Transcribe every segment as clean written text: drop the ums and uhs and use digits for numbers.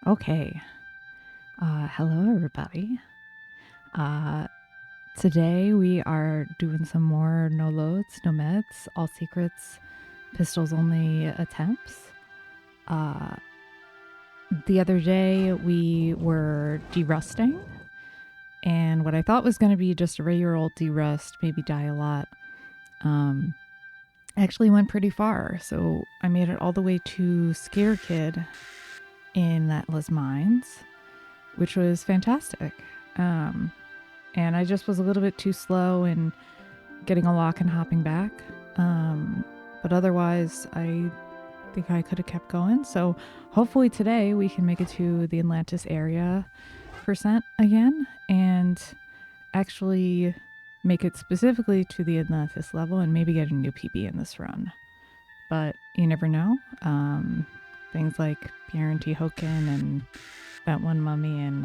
Okay. Hello, everybody. Today we are doing some more no loads, no meds, all secrets, pistols only attempts. The other day we were derusting, and what I thought was going to be just a regular old derust, maybe die a lot, actually went pretty far. So I made it all the way to Scare Kid in Atlas Mines, which was fantastic. And I just was a little bit too slow in getting a lock and hopping back. But otherwise, I think I could have kept going. So hopefully today we can make it to the Atlantis area percent again and actually make it specifically to the Atlantis level and maybe get a new PB in this run. But you never know. Things like Guarantee Hoken and that one mummy and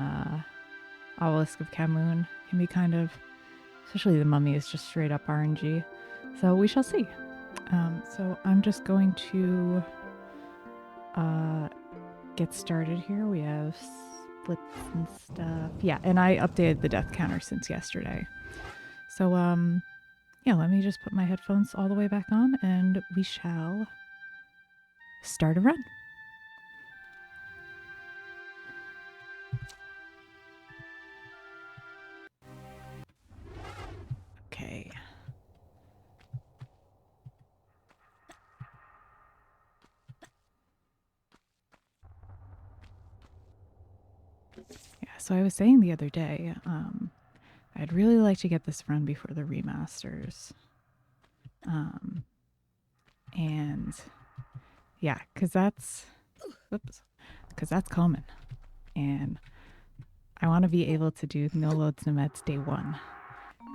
Obelisk of Camoon can be kind of, especially the mummy is just straight up RNG. So we shall see. So I'm just going to get started here. We have splits and stuff. Yeah, and I updated the death counter since yesterday. So yeah, let me just put my headphones all the way back on and we shall start a run. Okay. Yeah, so I was saying the other day, I'd really like to get this run before the remasters. And yeah, because that's coming. And I want to be able to do no loads, no meds day one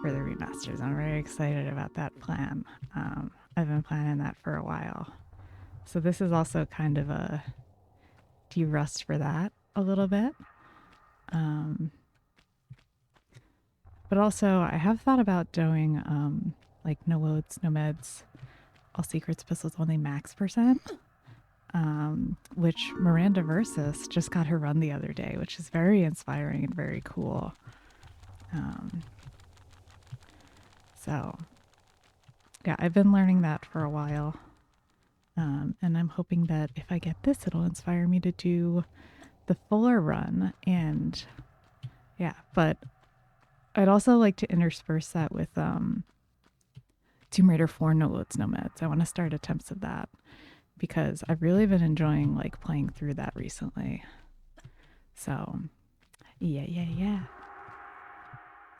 for the remasters. I'm very excited about that plan. I've been planning that for a while. So this is also kind of a derust for that a little bit. But also I have thought about doing like no loads, no meds, all secrets, pistols only max percent. Which Miranda Versus just got her run the other day, which is very inspiring and very cool. So yeah, I've been learning that for a while. And I'm hoping that if I get this, it'll inspire me to do the fuller run. And yeah, but I'd also like to intersperse that with Tomb Raider 4 no loads, no meds. I want to start attempts of that because I've really been enjoying like playing through that recently. So yeah.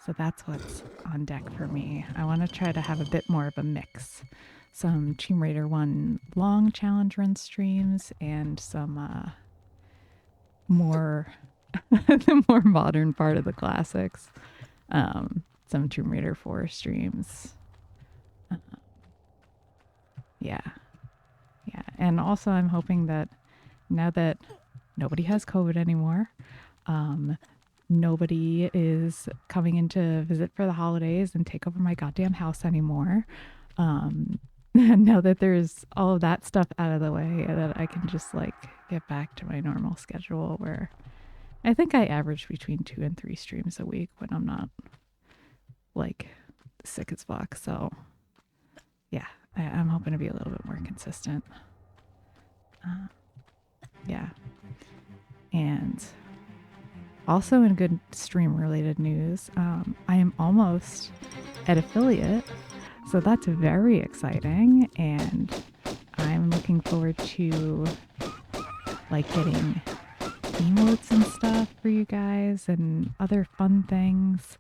So that's what's on deck for me. I want to try to have a bit more of a mix. Some Tomb Raider 1 long challenge run streams and some more the more modern part of the classics. Some Tomb Raider 4 streams. Yeah. And also I'm hoping that now that nobody has COVID anymore, nobody is coming in to visit for the holidays and take over my goddamn house anymore. now that there's all of that stuff out of the way, that I can just like get back to my normal schedule where I think I average between 2 and 3 streams a week when I'm not like sick as fuck. So yeah, I'm hoping to be a little bit more consistent. Yeah. And also in good stream related news, I am almost at affiliate. So that's very exciting. And I'm looking forward to like getting emotes and stuff for you guys and other fun things.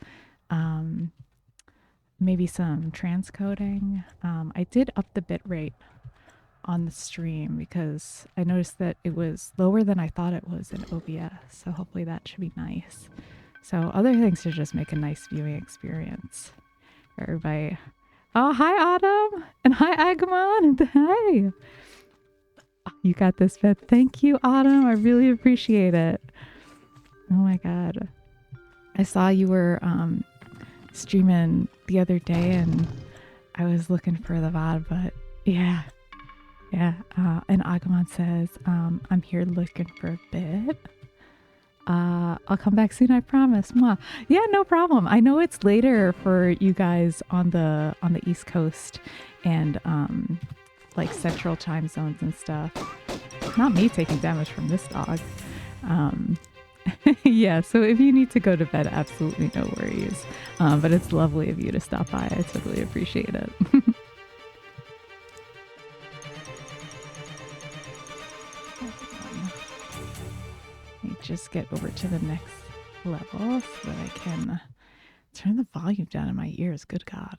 Maybe some transcoding. I did up the bit rate on the stream because I noticed that it was lower than I thought it was in OBS. So hopefully that should be nice. So other things to just make a nice viewing experience for everybody. Oh, hi, Autumn. And hi, Agamon. And hi. Oh, you got this, Beth. Thank you, Autumn. I really appreciate it. Oh my God. I saw you were streaming the other day and I was looking for the VOD, but yeah. Yeah. And Agamon says, I'm here looking for a bit. I'll come back soon, I promise. Mwah. Yeah, no problem. I know it's later for you guys on the East Coast and like central time zones and stuff. Not me taking damage from this dog. Yeah, so if you need to go to bed, absolutely no worries. But it's lovely of you to stop by. I totally appreciate it. Let me just get over to the next level so that I can turn the volume down in my ears. Good God.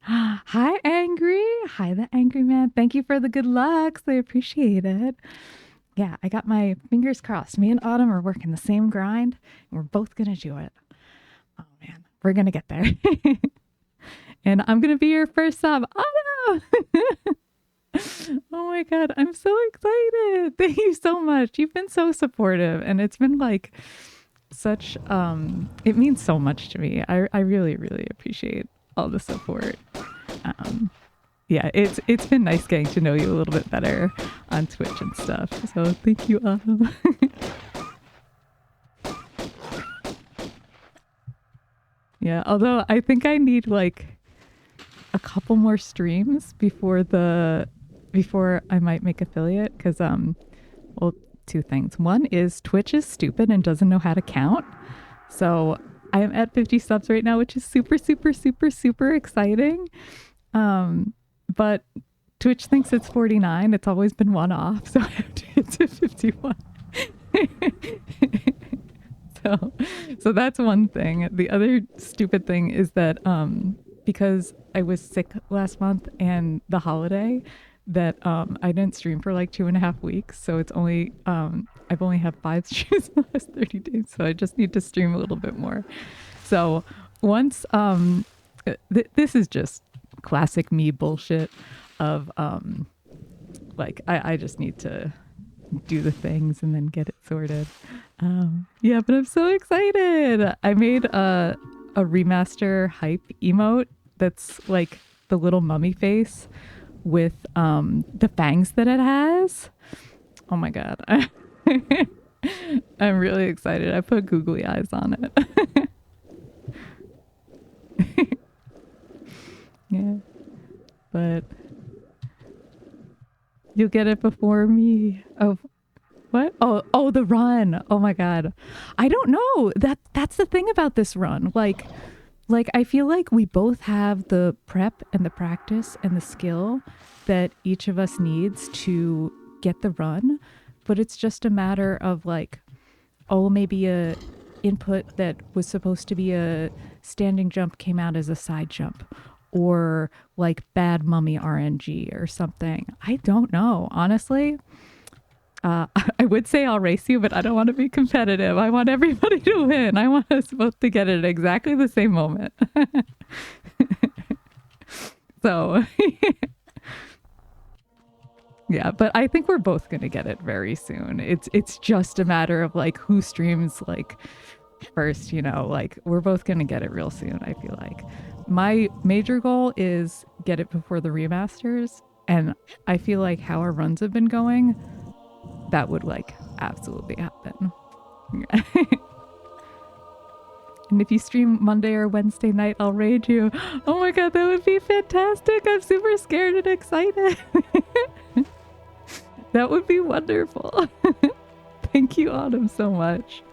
Hi, Angry. Hi, the Angry Man. Thank you for the good lucks. I appreciate it. Yeah, I got my fingers crossed. Me and Autumn are working the same grind, and we're both going to do it. Oh, man. We're going to get there. And I'm going to be your first sub. Autumn! Oh, my God. I'm so excited. Thank you so much. You've been so supportive, and it's been like such, it means so much to me. I really, really appreciate all the support. Yeah, it's been nice getting to know you a little bit better on Twitch and stuff. So thank you, Autumn. Yeah, although I think I need like a couple more streams before I might make affiliate because well, two things. One is Twitch is stupid and doesn't know how to count. So I am at 50 subs right now, which is super, super, super, super exciting. But Twitch thinks it's 49. It's always been one off, so I have to get to 51. So that's one thing. The other stupid thing is that because I was sick last month and the holiday, that I didn't stream for like 2.5 weeks. So it's only I've only had 5 streams in the last 30 days. So I just need to stream a little bit more. So once this is just classic me bullshit of like I just need to do the things and then get it sorted. Yeah, but I'm so excited. I made a remaster hype emote that's like the little mummy face with the fangs that it has. Oh my God. I'm really excited. I put googly eyes on it. Yeah, but you'll get it before me. Oh, what? Oh, the run. Oh my God. I don't know. That's the thing about this run. Like I feel like we both have the prep and the practice and the skill that each of us needs to get the run, but it's just a matter of like, oh, maybe a input that was supposed to be a standing jump came out as a side jump. Or like bad mummy RNG or something. I don't know. Honestly, I would say I'll race you, but I don't want to be competitive. I want everybody to win. I want us both to get it at exactly the same moment. So, yeah, but I think we're both going to get it very soon. It's just a matter of like who streams like first, you know, like we're both going to get it real soon, I feel like. my major goal is get it before the remasters, and I feel like how our runs have been going, that would like absolutely happen. And if you stream Monday or Wednesday night, I'll raid you. Oh my god, that would be fantastic. I'm super scared and excited. That would be wonderful. Thank you, Autumn, so much.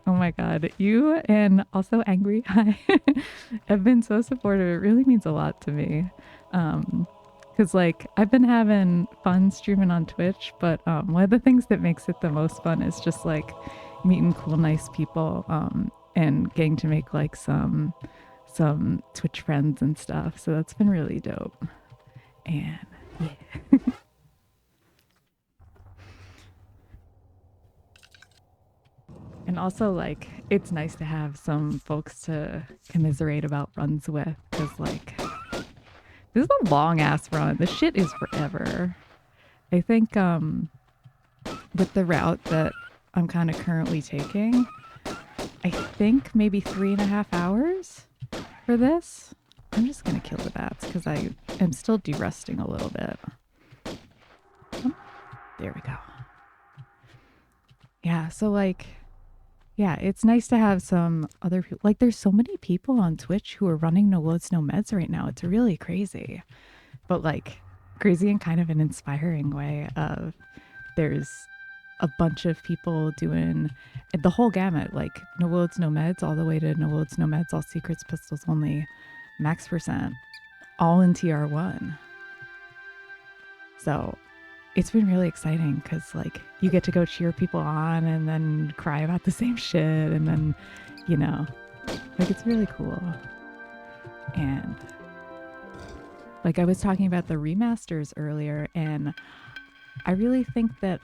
Oh my god, you and also Angry have been so supportive. It really means a lot to me. Because like I've been having fun streaming on Twitch, but one of the things that makes it the most fun is just like meeting cool, nice people, and getting to make like some Twitch friends and stuff. So that's been really dope. And yeah. And also, like, it's nice to have some folks to commiserate about runs with, because, like, this is a long-ass run. This shit is forever. I think, with the route that I'm kind of currently taking, I think maybe 3.5 hours for this. I'm just gonna kill the bats, because I am still de-rusting a little bit. Oh, there we go. Yeah, so, like... Yeah, it's nice to have some other people. Like, there's so many people on Twitch who are running No Loads, No Meds right now. It's really crazy. But, like, crazy in kind of an inspiring way of there's a bunch of people doing the whole gamut, like No Loads, No Meds, all the way to No Loads, No Meds, all secrets, pistols only, max percent, all in TR1. So it's been really exciting because like you get to go cheer people on and then cry about the same shit, and then, you know, like it's really cool. And like I was talking about the remasters earlier, and I really think that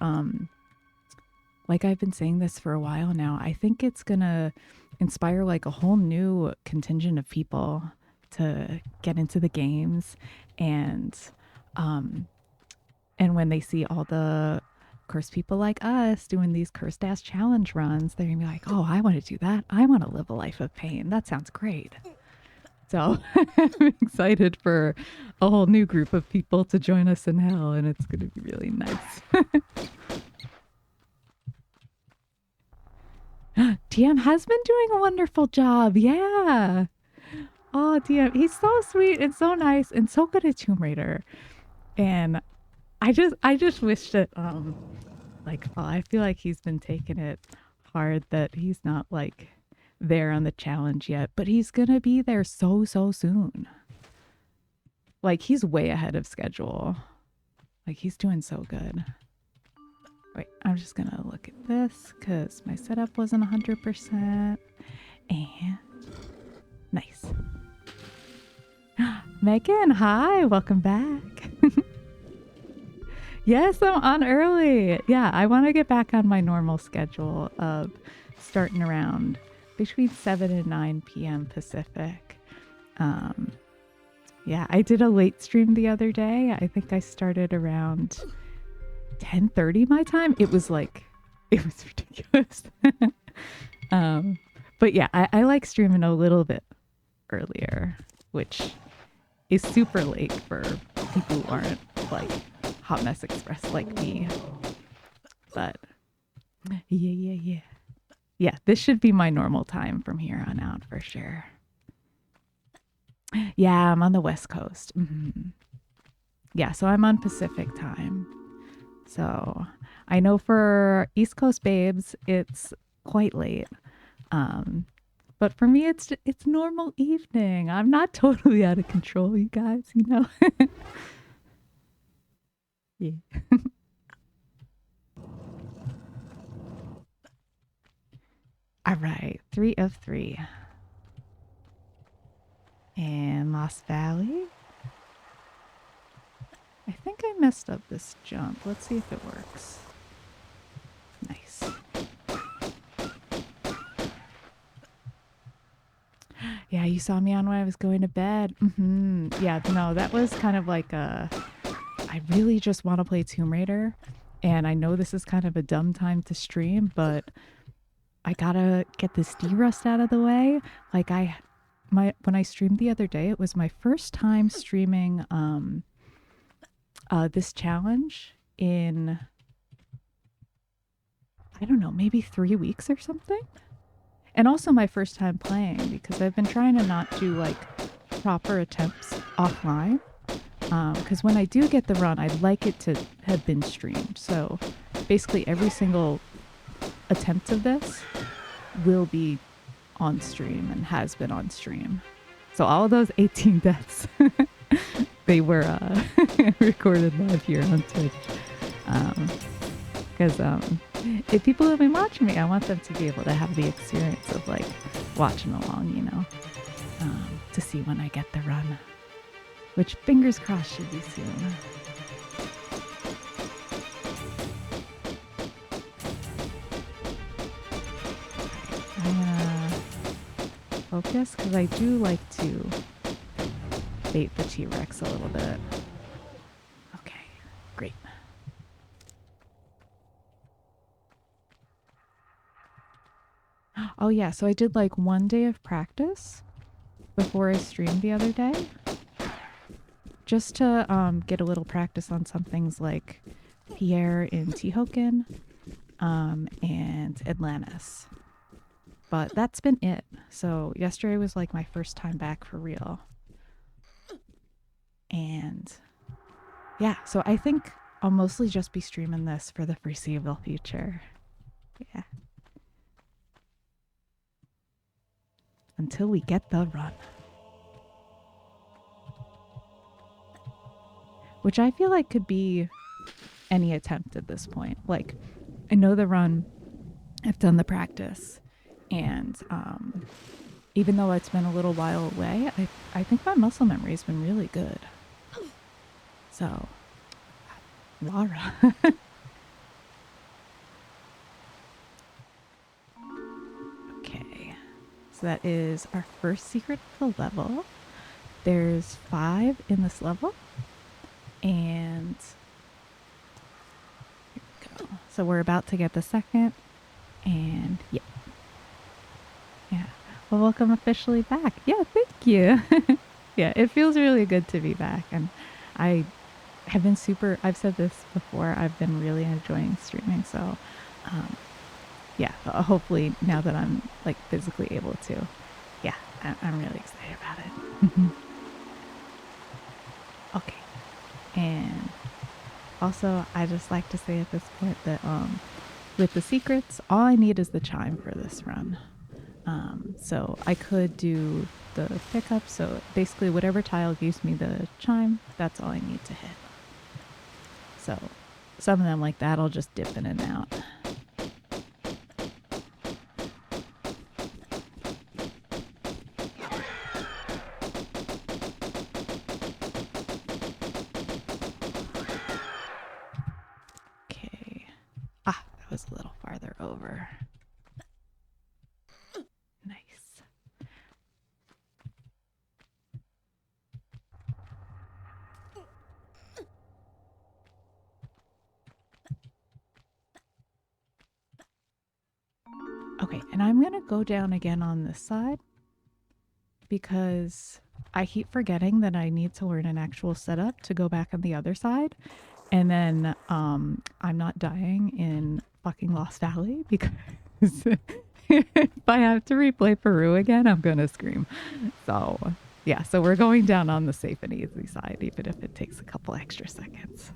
like I've been saying this for a while now, I think it's gonna inspire like a whole new contingent of people to get into the games. And when they see all the cursed people like us doing these cursed ass challenge runs, they're gonna be like, oh, I want to do that. I want to live a life of pain. That sounds great. So I'm excited for a whole new group of people to join us in hell, and it's going to be really nice. DM has been doing a wonderful job. Yeah. Oh, DM. He's so sweet and so nice and so good at Tomb Raider. And I just wish that, like, oh, I feel like he's been taking it hard that he's not, like, there on the challenge yet, but he's gonna be there so soon. Like, he's way ahead of schedule. Like, he's doing so good. Wait, I'm just gonna look at this because my setup wasn't 100%. And nice. Megan, hi, welcome back. Yes, I'm on early. Yeah, I want to get back on my normal schedule of starting around between 7 and 9 p.m. Pacific. Yeah, I did a late stream the other day. I think I started around 10:30 my time. It was like, it was ridiculous. But yeah, I like streaming a little bit earlier, which is super late for people who aren't like Hot Mess Express like me. But yeah. Yeah, this should be my normal time from here on out for sure. Yeah, I'm on the West Coast. Mm-hmm. Yeah, so I'm on Pacific time. So I know for East Coast babes, it's quite late. But for me, it's normal evening. I'm not totally out of control, you guys, you know? Yeah. All right, 3 of 3. And Lost Valley. I think I messed up this jump. Let's see if it works. Nice. Yeah, you saw me on when I was going to bed. Mm-hmm. Yeah, no, that was kind of like a... I really just want to play Tomb Raider. And I know this is kind of a dumb time to stream, but I gotta get this D-Rust out of the way. Like, I when I streamed the other day, it was my first time streaming this challenge in, I don't know, maybe 3 weeks or something. And also my first time playing, because I've been trying to not do like proper attempts offline. Because when I do get the run, I'd like it to have been streamed. So basically every single attempt of this will be on stream and has been on stream. So all of those 18 deaths, they were recorded live here on Twitch. Because if people have been watching me, I want them to be able to have the experience of like watching along, you know, to see when I get the run, which fingers crossed should be soon. I'm gonna focus because I do like to bait the T-Rex a little bit. Okay, great. Oh yeah, so I did like 1 day of practice before I streamed the other day, just to get a little practice on some things like Pierre in Tihokin and Atlantis. But that's been it. So yesterday was like my first time back for real. And yeah, so I think I'll mostly just be streaming this for the foreseeable future. Yeah. Until we get the run. Which I feel like could be any attempt at this point. Like, I know the run, I've done the practice, and even though it's been a little while away, I think my muscle memory has been really good. So, Laura. Okay, so that is our first secret of the level. There's 5 in this level, and here we go. So we're about to get the second, and yeah. Well, welcome officially back. Yeah, thank you. Yeah, it feels really good to be back, and I have been I've said this before, I've been really enjoying streaming, so yeah, hopefully now that I'm like physically able to, yeah, I'm really excited about it. Okay, and also I just like to say at this point that with the secrets, all I need is the chime for this run. So I could do the pickup, so basically whatever tile gives me the chime, that's all I need to hit. So some of them like that, I'll just dip in and out. Okay. Ah, that was a little farther over. Nice. Okay, and I'm gonna go down again on this side because I keep forgetting that I need to learn an actual setup to go back on the other side. And then I'm not dying in fucking Lost Valley because if I have to replay Peru again, I'm gonna scream. So yeah, so we're going down on the safe and easy side, even if it takes a couple extra seconds.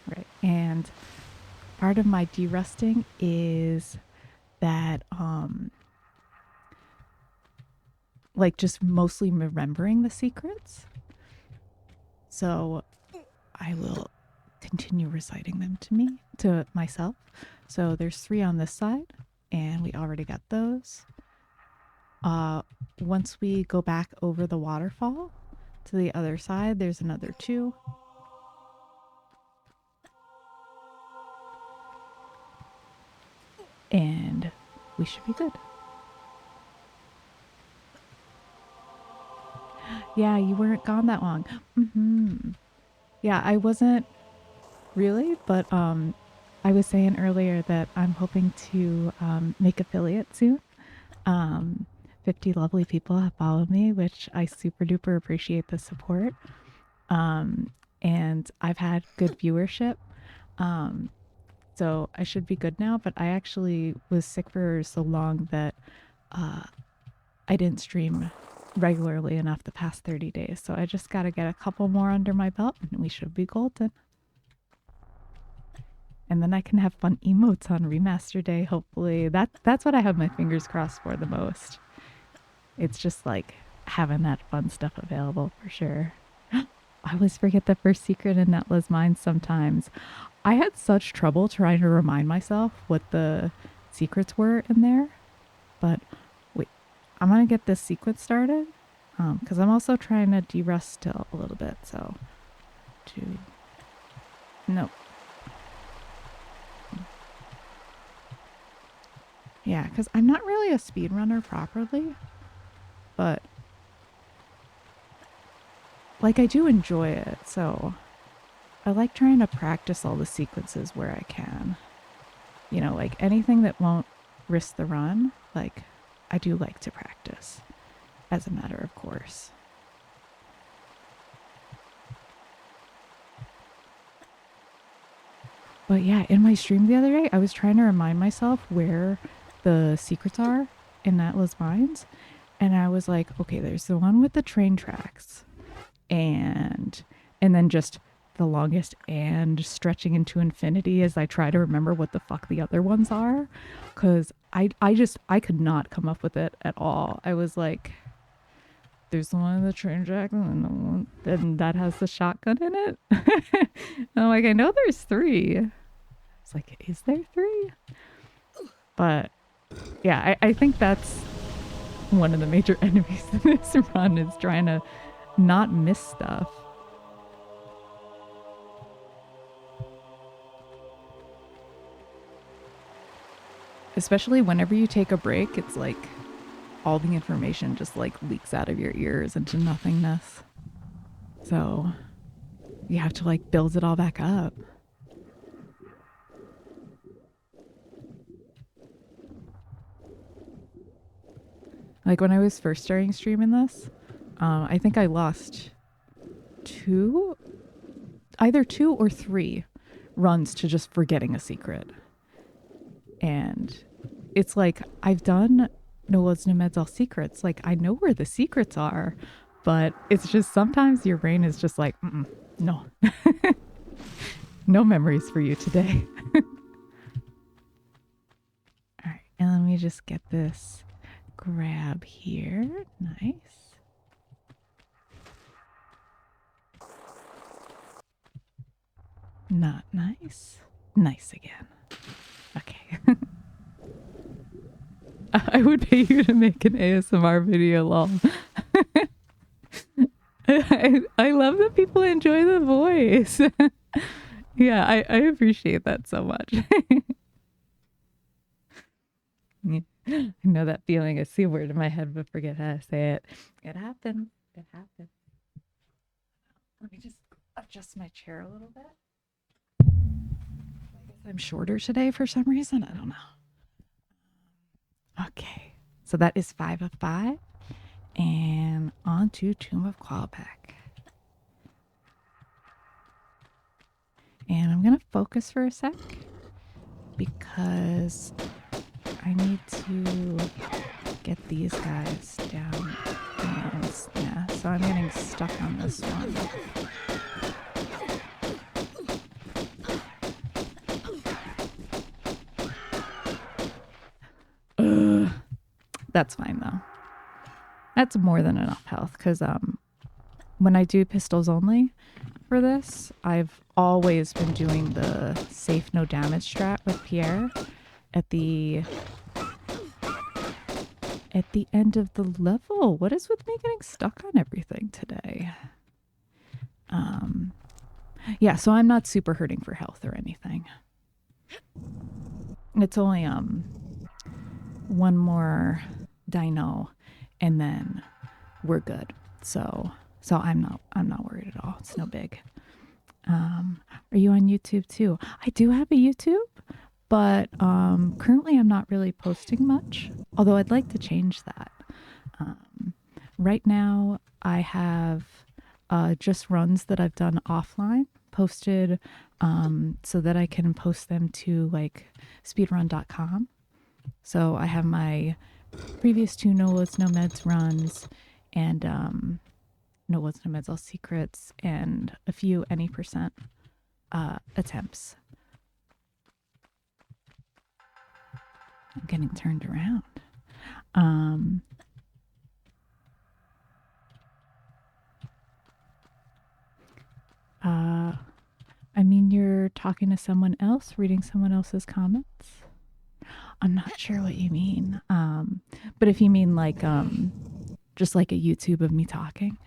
Right, and part of my de-rusting is that like just mostly remembering the secrets. So I will continue reciting them to myself. So there's 3 on this side, and we already got those. Once we go back over the waterfall to the other side, there's another 2. And we should be good. Yeah, you weren't gone that long. Yeah, I wasn't really, but I was saying earlier that I'm hoping to make affiliate soon. Um, 50 lovely people have followed me, which I super duper appreciate the support. Um, and I've had good viewership. Um, so I should be good now, but I actually was sick for so long that uh, I didn't stream regularly enough the past 30 days. So I just got to get a couple more under my belt and we should be golden. And then I can have fun emotes on remaster day, hopefully. That's what I have my fingers crossed for the most. It's just like having that fun stuff available for sure. I always forget the first secret in Netla's mind sometimes. I had such trouble trying to remind myself what the secrets were in there. But wait, I'm gonna get this sequence started. Because I'm also trying to de-rust still a little bit. So, two, no. Yeah, because I'm not really a speedrunner properly, but like I do enjoy it. So I like trying to practice all the sequences where I can. You know, like anything that won't risk the run, like I do like to practice as a matter of course. But yeah, in my stream the other day, I was trying to remind myself where the secrets are in Atlas Mines. And I was like, okay, there's the one with the train tracks. And then just the longest and stretching into infinity as I try to remember what the fuck the other ones are. Cause I could not come up with it at all. I was like, there's the one in the train track and the one and that has the shotgun in it. And I'm like, I know there's three. It's like, is there three? But yeah, I think that's one of the major enemies in this run is trying to not miss stuff. Especially whenever you take a break, it's like all the information just like leaks out of your ears into nothingness. So you have to like build it all back up. Like when I was first starting streaming this, I think I lost two, either two or three runs to just forgetting a secret. And it's like I've done Nola's Nemed's all secrets. Like I know where the secrets are, but it's just sometimes your brain is just like, no, no memories for you today. All right, and let me just get this grab here. Nice. Not nice. Nice again. Okay. I would pay you to make an ASMR video, lol. I love that people enjoy the voice. Yeah, I appreciate that so much. I know that feeling. I see a word in my head but forget how to say it. It happens. It happens. Let me just adjust my chair a little bit. I guess I'm shorter today for some reason. I don't know. Okay. So that is 5 of 5. And on to Tomb of Qualpack. And I'm going to focus for a sec because I need to get these guys down. And yeah, so I'm getting stuck on this one. That's fine though. That's more than enough health because when I do pistols only for this, I've always been doing the safe no damage strat with Pierre at the end of the level. What is with me getting stuck on everything today? Yeah, so I'm not super hurting for health or anything. It's only one more dino and then we're good. So I'm not worried at all. It's no big. Are you on YouTube too? I do have a YouTube, but currently I'm not really posting much. Although I'd like to change that. Um, right now I have just runs that I've done offline posted, so that I can post them to like speedrun.com. So I have my previous two No Loads No Meds runs, and No Loads No Meds All Secrets, and a few any percent attempts. I'm getting turned around. Um, I mean, you're talking to someone else, reading someone else's comments. I'm not sure what you mean. But if you mean like just like a YouTube of me talking.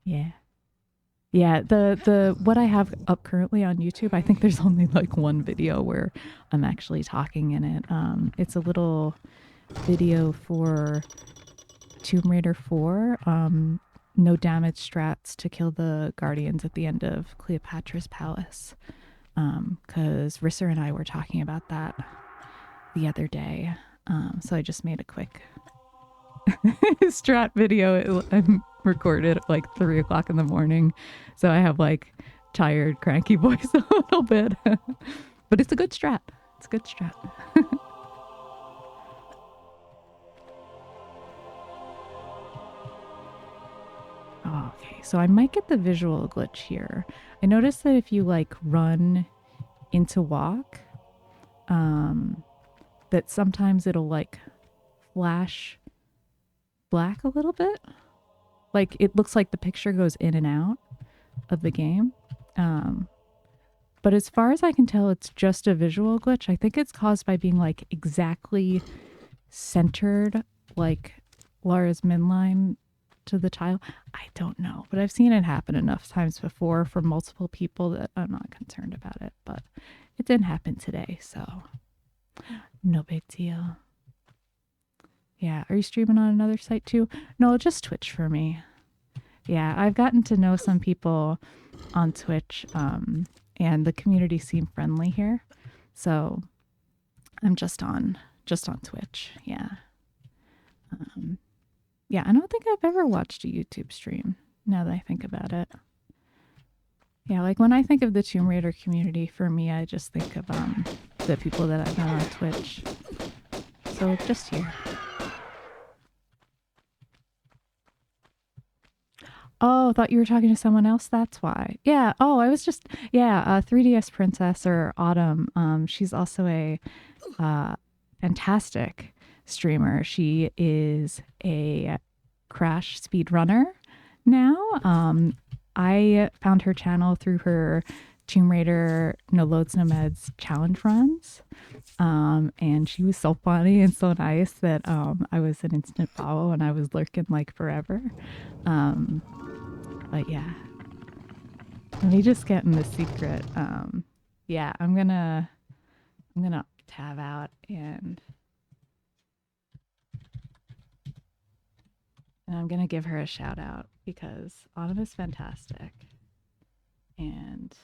Yeah. Yeah, the what I have up currently on YouTube, I think there's only like one video where I'm actually talking in it. It's a little video for Tomb Raider 4, no damage strats to kill the guardians at the end of Cleopatra's Palace. Because Risser and I were talking about that the other day. So I just made a quick strat video. I'm recorded at like 3 o'clock in the morning. So I have like tired, cranky voice a little bit. But it's a good strat. It's a good strat. Oh, okay, so I might get the visual glitch here. I noticed that if you like run into walk, that sometimes it'll like flash black a little bit. Like it looks like the picture goes in and out of the game. But as far as I can tell, it's just a visual glitch. I think it's caused by being like exactly centered, like Lara's midline to the tile. I don't know, but I've seen it happen enough times before for multiple people that I'm not concerned about it. But it didn't happen today, so no big deal. Yeah, are you streaming on another site too? No, just Twitch for me. Yeah, I've gotten to know some people on Twitch, and the community seem friendly here, so I'm just on Twitch. Yeah. Yeah, I don't think I've ever watched a YouTube stream, now that I think about it. Yeah, like when I think of the Tomb Raider community, for me, I just think of the people that I've met on Twitch. So just here. Oh, I thought you were talking to someone else. That's why. Yeah. Oh, I was just, yeah, 3DS Princess, or Autumn. She's also a fantastic streamer. She is a Crash speedrunner now. I found her channel through her Tomb Raider No Loads No Meds challenge runs. And she was so funny and so nice that I was an instant follow, and I was lurking like forever. But yeah, let me just get in the secret. Yeah, I'm gonna tab out, and I'm gonna give her a shout out because Autumn is fantastic. And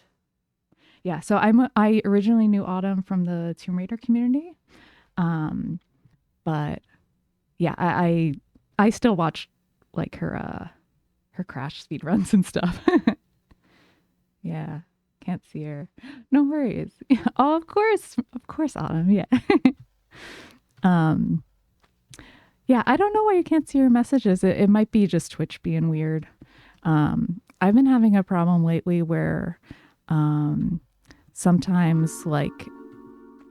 yeah, so I originally knew Autumn from the Tomb Raider community, but yeah, I still watch like her Crash speed runs and stuff. Yeah, can't see her. No worries. Oh, of course, Autumn. Yeah. Yeah, I don't know why you can't see your messages. It might be just Twitch being weird. I've been having a problem lately where sometimes like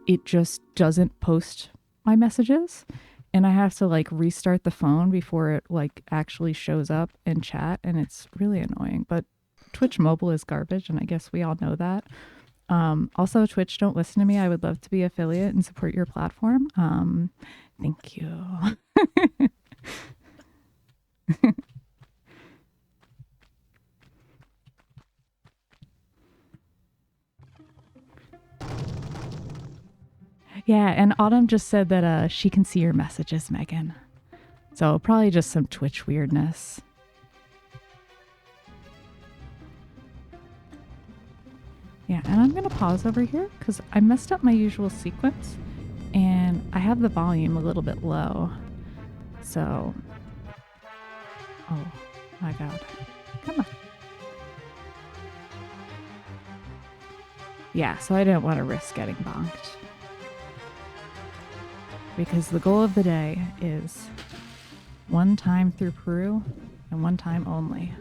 it just doesn't post my messages, and I have to like restart the phone before it like actually shows up in chat, and it's really annoying. But Twitch mobile is garbage, and I guess we all know that. Also, Twitch, don't listen to me. I would love to be affiliate and support your platform. Thank you. Yeah, and Autumn just said that she can see your messages, Megan. So probably just some Twitch weirdness. Yeah, and I'm going to pause over here because I messed up my usual sequence and I have the volume a little bit low. So, oh my God, come on. Yeah, so I didn't want to risk getting bonked. Because the goal of the day is one time through Peru and one time only.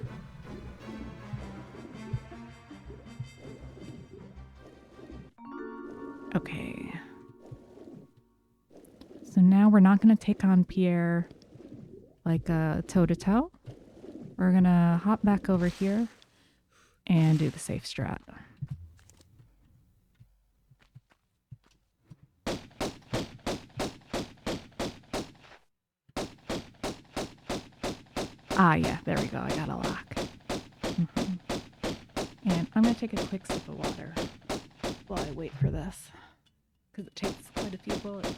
Okay. So now we're not going to take on Pierre like a toe-to-toe. We're going to hop back over here and do the safe strat. Ah, yeah, there we go. I got a lock. And I'm going to take a quick sip of water while I wait for this, because it takes quite a few bullets.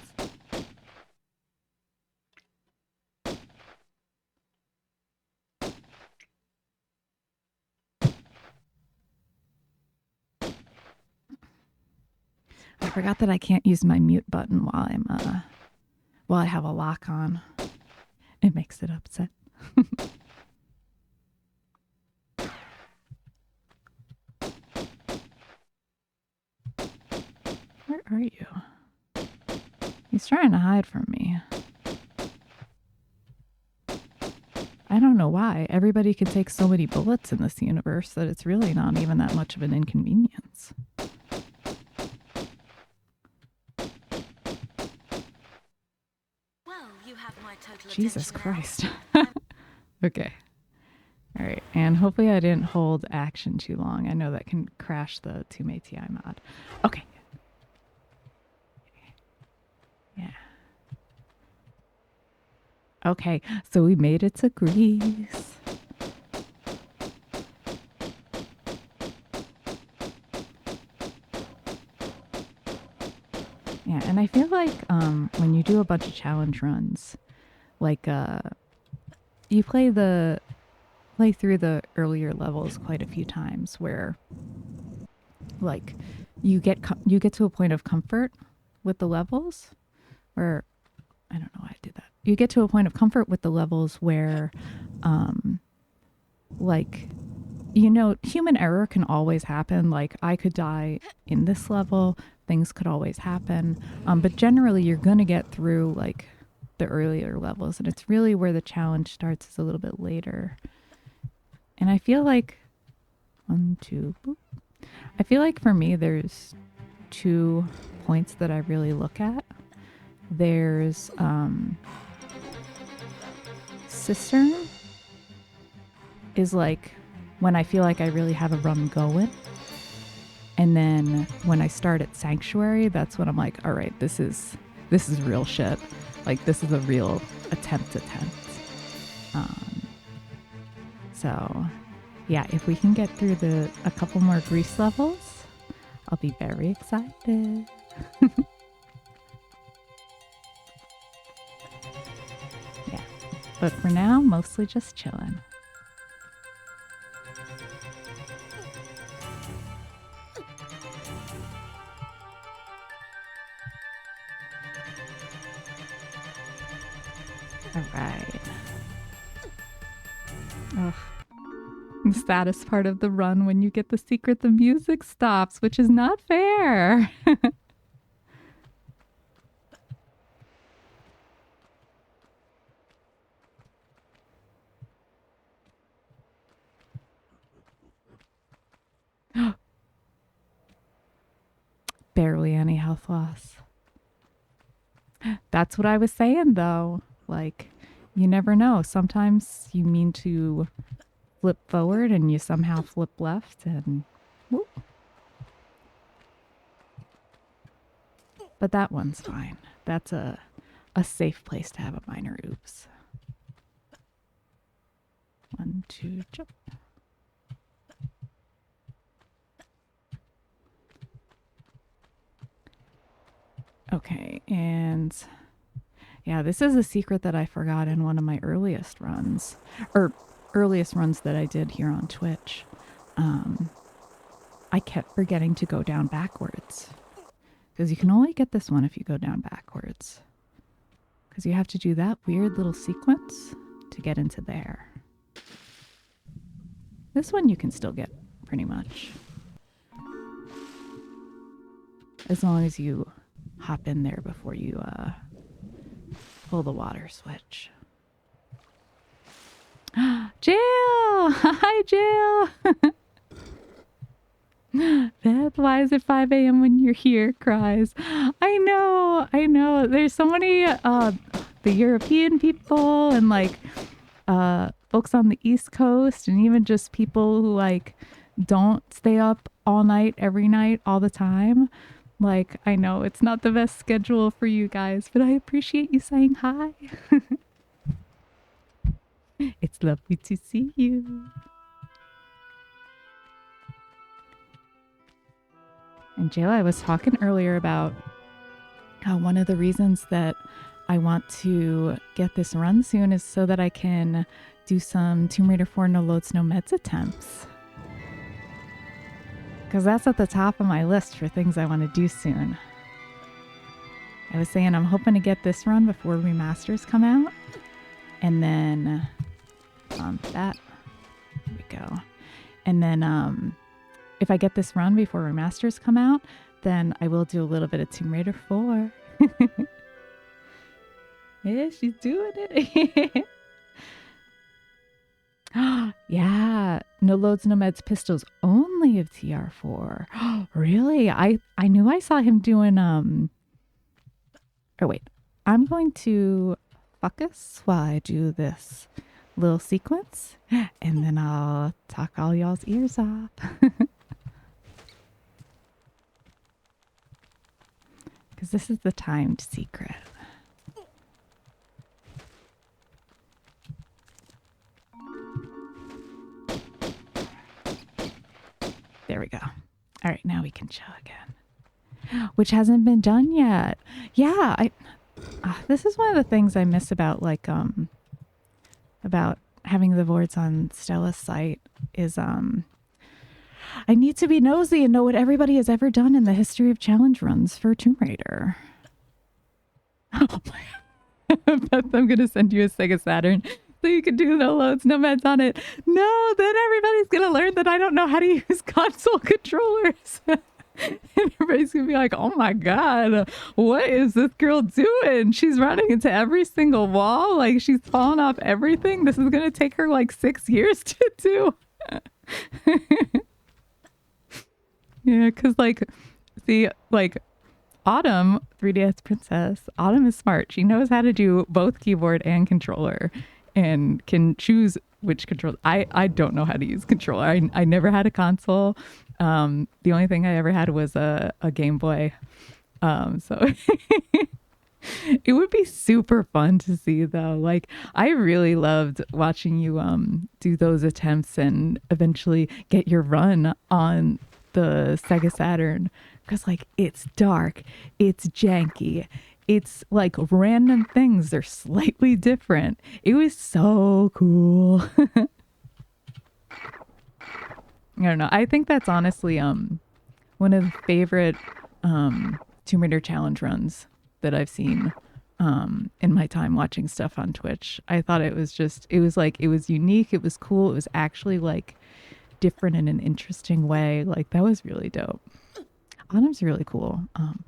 I forgot that I can't use my mute button while I have a lock on. It makes it upset. Where are you? He's trying to hide from me. I don't know why. Everybody can take so many bullets in this universe that it's really not even that much of an inconvenience. Well, you have my total Jesus attention Christ. Okay. All right. And hopefully I didn't hold action too long. I know that can crash the 2MATI mod. Okay. Yeah. Okay. So we made it to Greece. Yeah, and I feel like when you do a bunch of challenge runs, like you play through the earlier levels quite a few times, where like you get to a point of comfort with the levels, or I don't know why I did that. You get to a point of comfort with the levels where, like, you know, human error can always happen. Like, I could die in this level, things could always happen. But generally, you're going to get through, like, the earlier levels. And it's really where the challenge starts is a little bit later. And I feel like, I feel like for me, there's 2 points that I really look at. There's Cistern is like when I feel like I really have a run going. And then when I start at Sanctuary, that's when I'm like, all right, this is real shit. Like, this is a real attempt. So yeah, if we can get through a couple more Grease levels, I'll be very excited. Yeah, but for now, mostly just chilling. All right. Ugh. The saddest part of the run, when you get the secret, the music stops, which is not fair. Barely any health loss. That's what I was saying, though. Like, you never know. Sometimes you mean to flip forward and you somehow flip left and whoop. But that one's fine. That's a safe place to have a minor oops. 1, 2, jump. Okay, and yeah, this is a secret that I forgot in one of my earliest runs, or earliest runs that I did here on Twitch. I kept forgetting to go down backwards because you can only get this one if you go down backwards, because you have to do that weird little sequence to get into there. This one you can still get pretty much, as long as you hop in there before you pull the water switch. Jill! Hi, Jill! Beth, why is it 5 a.m. when you're here? Cries. I know. There's so many, the European people and like, folks on the East Coast, and even just people who like don't stay up all night, every night, all the time. Like, I know it's not the best schedule for you guys, but I appreciate you saying hi. It's lovely to see you. And Jayla, I was talking earlier about how one of the reasons that I want to get this run soon is so that I can do some Tomb Raider 4 No Loads No Meds attempts. Because that's at the top of my list for things I want to do soon. I was saying I'm hoping to get this run before remasters come out. And then that. There we go. And then if I get this run before remasters come out, then I will do a little bit of Tomb Raider 4. Yeah, she's doing it. Yeah, No Loads No Meds pistols only of TR4. Really? I knew I saw him doing oh wait. I'm going to focus while I do this little sequence, and then I'll talk all y'all's ears off. Because this is the timed secret. There we go. All right, now we can chill again. Which hasn't been done yet. Yeah, this is one of the things I miss about about having the boards on Stella's site is I need to be nosy and know what everybody has ever done in the history of challenge runs for Tomb Raider. Oh my Beth, I'm gonna send you a Sega Saturn so you can do No Loads, No Meds on it. No, then everybody's gonna learn that I don't know how to use console controllers. And everybody's gonna be like, oh my god, what is this girl doing? She's running into every single wall, like she's falling off everything. This is gonna take her like 6 years to do. Yeah, because like, see, like Autumn, 3DS Princess, Autumn is smart. She knows how to do both keyboard and controller and can choose which controller. I don't know how to use controller. I never had a console. The only thing I ever had was a Game Boy. So it would be super fun to see though. Like I really loved watching you do those attempts and eventually get your run on the Sega Saturn, because like it's dark, it's janky, it's like random things, they're slightly different. It was so cool. I don't know, I think that's honestly one of the favorite Tomb Raider challenge runs that I've seen in my time watching stuff on Twitch. I thought it was unique, it was cool, it was actually like different in an interesting way. Like that was really dope. Autumn's really cool,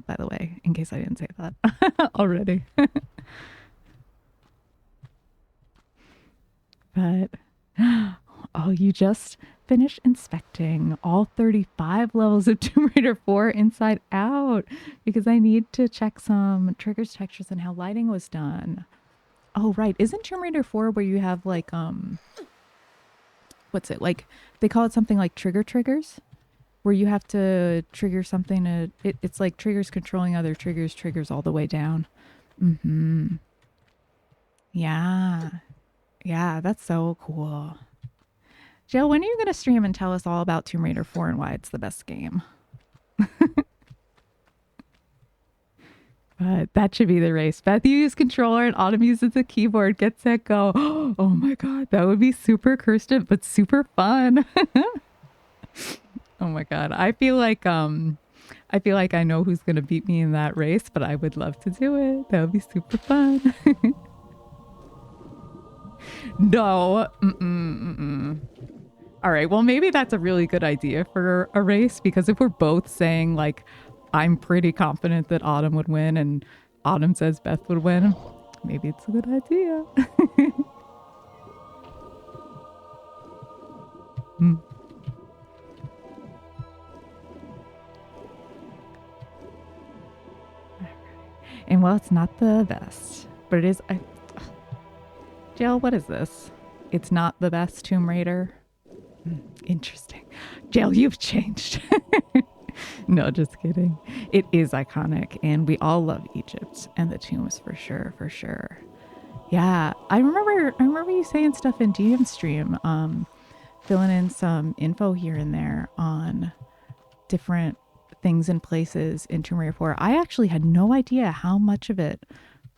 by the way, in case I didn't say that already. But oh, you just finished inspecting all 35 levels of Tomb Raider 4 inside out, because I need to check some triggers, textures, and how lighting was done. Oh right, isn't Tomb Raider 4 where you have like what's it, like they call it something like triggers, where you have to trigger something to it's like triggers controlling other triggers all the way down. Yeah, that's so cool. Jill, when are you gonna stream and tell us all about Tomb Raider 4 and why it's the best game? But that should be the race. Beth, you use controller and Autumn uses the keyboard. Get set, go. Oh my god, that would be super cursed, but super fun. Oh my god. I feel like I know who's gonna beat me in that race, but I would love to do it. That would be super fun. No. All right. Well, maybe that's a really good idea for a race because if we're both saying like I'm pretty confident that Autumn would win and Autumn says Beth would win, maybe it's a good idea. Hmm. And well, it's not the best, but it is. Jill, what is this? It's not the best Tomb Raider. Interesting. Jill, you've changed. No, just kidding. It is iconic, and we all love Egypt and the tombs for sure, for sure. Yeah, I remember you saying stuff in DM stream, filling in some info here and there on different things and places in Tomb Raider 4. I actually had no idea how much of it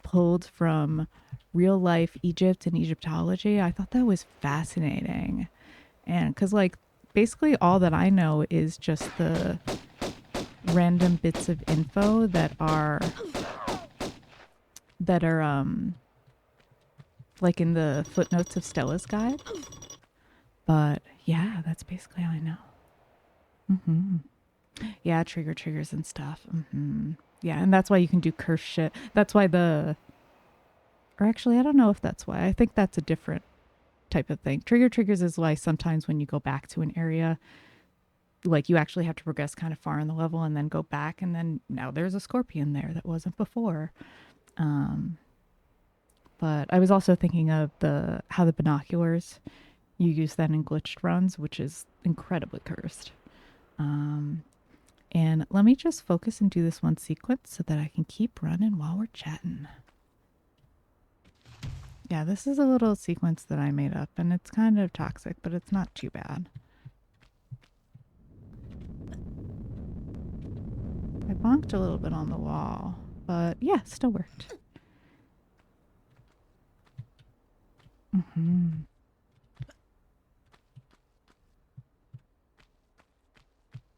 pulled from real life Egypt and Egyptology. I thought that was fascinating. And because like basically all that I know is just the random bits of info that are like in the footnotes of Stella's guide. But yeah, that's basically all I know. Mm-hmm. Yeah, triggers and stuff. Mm-hmm. Yeah, and that's why you can do curse shit. That's why or actually, I don't know if that's why. I think that's a different type of thing. Triggers is why sometimes when you go back to an area, like you actually have to progress kind of far in the level and then go back, and then now there's a scorpion there that wasn't before. But I was also thinking of how the binoculars, you use that in glitched runs, which is incredibly cursed. And let me just focus and do this one sequence so that I can keep running while we're chatting. Yeah, this is a little sequence that I made up, and it's kind of toxic, but it's not too bad. I bonked a little bit on the wall, but yeah, still worked. Mm-hmm.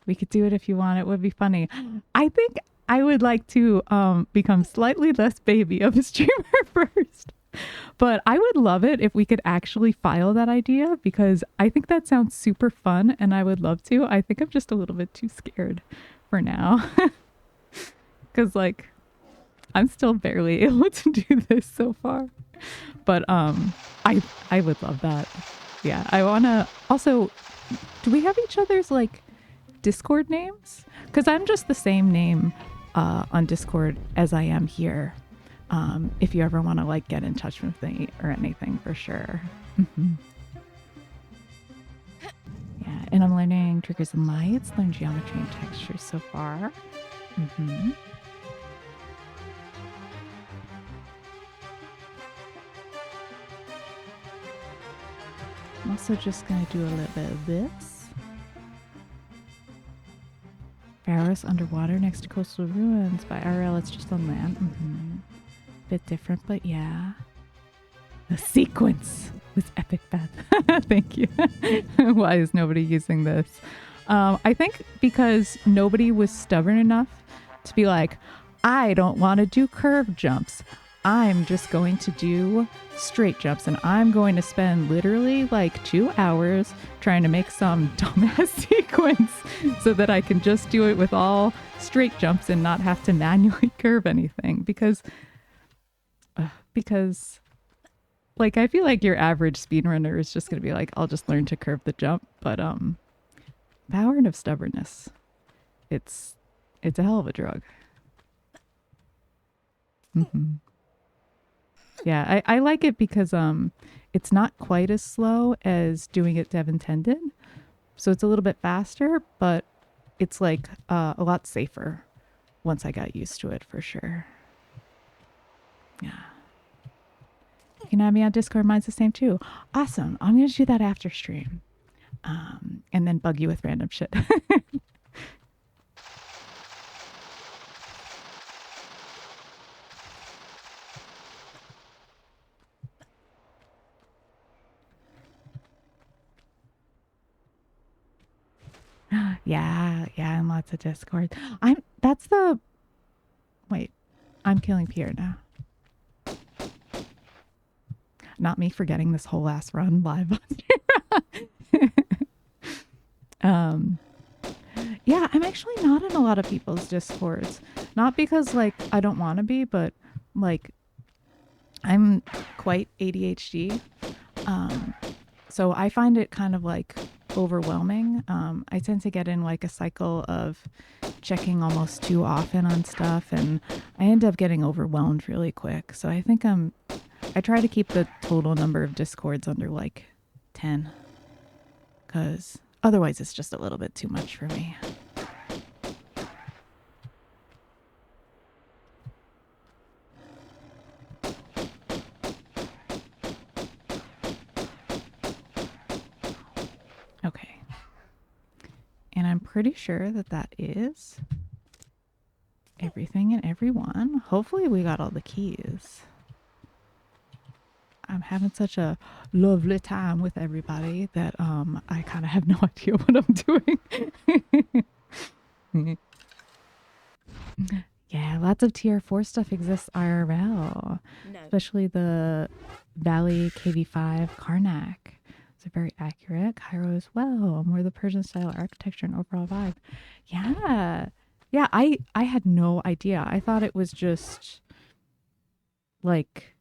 We could do it if you want. It would be funny. I think I would like to become slightly less baby of a streamer first. But I would love it if we could actually file that idea because I think that sounds super fun and I would love to. I think I'm just a little bit too scared for now. Because, like, I'm still barely able to do this so far. But I would love that. Yeah, I want to... Also, do we have each other's, like, Discord names? Because I'm just the same name on Discord as I am here. If you ever want to like get in touch with me or anything, for sure. Mm-hmm. Yeah, and I'm learning triggers and lights, learn geometry and textures so far. Mm-hmm. I'm also just gonna do a little bit of this. Barrows underwater next to coastal ruins. By RL, it's just on land. Mm-hmm. Bit different, but yeah. The sequence was epic, Beth. Thank you. Why is nobody using this? I think because nobody was stubborn enough to be like, I don't want to do curve jumps. I'm just going to do straight jumps, and I'm going to spend literally like 2 hours trying to make some dumbass sequence so that I can just do it with all straight jumps and not have to manually curve anything because like I feel like your average speedrunner is just going to be like, I'll just learn to curve the jump. But power of stubbornness, it's a hell of a drug. Mm-hmm. Yeah, I like it because it's not quite as slow as doing it dev intended. So it's a little bit faster, but it's like a lot safer once I got used to it for sure. Yeah. You can add me on Discord. Mine's the same too. Awesome. I'm going to do that after stream. And then bug you with random shit. Yeah, yeah, and lots of Discord. That's the, wait, I'm killing Pierre now. Not me forgetting this whole last run live on um, yeah, I'm actually not in a lot of people's Discords. Not because, like, I don't want to be, but, like, I'm quite ADHD. Um, so I find it kind of, like, overwhelming. I tend to get in, like, a cycle of checking almost too often on stuff, and I end up getting overwhelmed really quick. So I think I try to keep the total number of Discords under, like, 10. Because otherwise it's just a little bit too much for me. Okay. And I'm pretty sure that that is everything and everyone. Hopefully we got all the keys. I'm having such a lovely time with everybody that I kind of have no idea what I'm doing. Yeah, lots of TR4 stuff exists IRL, especially the Valley KV5 Karnak. It's very accurate. Cairo as well. More the Persian style architecture and overall vibe. Yeah. Yeah, I had no idea. I thought it was just like,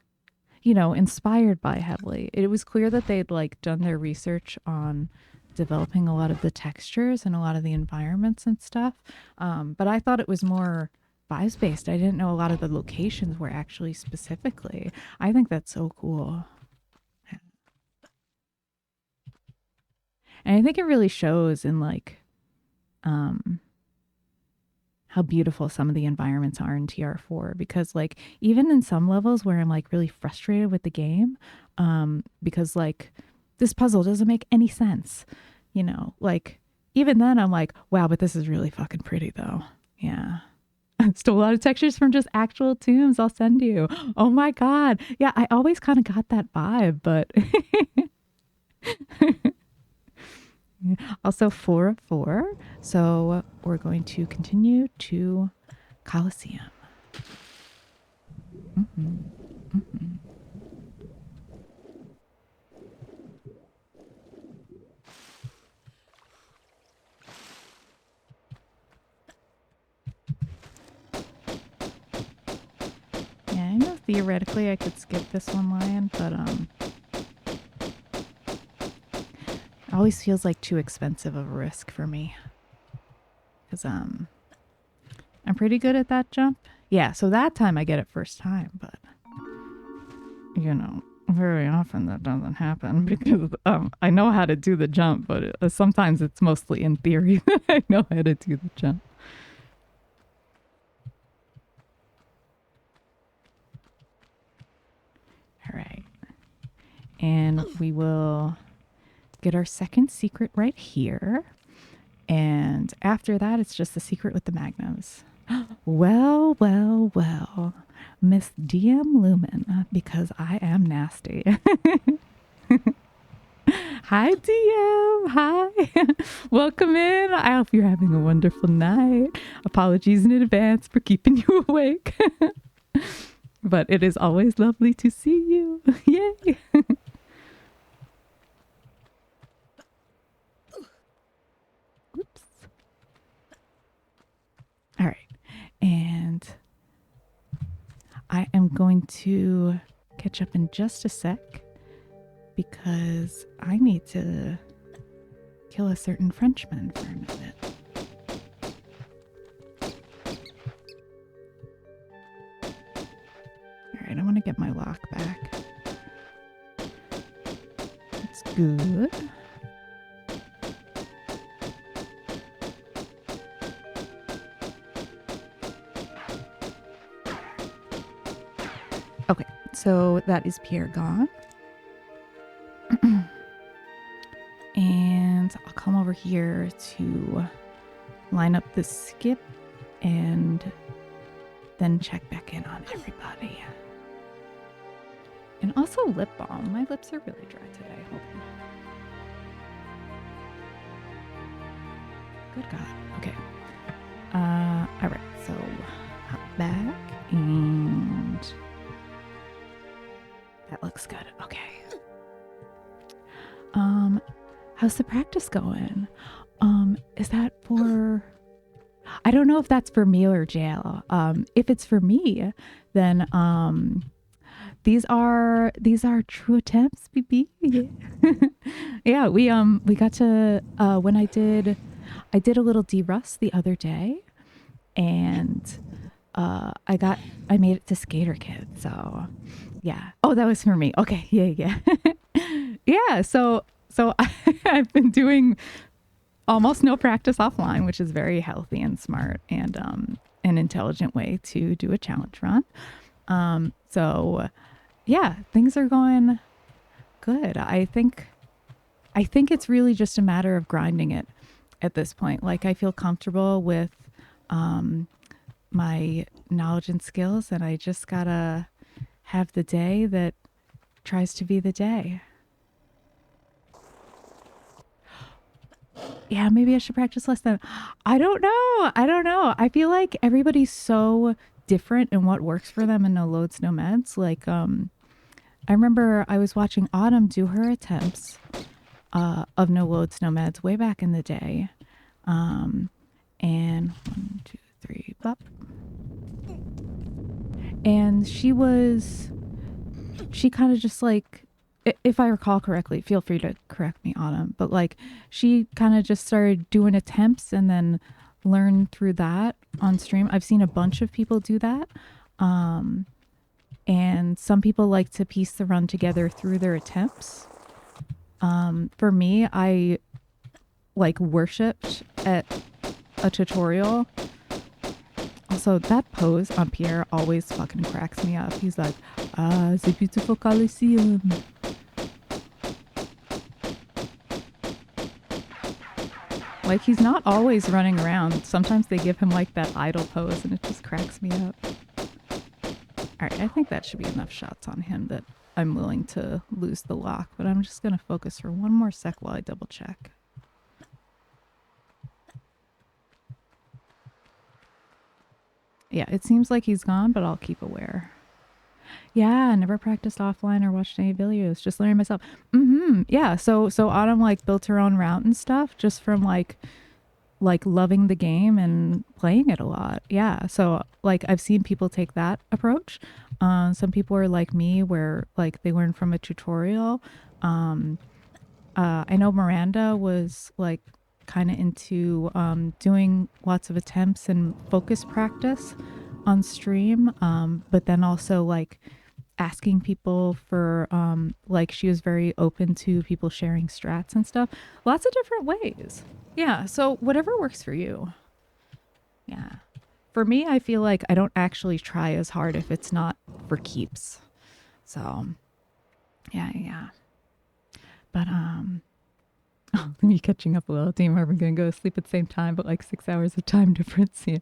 inspired by heavily. It was clear that they'd like done their research on developing a lot of the textures and a lot of the environments and stuff. But I thought it was more vibes based. I didn't know a lot of the locations were actually specifically. I think that's so cool. And I think it really shows in like how beautiful some of the environments are in TR4, because like even in some levels where I'm like really frustrated with the game, because like this puzzle doesn't make any sense, like even then I'm like, wow, but this is really fucking pretty though. Yeah. Stole a lot of textures from just actual tombs. I'll send you. Oh my God. Yeah, I always kind of got that vibe, but also 4 of 4. So we're going to continue to Colosseum. Mm-hmm. Mm-hmm. Yeah, I know theoretically I could skip this one lion, but it always feels like too expensive of a risk for me. Because I'm pretty good at that jump. Yeah, so that time I get it first time, but very often that doesn't happen because I know how to do the jump, but sometimes it's mostly in theory that I know how to do the jump. All right. And we will get our second secret right here. And after that, it's just the secret with the magnums. Well, well, well. Miss DM Lumen, because I am nasty. Hi, DM. Hi. Welcome in. I hope you're having a wonderful night. Apologies in advance for keeping you awake. But it is always lovely to see you. Yay. Oops. All right. And I am going to catch up in just a sec because I need to kill a certain Frenchman for a minute. All right, I want to get my lock back. That's good. Okay, so that is Pierre gone. And I'll come over here to line up the skip and then check back in on everybody. And also lip balm. My lips are really dry today. Hold on. Good God. Okay. All right. So hop back, and that looks good. Okay. How's the practice going? Is that for, I don't know if that's for me or Jail. If it's for me, then these are true attempts, BB. Yeah, we got to when I did a little D-Rust the other day, and I made it to Skater Kid. So yeah. Oh, that was for me. Okay. Yeah. Yeah. So I've been doing almost no practice offline, which is very healthy and smart, and an intelligent way to do a challenge run. So yeah, things are going good. I think it's really just a matter of grinding it at this point. Like, I feel comfortable with my knowledge and skills, and I just gotta have the day that tries to be the day. Yeah, maybe I should practice less then. I don't know. I feel like everybody's so different in what works for them and no loads, no meds. Like, I remember I was watching Autumn do her attempts of no loads, no meds way back in the day. And 1, 2, 3, bop. And she kind of just like, if I recall correctly, feel free to correct me, Autumn, but like, she kind of just started doing attempts and then learned through that on stream. I've seen a bunch of people do that. And some people like to piece the run together through their attempts. For me, I like worshipped at a tutorial. Also, that pose on Pierre always fucking cracks me up. He's like, the beautiful Coliseum. Like, he's not always running around. Sometimes they give him like that idle pose, and it just cracks me up. All right, I think that should be enough shots on him that I'm willing to lose the lock, but I'm just going to focus for one more sec while I double check. Yeah, it seems like he's gone, but I'll keep aware. Yeah, never practiced offline or watched any videos, just learning myself. Yeah, so Autumn like built her own route and stuff just from like loving the game and playing it a lot. Yeah, so like I've seen people take that approach. Some people are like me where like they learn from a tutorial. I know Miranda was like kind of into doing lots of attempts and focus practice on stream, but then also like asking people for like, she was very open to people sharing strats and stuff. Lots of different ways. Yeah, so whatever works for you. Yeah. For me, I feel like I don't actually try as hard if it's not for keeps. So, yeah. But, oh, me catching up a little. Team, are we going to go to sleep at the same time, but like 6 hours of time difference here?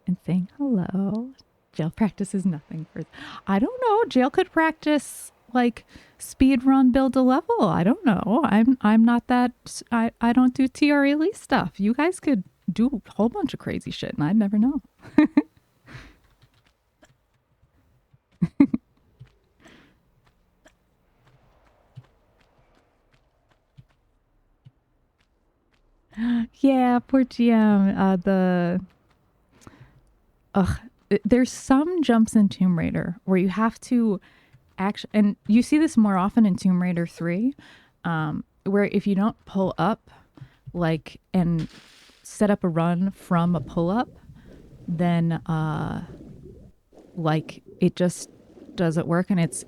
And saying hello. Jail practices nothing for, I don't know. Jail could practice like speed run, build a level. I don't know. I'm not that, I don't do TR release stuff. You guys could do a whole bunch of crazy shit and I'd never know. Yeah, poor GM. There's some jumps in Tomb Raider where you have to actually, and you see this more often in Tomb Raider 3, where if you don't pull up, like, and set up a run from a pull up, then like it just doesn't work, and it's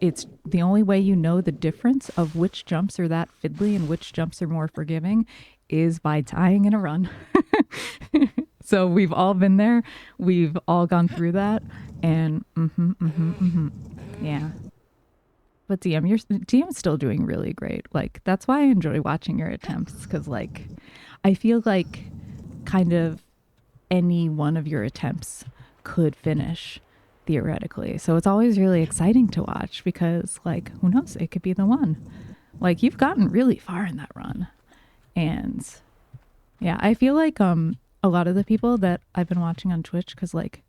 the only way you know the difference of which jumps are that fiddly and which jumps are more forgiving is by dying in a run. So we've all been there. We've all gone through that. And yeah. But DM's still doing really great. Like, that's why I enjoy watching your attempts, because like I feel like kind of any one of your attempts could finish theoretically. So it's always really exciting to watch because like, who knows, it could be the one. Like, you've gotten really far in that run. And Yeah, I feel like a lot of the people that I've been watching on Twitch, because like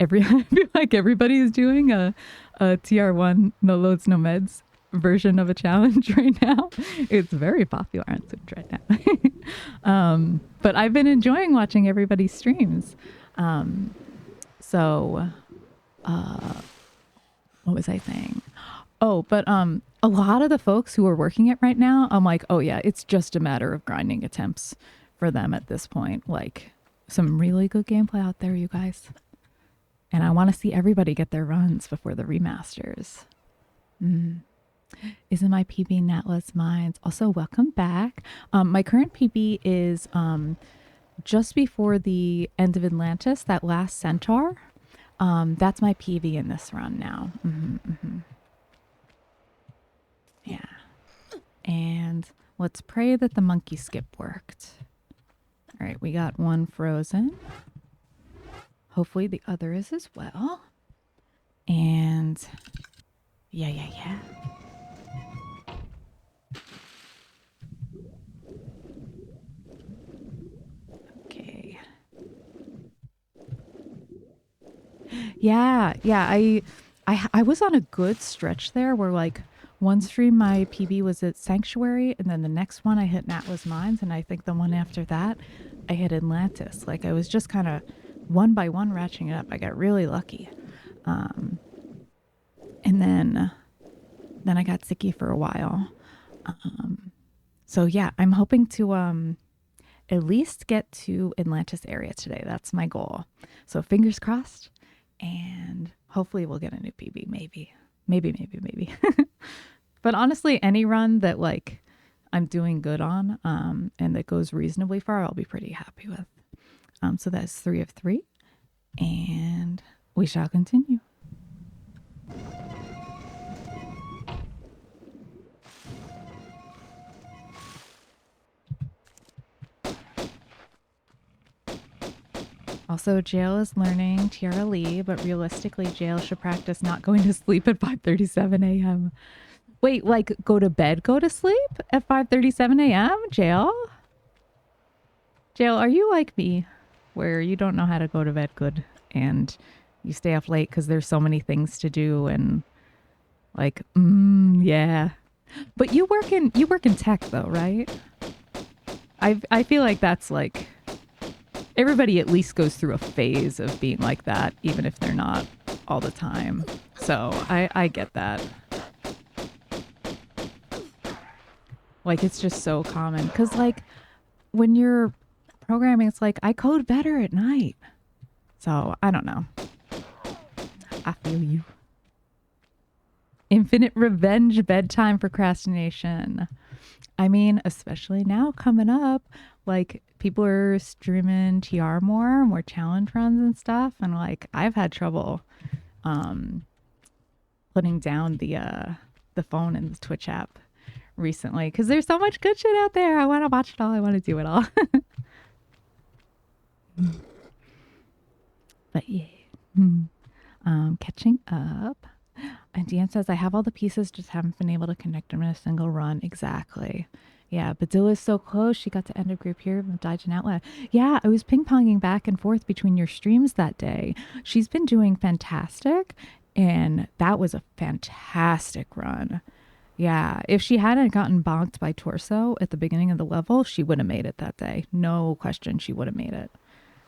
I feel like everybody is doing a TR1 no loads no meds version of a challenge right now. It's very popular on Twitch right now. But I've been enjoying watching everybody's streams. So what was I saying? Oh, but a lot of the folks who are working it right now, I'm like, oh yeah, it's just a matter of grinding attempts for them at this point. Like some really good gameplay out there, you guys. And I want to see everybody get their runs before the remasters. Isn't my PB Natless Mines? Also, welcome back. My current PB is just before the end of Atlantis, that last centaur. That's my PB in this run now. Yeah. And let's pray that the monkey skip worked. All right, we got one frozen. Hopefully the other is as well. And yeah. Okay. Yeah. I was on a good stretch there where like one stream my PB was at Sanctuary, and then the next one I hit Natla's Mines, and I think the one after that I hit Atlantis. Like I was just kind of one by one ratcheting it up. I got really lucky. And then I got sicky for a while. So yeah, I'm hoping to at least get to Atlantis area today. That's my goal. So fingers crossed, and hopefully we'll get a new PB. Maybe. But honestly, any run that like I'm doing good on and that goes reasonably far, I'll be pretty happy with. So that's 3 of 3, and we shall continue. Also, Jail is learning TRLE, but realistically, Jail should practice not going to sleep at 5:37 a.m. Wait, like go to bed, go to sleep at 5:37 a.m.? Jail? Jail, are you like me, where you don't know how to go to bed good and you stay up late because there's so many things to do and like, yeah. But you work in tech though, right? I feel like that's like everybody at least goes through a phase of being like that, even if they're not all the time. So I get that. Like it's just so common because like when you're programming, it's like I code better at night. So I don't know. I feel you. Infinite revenge bedtime procrastination. I mean, especially now coming up, like people are streaming TR more challenge runs and stuff, and like I've had trouble putting down the phone in the Twitch app recently because there's so much good shit out there. I want to watch it all. I want to do it all. But yeah, catching up. And Dan says, I have all the pieces, just haven't been able to connect them in a single run. Exactly. Yeah, Badilla's so close. She got to end of group here with Dijin Outlet. Yeah, I was ping-ponging back and forth between your streams that day. She's been doing fantastic, and that was a fantastic run. Yeah, if she hadn't gotten bonked by Torso at the beginning of the level, she would have made it that day. No question, she would have made it.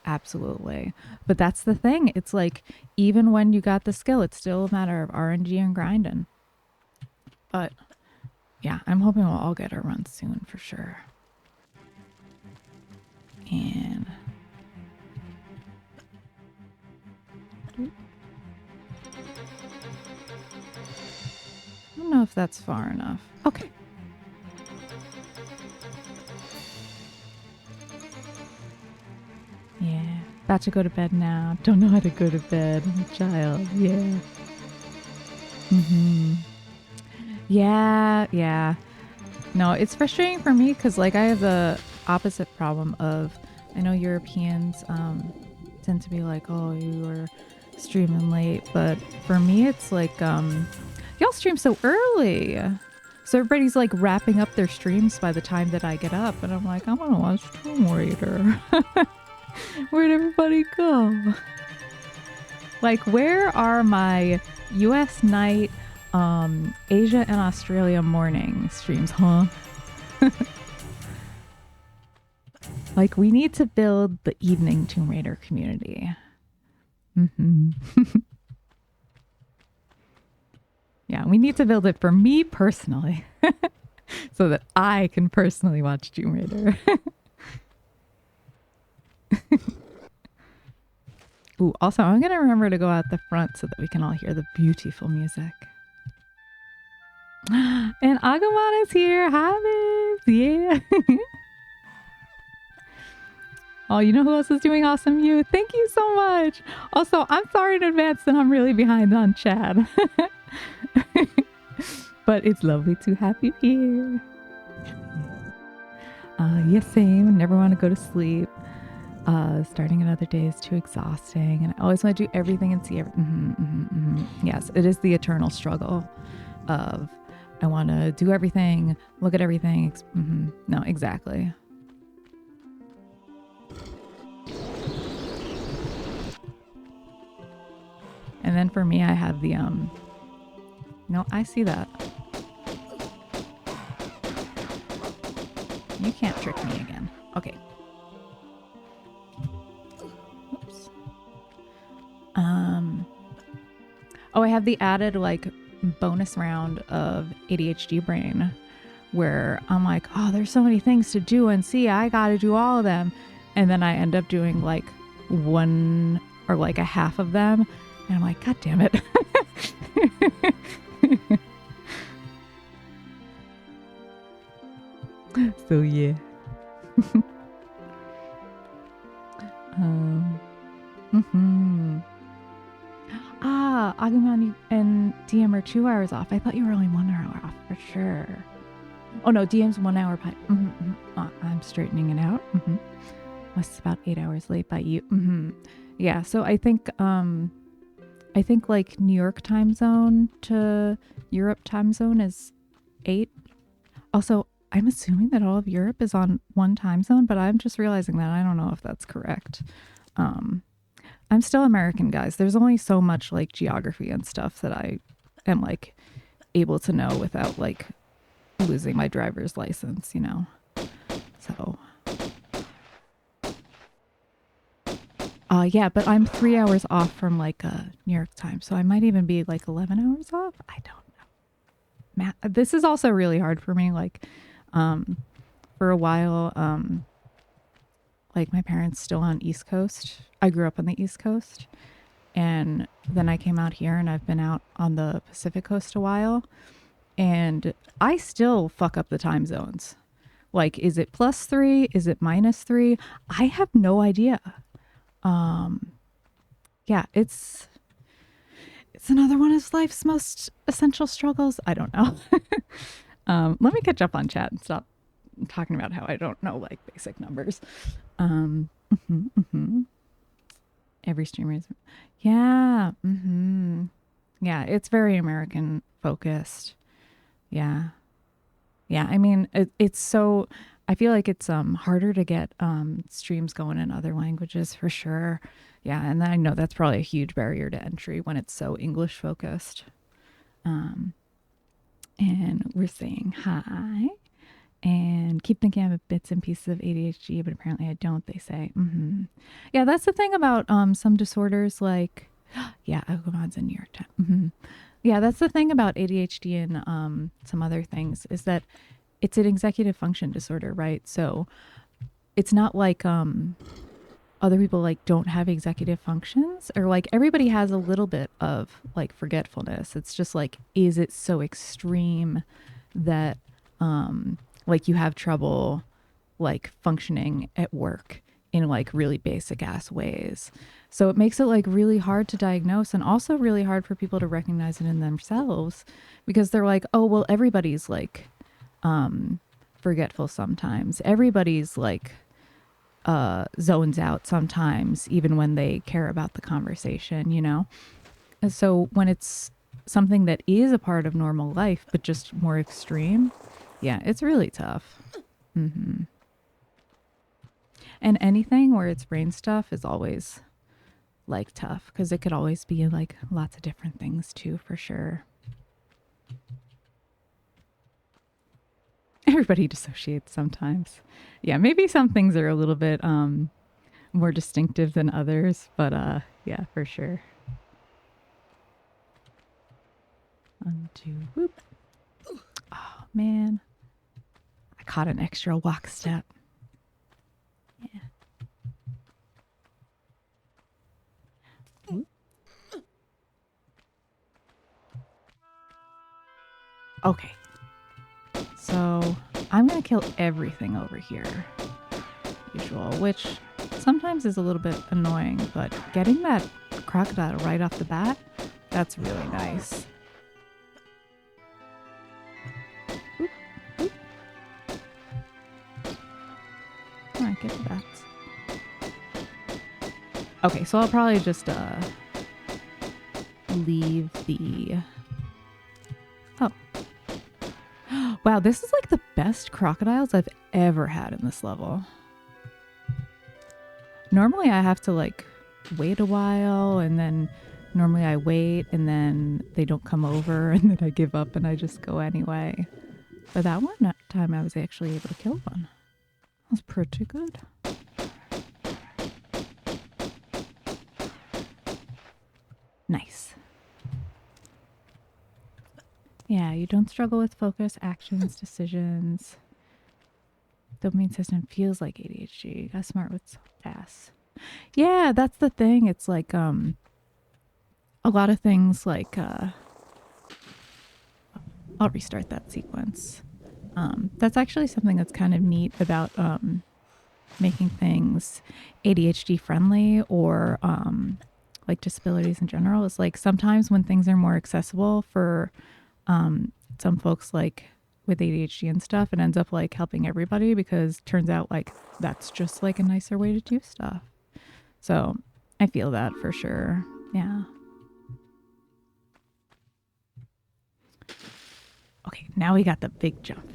Absolutely. But that's the thing. It's like, even when you got the skill, it's still a matter of RNG and grinding. But yeah, I'm hoping we'll all get our runs soon for sure. And I don't know if that's far enough. Okay. Yeah. About to go to bed now. Don't know how to go to bed. I'm a child. Yeah. Yeah. No, it's frustrating for me because like I have the opposite problem of, I know Europeans tend to be like, oh, you were streaming late, but for me it's like y'all stream so early. So everybody's like wrapping up their streams by the time that I get up, and I'm like, I want to watch Tomb Raider. Where'd everybody go? Like, where are my US night, Asia and Australia morning streams, huh? Like, we need to build the evening Tomb Raider community. Yeah, we need to build it for me personally. So that I can personally watch Tomb Raider. Ooh, also, I'm going to remember to go out the front so that we can all hear the beautiful music. And Agumon is here. Hi, babes. Yeah. Oh, you know who else is doing awesome? You. Thank you so much. Also, I'm sorry in advance that I'm really behind on chat. But it's lovely to have you here. Yes, same. Never want to go to sleep. Starting another day is too exhausting, and I always want to do everything and see everything. Yes, it is the eternal struggle of I want to do everything, look at everything. No, exactly. And then for me, I have the no, I see that. You can't trick me again. Okay. Oops. Oh, I have the added like bonus round of ADHD brain where I'm like, oh, there's so many things to do and see, I gotta do all of them. And then I end up doing like one or like a half of them. And I'm like, God damn it. So yeah. Agumon and DM are 2 hours off. I thought you were only 1 hour off for sure. Oh no, DM's 1 hour by. I'm straightening it out. Was about 8 hours late by you. Yeah, so I think like New York time zone to Europe time zone is 8. Also, I'm assuming that all of Europe is on one time zone, but I'm just realizing that I don't know if that's correct. I'm still American, guys. There's only so much like geography and stuff that I am like able to know without like losing my driver's license, you know? So, yeah, but I'm 3 hours off from like New York time. So I might even be like 11 hours off. I don't know. Matt, this is also really hard for me. Like, for a while, like my parents still on East Coast. I grew up on the East Coast, and then I came out here and I've been out on the Pacific Coast a while, and I still fuck up the time zones. Like, is it +3? Is it -3? I have no idea. Yeah, it's another one of life's most essential struggles. I don't know. Let me catch up on chat and stop talking about how I don't know like basic numbers. Every streamer is, yeah. Yeah, it's very American focused. Yeah. I mean, it's so, I feel like it's harder to get streams going in other languages for sure. Yeah, and I know that's probably a huge barrier to entry when it's so English focused. And we're saying hi. And keep thinking I have bits and pieces of ADHD, but apparently I don't, they say. Yeah, that's the thing about some disorders like, yeah, Agumon's in New York time. Yeah, that's the thing about ADHD and some other things is that it's an executive function disorder, right? So it's not like other people like don't have executive functions, or like everybody has a little bit of like forgetfulness. It's just like, is it so extreme that like you have trouble like functioning at work in like really basic ass ways. So it makes it like really hard to diagnose, and also really hard for people to recognize it in themselves, because they're like, oh, well, everybody's like forgetful sometimes. Everybody's like zones out sometimes, even when they care about the conversation, you know? And so when it's something that is a part of normal life, but just more extreme, yeah, it's really tough. Mm-hmm. And anything where it's brain stuff is always like tough because it could always be like lots of different things too, for sure. Everybody dissociates sometimes. Yeah, maybe some things are a little bit more distinctive than others, but yeah, for sure. Undo, whoop. Oh man, I caught an extra walk step. Yeah. Whoop. Okay. So I'm gonna kill everything over here. Usual, which sometimes is a little bit annoying, but getting that crocodile right off the bat, that's really nice. Oop, oop. All right, get to that. Okay, so I'll probably just leave the... Oh. Wow, this is like the best crocodiles I've ever had in this level. Normally I have to like wait a while, and then normally I wait and then they don't come over and then I give up and I just go anyway. But that one time I was actually able to kill one. That was pretty good. Nice. Yeah, you don't struggle with focus, actions, decisions. Dopamine system feels like ADHD. You got smart with tasks. Yeah, that's the thing. It's like a lot of things like I'll restart that sequence. That's actually something that's kind of neat about making things ADHD friendly or like disabilities in general. Is like sometimes when things are more accessible for some folks like with ADHD and stuff, it ends up like helping everybody because turns out like that's just like a nicer way to do stuff. So I feel that for sure. Yeah. Okay, now we got the big jump.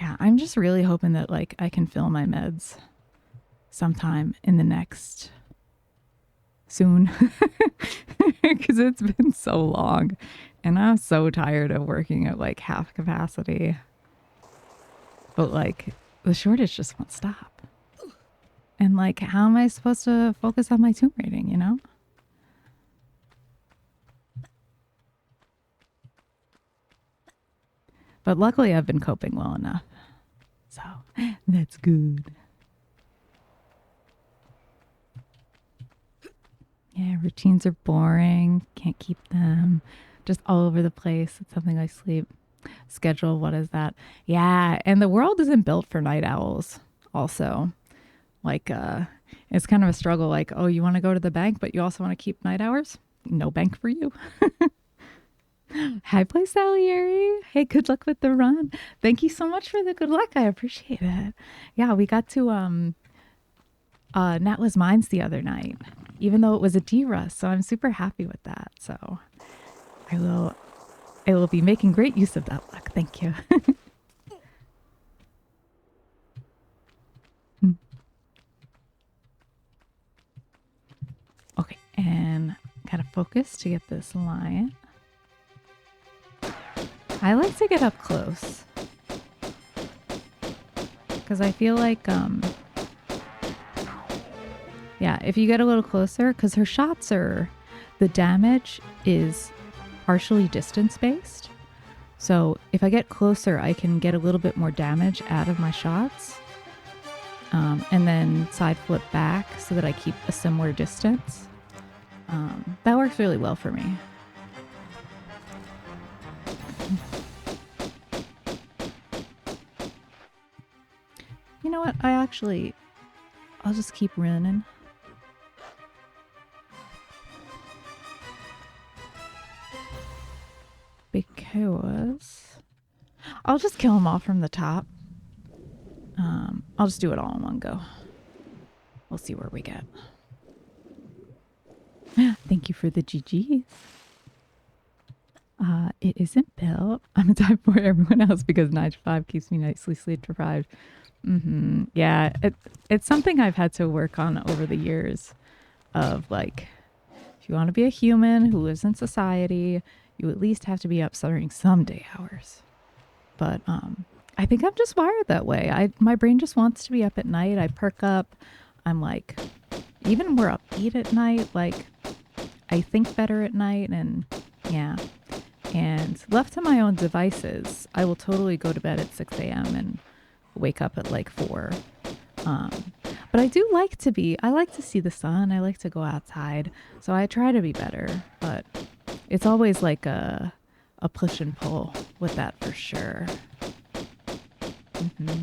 Yeah, I'm just really hoping that like I can fill my meds sometime in the next soon because it's been so long and I'm so tired of working at like half capacity. But like the shortage just won't stop. And like how am I supposed to focus on my tomb rating, you know? But luckily I've been coping well enough. So that's good. Yeah, routines are boring. Can't keep them. Just all over the place. It's something like sleep. Schedule, what is that? Yeah, and the world isn't built for night owls, also. Like, it's kind of a struggle. Like, oh, you want to go to the bank, but you also want to keep night hours? No bank for you. Hi, Play Salieri. Hey, good luck with the run. Thank you so much for the good luck. I appreciate it. Yeah, we got to Natla's Mines the other night, even though it was a D-Rust. So I'm super happy with that. So I will be making great use of that luck. Thank you. Okay, and gotta focus to get this lion. I like to get up close because I feel like yeah, if you get a little closer, because her shots are, the damage is partially distance based. So if I get closer, I can get a little bit more damage out of my shots. And then side flip back so that I keep a similar distance. That works really well for me. You know what? I'll just keep running. Because I'll just kill them all from the top. I'll just do it all in one go. We'll see where we get. Thank you for the GGs. It isn't built. I'm a type 4 everyone else because 9 to 5 keeps me nicely sleep deprived. Yeah, it's something I've had to work on over the years of like, if you want to be a human who lives in society, you at least have to be up during some day hours. But I think I'm just wired that way. My brain just wants to be up at night. I perk up. I'm like, even more upbeat at night. Like, I think better at night, and yeah. And left to my own devices, I will totally go to bed at 6 a.m. and wake up at like 4. But I do like I like to see the sun. I like to go outside. So I try to be better, but it's always like a push and pull with that for sure. All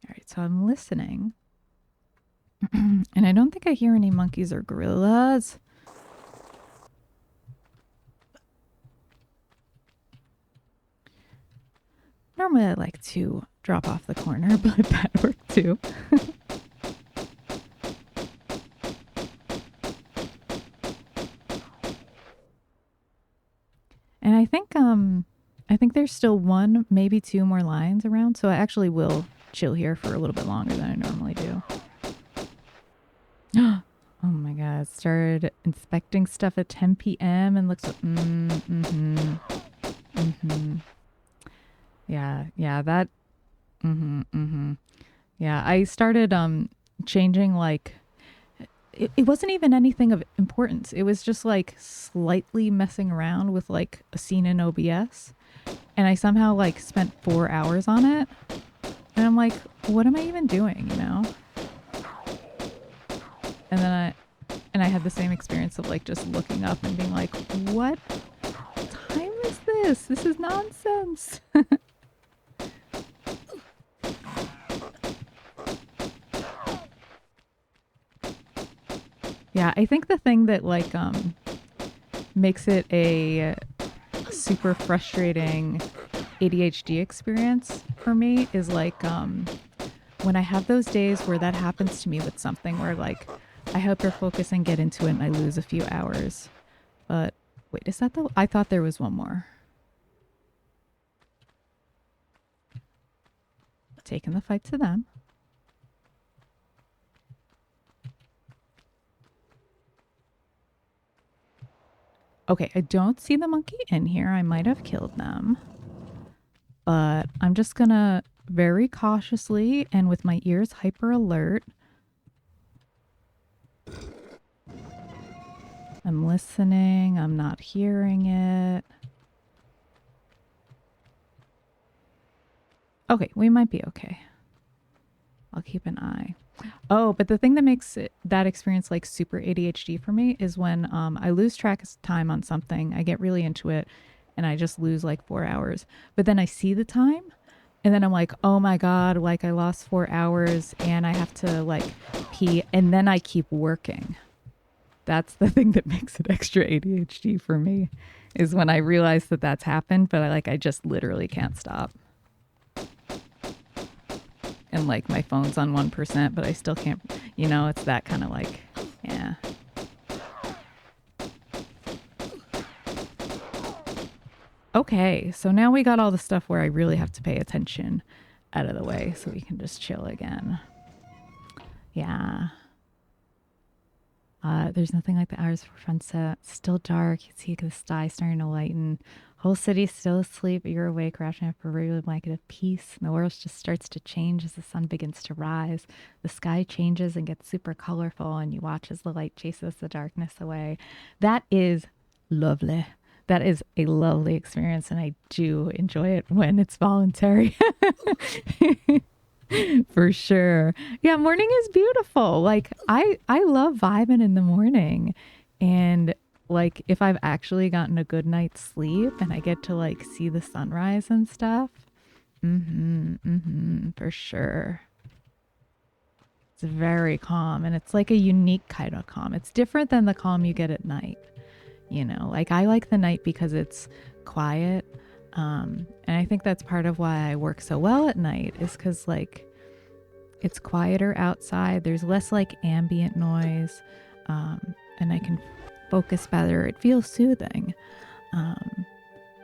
right, so I'm listening. And I don't think I hear any monkeys or gorillas. Normally I like to drop off the corner, but that worked too. And I think there's still 1, maybe 2 more lines around, so I actually will chill here for a little bit longer than I normally do. Oh my god, started inspecting stuff at 10 p.m. and looks Yeah, that Yeah, I started changing like it wasn't even anything of importance. It was just like slightly messing around with like a scene in OBS. And I somehow like spent 4 hours on it. And I'm like, what am I even doing, you know? And then I had the same experience of like just looking up and being like, what time is this? This is nonsense. Yeah, I think the thing that like makes it a super frustrating ADHD experience for me is like when I have those days where that happens to me with something where like I hyper focus and get into it and I lose a few hours. But wait, is that I thought there was one more. Taking the fight to them. Okay, I don't see the monkey in here. I might have killed them. But I'm just gonna very cautiously and with my ears hyper alert. I'm listening. I'm not hearing it. Okay, we might be okay. I'll keep an eye. Oh, but the thing that makes that experience like super ADHD for me is when I lose track of time on something, I get really into it, and I just lose like 4 hours. But then I see the time, and then I'm like, oh my God, like I lost 4 hours and I have to like pee, and then I keep working. That's the thing that makes it extra ADHD for me, is when I realize that that's happened, but I just literally can't stop. And like my phone's on 1%, but I still can't, you know, it's that kind of like, yeah. Okay, so now we got all the stuff where I really have to pay attention out of the way so we can just chill again. Yeah. There's nothing like the hours before sunset. It's still dark. You see the sky starting to lighten. Whole city's still asleep, but you're awake, wrapped in a regular blanket of peace. And the world just starts to change as the sun begins to rise. The sky changes and gets super colorful, and you watch as the light chases the darkness away. That is lovely. That is a lovely experience, and I do enjoy it when it's voluntary. For sure. Yeah, morning is beautiful. Like I love vibing in the morning. And like if I've actually gotten a good night's sleep and I get to like see the sunrise and stuff. For sure. It's very calm, and it's like a unique kind of calm. It's different than the calm you get at night. You know, like I like the night because it's quiet. And I think that's part of why I work so well at night is because like it's quieter outside. There's less like ambient noise, and I can focus better. It feels soothing.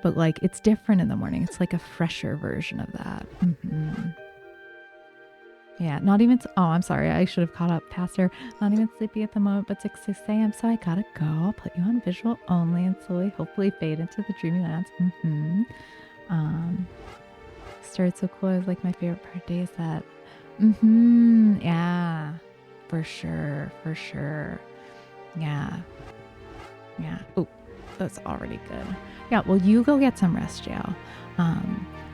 But like it's different in the morning. It's like a fresher version of that. Yeah, not even. Oh, I'm sorry. I should have caught up faster. Not even sleepy at the moment, but 6 a.m. So I gotta go. I'll put you on visual only and slowly, hopefully, fade into the dreamy lands. Started so cool. Is like my favorite part of day is that. Yeah, for sure, for sure. Yeah, yeah. Oh, that's already good. Yeah. Well, you go get some rest, Joe.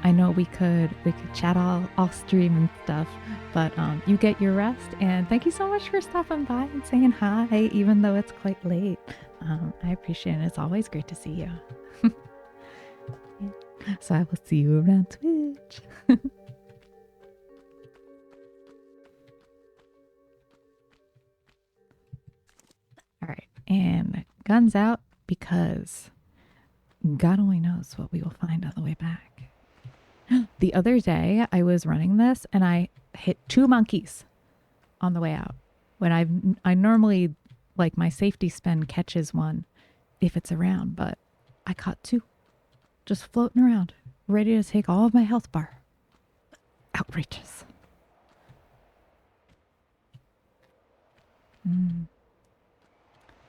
I know we could chat all stream and stuff, but you get your rest, and thank you so much for stopping by and saying hi, even though it's quite late. I appreciate it. It's always great to see you. Yeah. So I will see you around Twitch. All right, and guns out because God only knows what we will find on the way back. The other day, I was running this and I hit 2 monkeys on the way out. When I normally, like, my safety spin catches one if it's around, but I caught 2 just floating around, ready to take all of my health bar. Outrageous.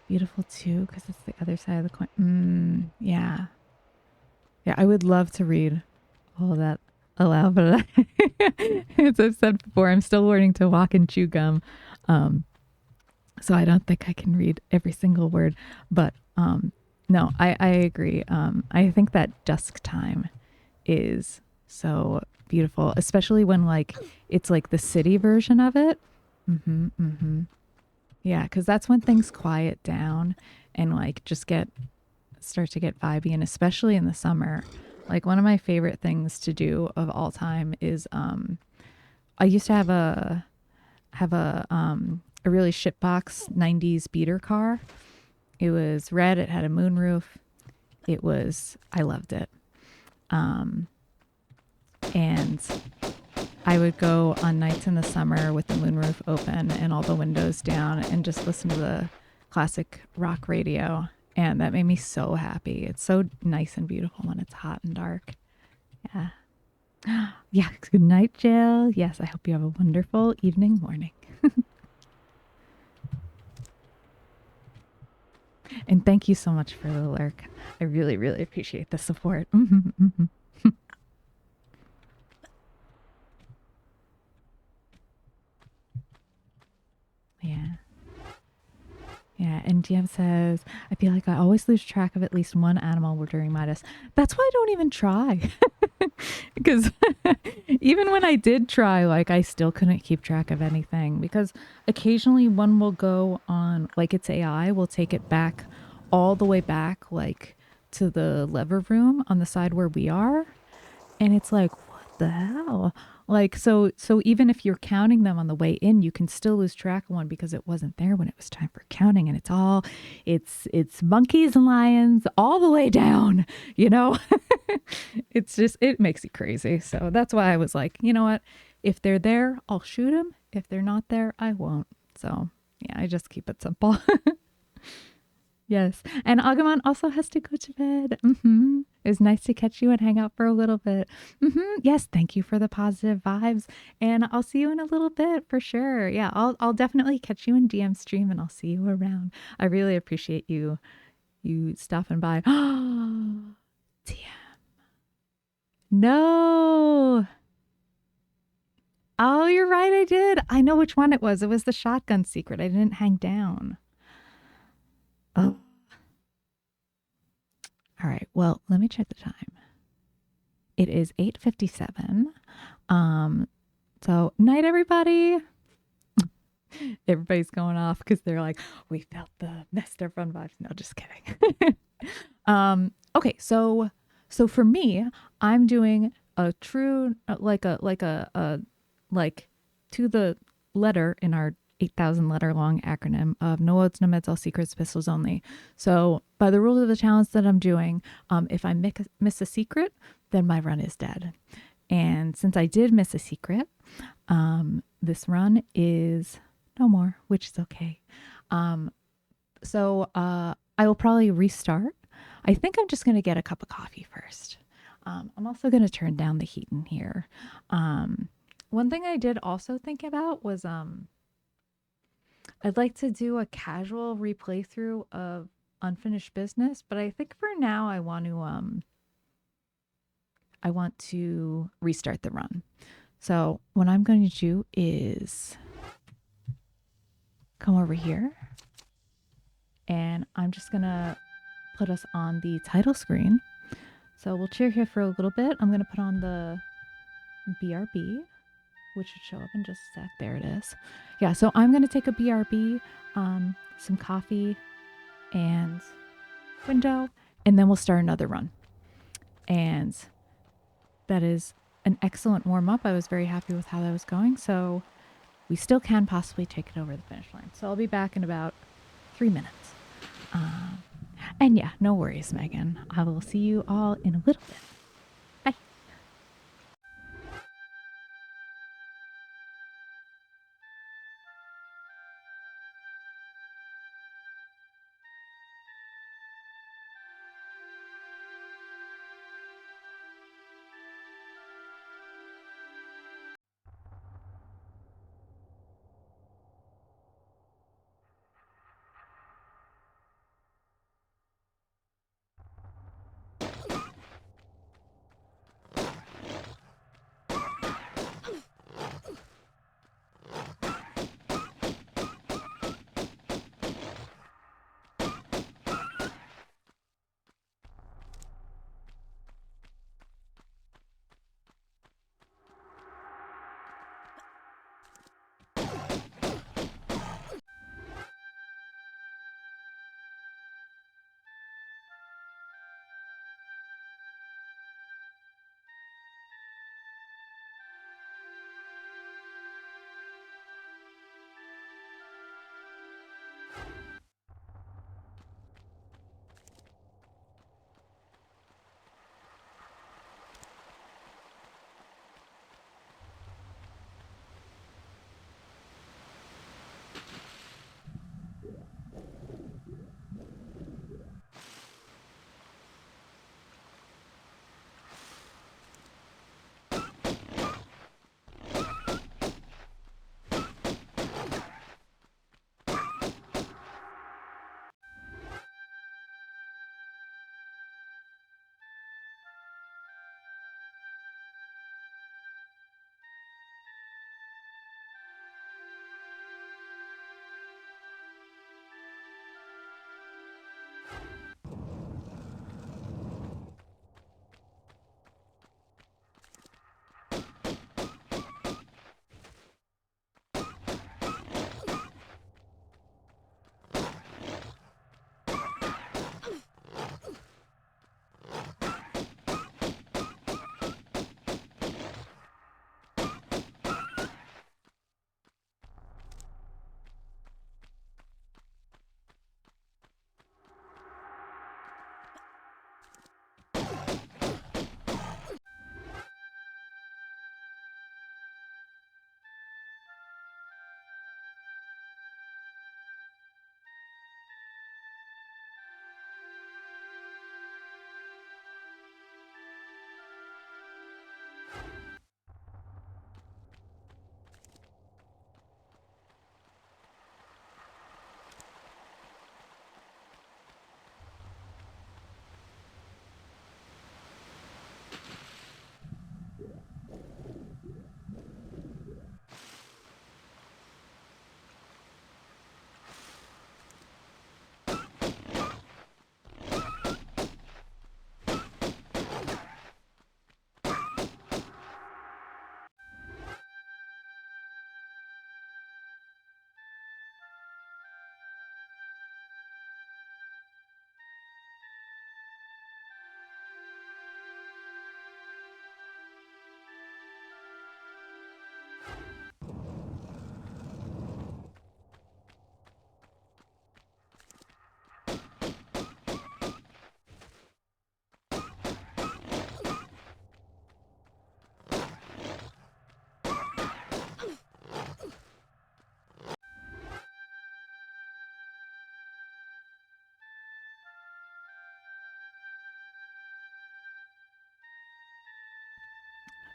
Beautiful too, because it's the other side of the coin. Yeah. Yeah, I would love to read all that aloud, but as I've said before, I'm still learning to walk and chew gum. So I don't think I can read every single word. But no, I agree. I think that dusk time is so beautiful, especially when like it's like the city version of it. Yeah, because that's when things quiet down and like just start to get vibey, and especially in the summer. Like one of my favorite things to do of all time is I used to have a really shitbox 90s beater car. It was red, it had a moonroof. I loved it. And I would go on nights in the summer with the moonroof open and all the windows down and just listen to the classic rock radio. And that made me so happy. It's so nice and beautiful when it's hot and dark. Yeah. Yeah. Good night, Jill. Yes, I hope you have a wonderful evening, morning. And thank you so much for the lurk. I really, really appreciate the support. Yeah. Yeah, and DM says, I feel like I always lose track of at least one animal during Midas. That's why I don't even try. Because even when I did try, like I still couldn't keep track of anything. Because occasionally one will go on, like its AI will take it back all the way back, like to the lever room on the side where we are. And it's like, what the hell? Like, so even if you're counting them on the way in, you can still lose track of one because it wasn't there when it was time for counting. And it's monkeys and lions all the way down, you know? It's just, it makes you crazy. So that's why I was like, you know what? If they're there, I'll shoot them. If they're not there, I won't. So yeah, I just keep it simple. Yes. And Agumon also has to go to bed. It was nice to catch you and hang out for a little bit. Yes. Thank you for the positive vibes. And I'll see you in a little bit for sure. Yeah. I'll definitely catch you in DM stream and I'll see you around. I really appreciate you stopping by. DM. No. Oh, you're right. I did. I know which one it was. It was the shotgun secret. I didn't hang down. Oh. All right. Well, let me check the time. It is 8:57. So night, everybody. Everybody's going off because they're like, we felt the Mr. Fun vibes. No, just kidding. Okay. So for me, I'm doing a true, like to the letter in our 8,000 letter long acronym of no oats, no meds, all secrets, pistols only. So, by the rules of the challenge that I'm doing, if I miss a secret, then my run is dead. And since I did miss a secret, this run is no more, which is okay. I will probably restart. I think I'm just going to get a cup of coffee first. I'm also going to turn down the heat in here. One thing I did also think about was I'd like to do a casual replay through of Unfinished Business, but I think for now I want to restart the run. So what I'm going to do is come over here and I'm just going to put us on the title screen. So we'll cheer here for a little bit. I'm going to put on the BRB, which should show up in just a sec. There it is. Yeah, so I'm going to take a BRB, some coffee, and window, and then we'll start another run. And that is an excellent warm up. I was very happy with how that was going. So we still can possibly take it over the finish line. So I'll be back in about 3 minutes. And yeah, no worries, Megan. I will see you all in a little bit. Bye.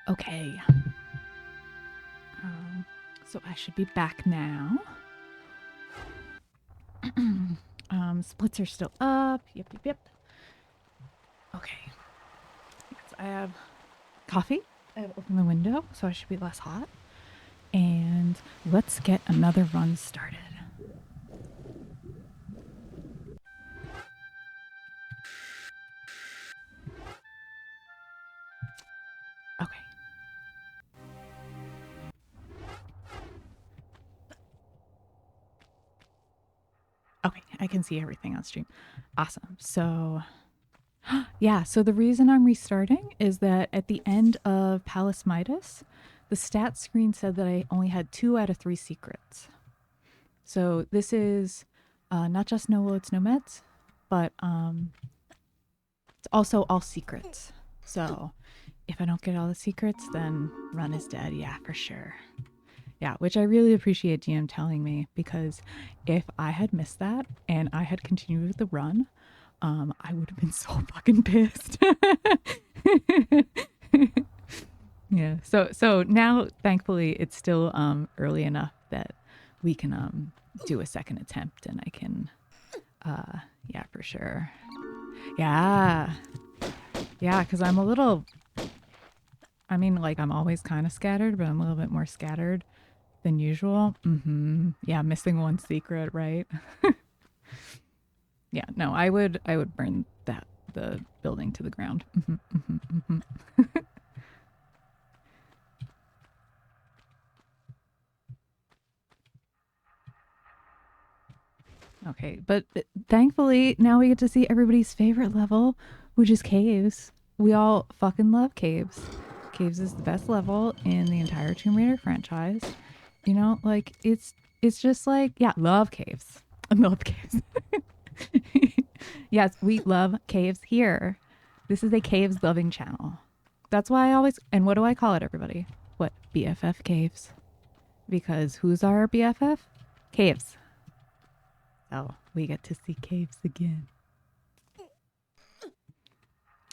Okay. So I should be back now. Splits are still up. Yep, yep, yep. Okay. So I have coffee. I have opened the window, so I should be less hot. And let's get another run started. Okay. Okay, I can see everything on stream. Awesome. So, yeah, so the reason I'm restarting is that at the end of Palace Midas, the stat screen said that I only had 2 out of 3 secrets. So this is not just no loads, no meds, but it's also all secrets. So if I don't get all the secrets, then run is dead. Yeah, for sure. Yeah, which I really appreciate GM telling me, because if I had missed that and I had continued with the run, I would have been so fucking pissed. Yeah. So now thankfully it's still early enough that we can do a second attempt, and I can yeah, for sure. Yeah. Yeah, cuz I'm a little, I mean, like, I'm always kind of scattered, but I'm a little bit more scattered than usual. Yeah, missing one secret, right? Yeah, no, I would burn that the building to the ground. Okay, but thankfully now we get to see everybody's favorite level, which is caves. We all fucking love caves. Caves is the best level in the entire Tomb Raider franchise. You know, like it's just like, yeah, love caves. I love caves. Yes, we love caves here. This is a caves loving channel. That's why I always, and what do I call it, everybody? What? BFF caves. Because who's our BFF? Caves. Oh, we get to see caves again.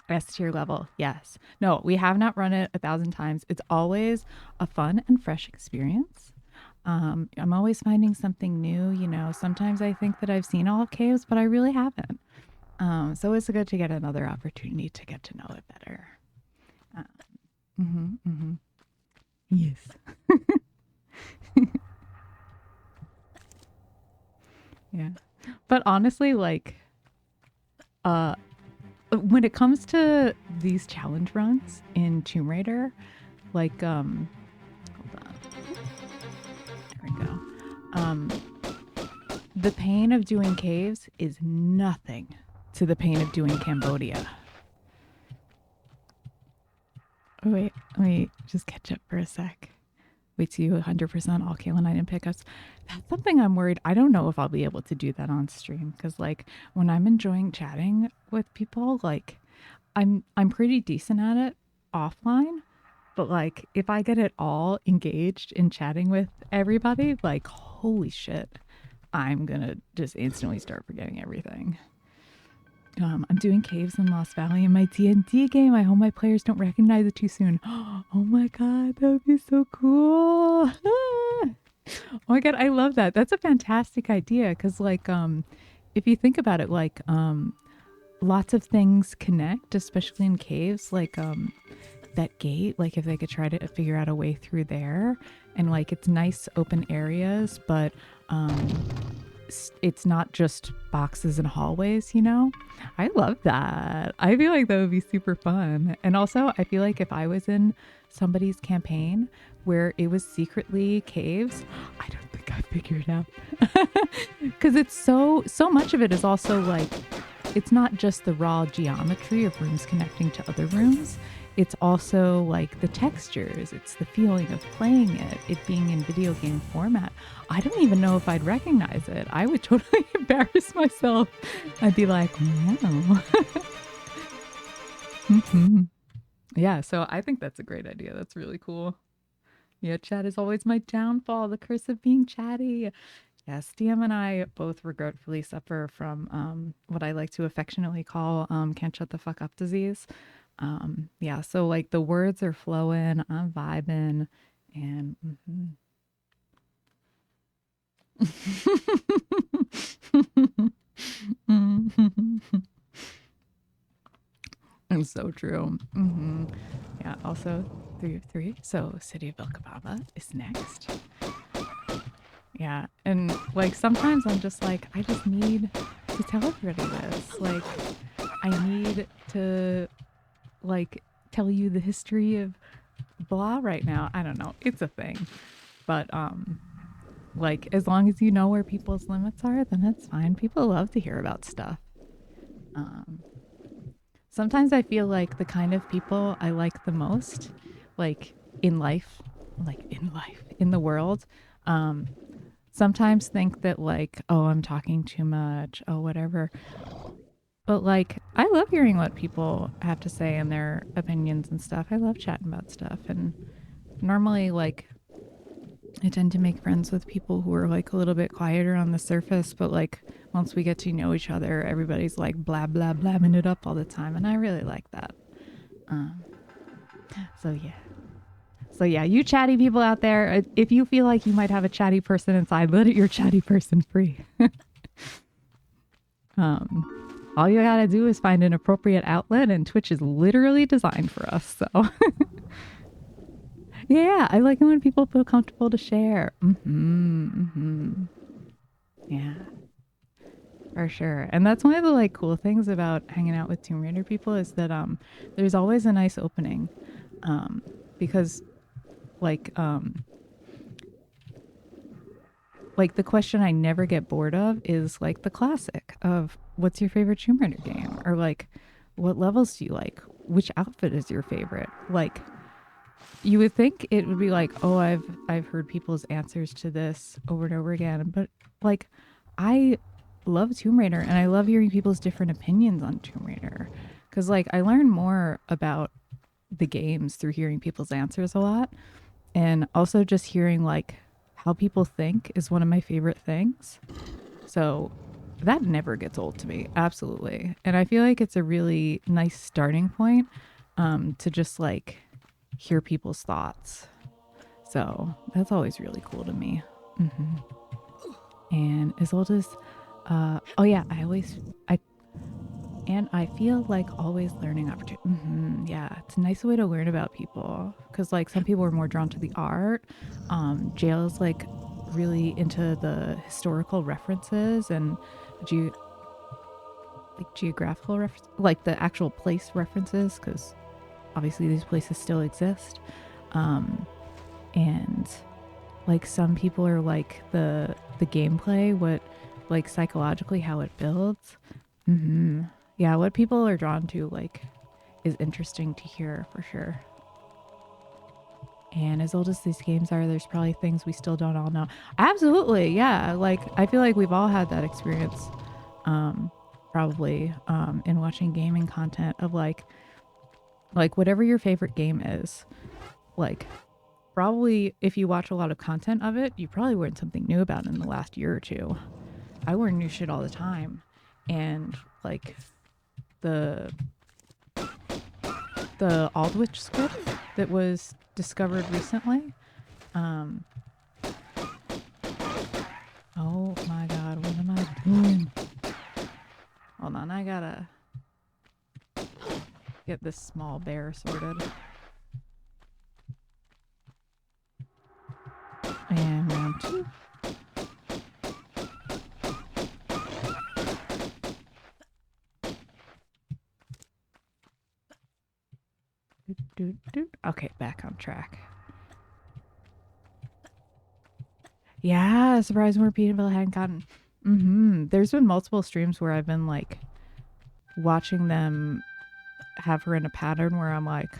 S tier level, yes. No, we have not run it 1,000 times. It's always a fun and fresh experience. I'm always finding something new. You know, sometimes I think that I've seen all of caves, but I really haven't. So it's good to get another opportunity to get to know it better. Uh, mm-hmm. Yes. Yeah. But honestly, like, when it comes to these challenge runs in Tomb Raider, like, hold on, there we go. Um, the pain of doing caves is nothing to the pain of doing Cambodia. Oh, wait, let me just catch up for a sec. Wait till you 100% all kaolinite and pickups. That's something I'm worried. I don't know if I'll be able to do that on stream, because, like, when I'm enjoying chatting with people, like, I'm pretty decent at it offline, but, like, if I get it all engaged in chatting with everybody, like, holy shit, I'm gonna just instantly start forgetting everything. I'm doing caves in Lost Valley in my D&D game. I hope my players don't recognize it too soon. Oh my god, that would be so cool. Oh my god, I love that. That's a fantastic idea, because, like, if you think about it, like, lots of things connect, especially in caves, like, that gate, like, if they could try to figure out a way through there, and, like, it's nice open areas, but it's not just boxes and hallways, you know? I love that. I feel like that would be super fun. And also, I feel like if I was in somebody's campaign where it was secretly caves, I don't think I'd figure it out. Because it's so much of it is also like, it's not just the raw geometry of rooms connecting to other rooms. It's also like the textures, it's the feeling of playing it, it being in video game format. I don't even know if I'd recognize it. I would totally embarrass myself. I'd be like, no. Yeah, so I think that's a great idea. That's really cool. Yeah, chat is always my downfall, the curse of being chatty. Yes, DM and I both regretfully suffer from what I like to affectionately call can't shut the fuck up disease. Yeah, so like the words are flowing, I'm vibing, and it's so true. Yeah, also 3 of 3. So City of Vilcabamba is next. Yeah, and like sometimes I'm just like, I just need to tell everybody this. Like, I need to like tell you the history of blah right now. I don't know. It's a thing. But like as long as you know where people's limits are, then it's fine. People love to hear about stuff. Um Sometimes I feel like the kind of people I like the most, like in life, in the world, um sometimes think that like, oh, I'm talking too much, oh whatever. But like, I love hearing what people have to say and their opinions and stuff. I love chatting about stuff. And normally, like, I tend to make friends with people who are like a little bit quieter on the surface, but like, once we get to know each other, everybody's like blah, blah, blabbing it up all the time. And I really like that. Um, so, yeah. So, yeah, you chatty people out there, if you feel like you might have a chatty person inside, let your chatty person free. All you gotta do is find an appropriate outlet, and Twitch is literally designed for us. So, yeah, I like it when people feel comfortable to share. Yeah, for sure. And that's one of the like cool things about hanging out with Tomb Raider people is that there's always a nice opening, because like like the question I never get bored of is like the classic of what's your favorite Tomb Raider game, or like what levels do you like, which outfit is your favorite, like you would think it would be like, oh, I've heard people's answers to this over and over again, but like I love Tomb Raider and I love hearing people's different opinions on Tomb Raider, cuz like I learn more about the games through hearing people's answers a lot, and also just hearing like how people think is one of my favorite things. So that never gets old to me. Absolutely. And I feel like it's a really nice starting point, to just like hear people's thoughts. So that's always really cool to me. And as old as, oh yeah, I, and I feel like always learning opportunity. Yeah, it's a nice way to learn about people because like some people are more drawn to the art. Jail's like really into the historical references and ge- like geographical reference, like the actual place references, because obviously these places still exist. And like some people are like the gameplay, what like psychologically how it builds. Yeah, what people are drawn to like is interesting to hear for sure. And as old as these games are, there's probably things we still don't all know. Absolutely, yeah. Like I feel like we've all had that experience, probably, in watching gaming content of like whatever your favorite game is, like probably if you watch a lot of content of it, you probably learned something new about it in the last year or two. I learn new shit all the time. And like the Aldwych script that was discovered recently. Um oh my god, what am I doing? Hold on, I gotta get this small bear sorted. And round 2. Okay, back on track. Yeah, surprised more Peterbilt hadn't gotten. There's been multiple streams where I've been like watching them have her in a pattern where I'm like,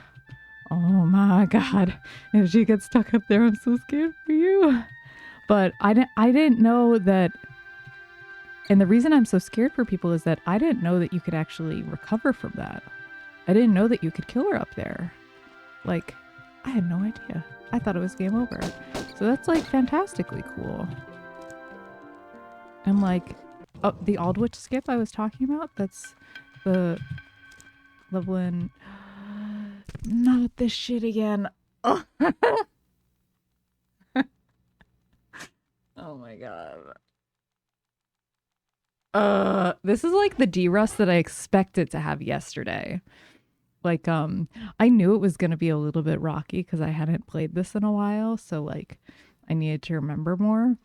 oh my god, if she gets stuck up there, I'm so scared for you. But I didn't know that. And the reason I'm so scared for people is that I didn't know that you could actually recover from that. I didn't know that you could kill her up there. Like, I had no idea. I thought it was game over. So that's like fantastically cool. And like, the Aldwych skip I was talking about, that's the level in. Not this shit again. Oh, oh my god. This is like the D-Rust that I expected to have yesterday. Like, I knew it was gonna be a little bit rocky because I hadn't played this in a while, so like I needed to remember more.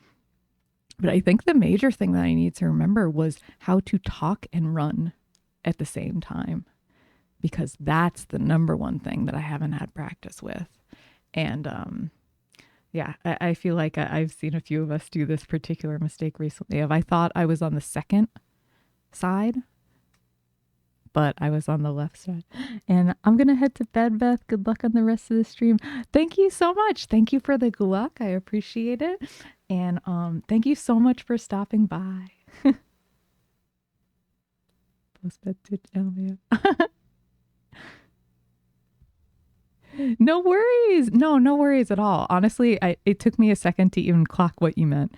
But I think the major thing that I need to remember was how to talk and run at the same time, because that's the number one thing that I haven't had practice with. And yeah, I feel like I've seen a few of us do this particular mistake recently. If I thought I was on the second side, but I was on the left side. And I'm going to head to bed, Beth. Good luck on the rest of the stream. Thank you so much. Thank you for the good luck. I appreciate it. And thank you so much for stopping by. Post bed to No worries. No worries at all. Honestly, it took me a second to even clock what you meant.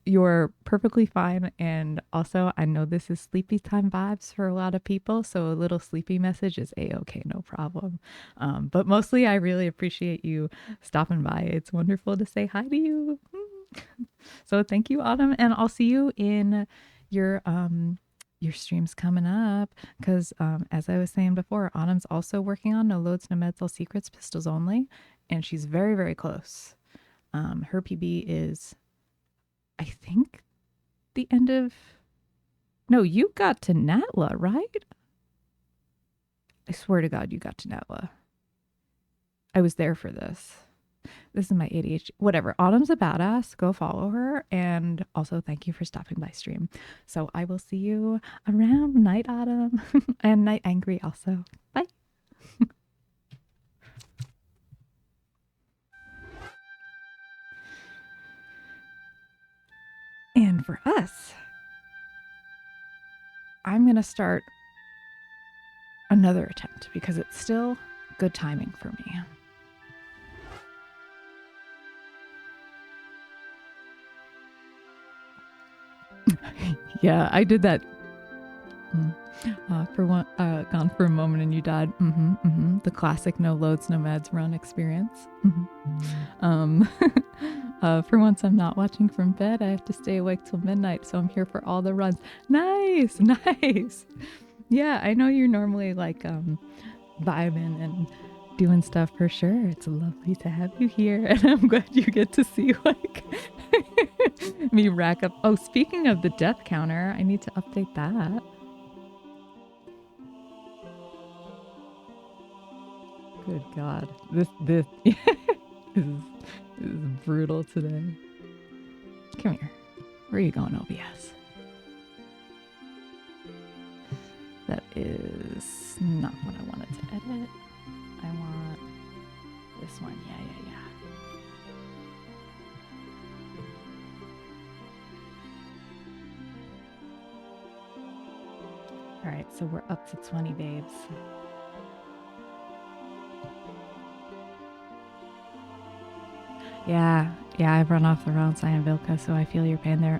You're perfectly fine. And also, I know this is sleepy time vibes for a lot of people. So a little sleepy message is a-okay, no problem. But mostly, I really appreciate you stopping by. It's wonderful to say hi to you. So thank you, Autumn. And I'll see you in your streams coming up, because as I was saying before, Autumn's also working on No Loads, No Meds, All Secrets, Pistols Only, and she's very, very close. Her PB is, I think, the end of... No, you got to Natla, right? I swear to God, you got to Natla. I was there for this. This is my ADHD. Whatever. Autumn's a badass. Go follow her. And also, thank you for stopping by stream. So I will see you around night, Autumn. And night, Angry also. Bye. And for us, I'm going to start another attempt because it's still good timing for me. Yeah, I did that. For one, gone for a moment and you died. The classic no loads, no meds run experience. For once, I'm not watching from bed. I have to stay awake till midnight, so I'm here for all the runs. Nice, nice. Yeah, I know you're normally like vibing and doing stuff for sure. It's lovely to have you here, and I'm glad you get to see like me rack up. Oh, speaking of the death counter, I need to update that. Good God, this is brutal today. Come here. Where are you going, OBS? That is not what I wanted to edit. I want this one. Yeah. All right, so we're up to 20 babes. Yeah, I've run off the wrong side of Vilka, so I feel your pain there.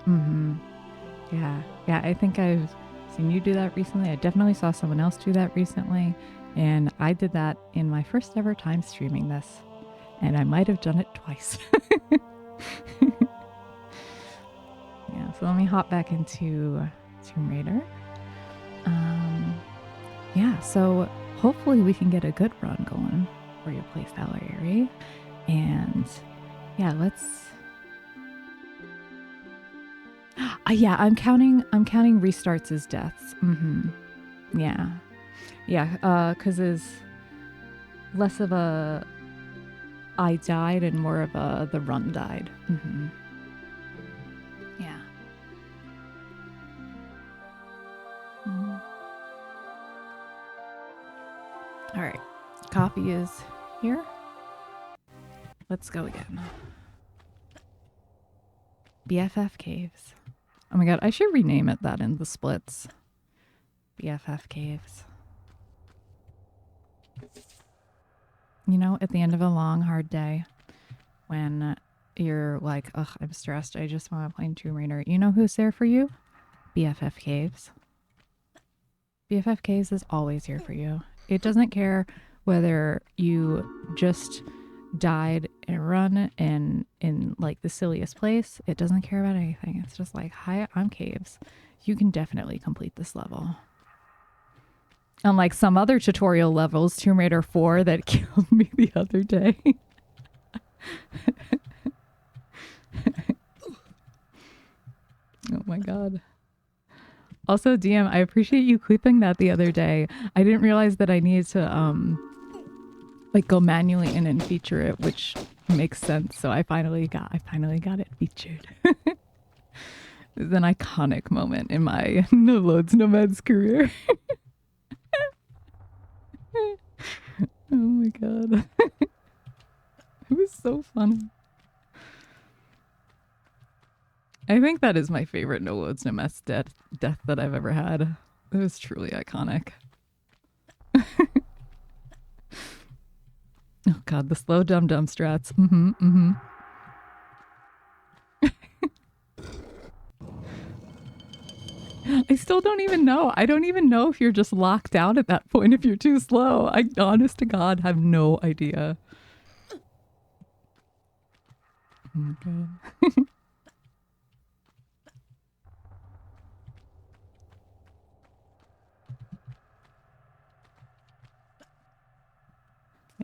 Yeah, I think I've seen you do that recently. I definitely saw someone else do that recently, and I did that in my first ever time streaming this, and I might have done it twice. Yeah, so let me hop back into Tomb Raider. Yeah, so hopefully we can get a good run going for your playstyle area, and yeah, let's. Yeah, I'm counting restarts as deaths. Yeah, because it's less of a I died and more of a the run died. Yeah. All right, coffee is here. Let's go again. BFF Caves. Oh my god, I should rename it that in the splits. BFF Caves. You know, at the end of a long, hard day, when you're like, ugh, I'm stressed, I just want to play Tomb Raider. You know who's there for you? BFF Caves. BFF Caves is always here for you. It doesn't care whether you just died in a run and in like the silliest place, it doesn't care about anything. It's just like, hi, I'm Caves. You can definitely complete this level. Unlike some other tutorial levels, Tomb Raider 4 that killed me the other day. Oh my god. Also, DM, I appreciate you clipping that the other day. I didn't realize that I needed to like go manually in and feature it, which makes sense. So I finally got it featured. It's an iconic moment in my No Loads Nomads career. Oh my god. It was so funny. I think that is my favorite No Loads Nomads death that I've ever had. It was truly iconic. Oh god, the slow dum-dum strats. I still don't even know. I don't even know if you're just locked out at that point if you're too slow. I honest to God have no idea. Oh my god.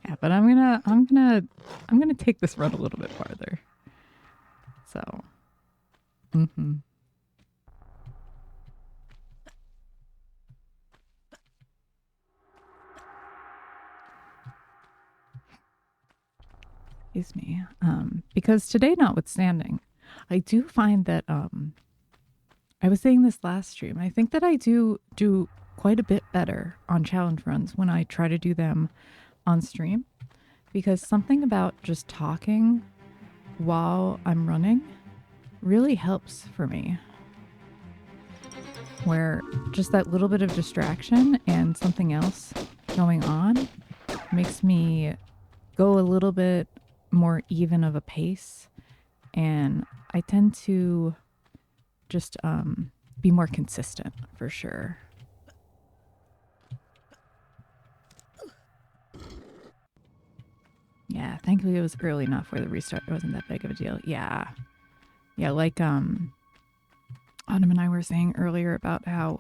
Yeah, but I'm gonna take this run a little bit farther. So, excuse me. Because today, notwithstanding, I do find that I was saying this last stream. I think that I do quite a bit better on challenge runs when I try to do them on stream, because something about just talking while I'm running really helps for me. Where just that little bit of distraction and something else going on makes me go a little bit more even of a pace, and I tend to just be more consistent for sure. Yeah, thankfully it was early enough where the restart wasn't that big of a deal. Yeah. Yeah, like Autumn and I were saying earlier about how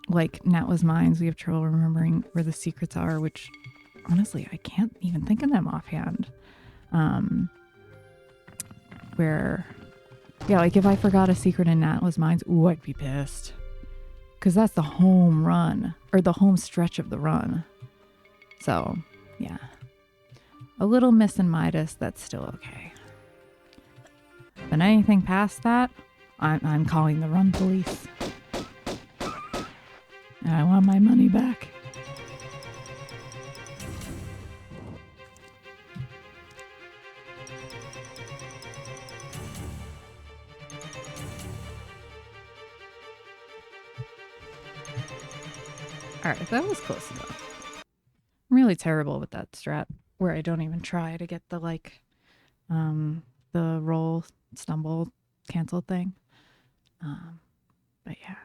like Natla's Mines, we have trouble remembering where the secrets are, which honestly I can't even think of them offhand. Where yeah, like if I forgot a secret in Natla's Mines, ooh, I'd be pissed. Because that's the home run, or the home stretch of the run. So, yeah. A little miss in Midas, that's still okay. But anything past that, I'm calling the run police. And I want my money back. Alright, that was close enough. I'm really terrible with that strat, where I don't even try to get the, like, the roll, stumble, cancel thing. But yeah.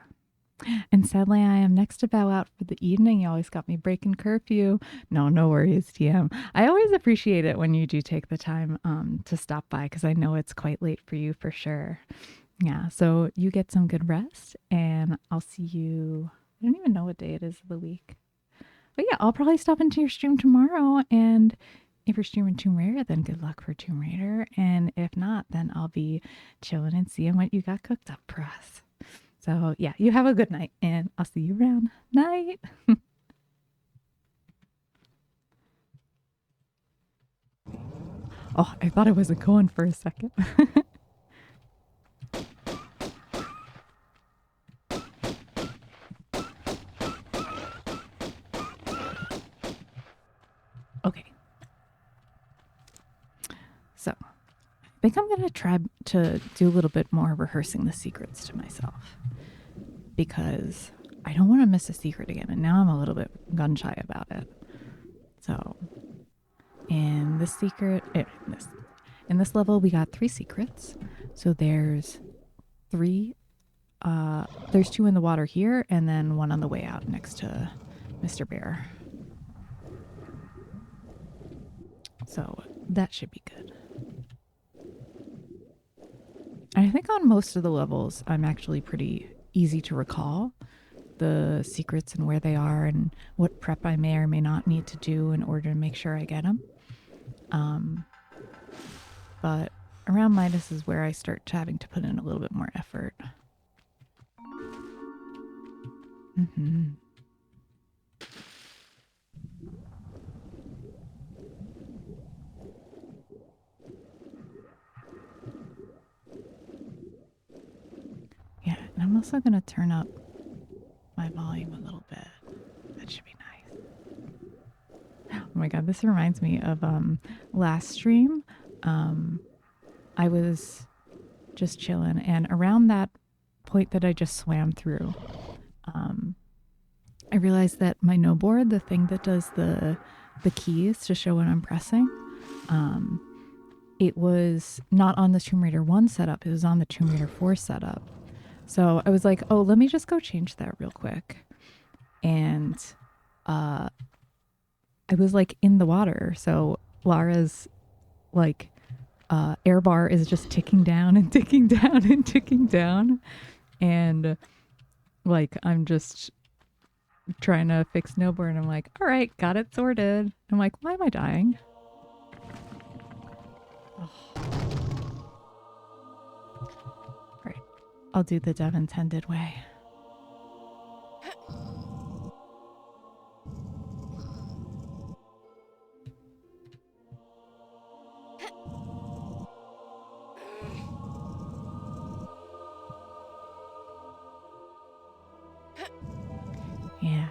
And sadly, I am next to bow out for the evening. You always got me breaking curfew. No worries, TM. I always appreciate it when you do take the time to stop by, because I know it's quite late for you for sure. Yeah, so you get some good rest, and I'll see you. I don't even know what day it is of the week. But yeah, I'll probably stop into your stream tomorrow, and if you're streaming Tomb Raider, then good luck for Tomb Raider. And if not, then I'll be chilling and seeing what you got cooked up for us. So yeah, you have a good night, and I'll see you around. Night. Oh, I thought I wasn't going for a second. Okay. So I think I'm going to try to do a little bit more rehearsing the secrets to myself, because I don't want to miss a secret again, and now I'm a little bit gun shy about it. So in this in this level, we got 3 secrets. So there's 3. There's 2 in the water here, and then 1 on the way out next to Mr. Bear. So that should be good. I think on most of the levels, I'm actually pretty easy to recall the secrets and where they are and what prep I may or may not need to do in order to make sure I get them. But around Midas is where I start having to put in a little bit more effort. Yeah, and I'm also going to turn up my volume a little bit. That should be nice. Oh my god, this reminds me of last stream. I was just chilling, and around that point that I just swam through, I realized that my no board, the thing that does the keys to show when I'm pressing, it was not on the Tomb Raider 1 setup, it was on the Tomb Raider 4 setup. So I was like, oh, let me just go change that real quick. And I was like in the water. So Lara's like air bar is just ticking down and ticking down and ticking down. And like I'm just trying to fix snowboard and I'm like, all right, got it sorted. I'm like, why am I dying? Oh. All right, I'll do the dev intended way. Yeah.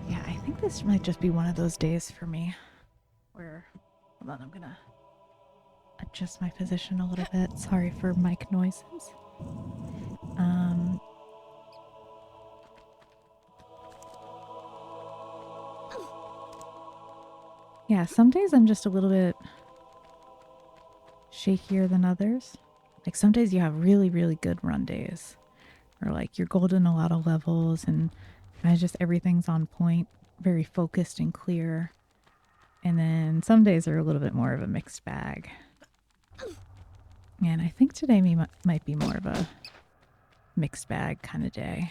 Yeah, I think this might just be one of those days for me where, hold on, I'm gonna adjust my position a little bit. Sorry for mic noises. Yeah, some days I'm just a little bit shakier than others. Like some days you have really, really good run days, or like you're golden a lot of levels and just everything's on point, very focused and clear. And then some days are a little bit more of a mixed bag. And I think today might be more of a mixed bag kind of day.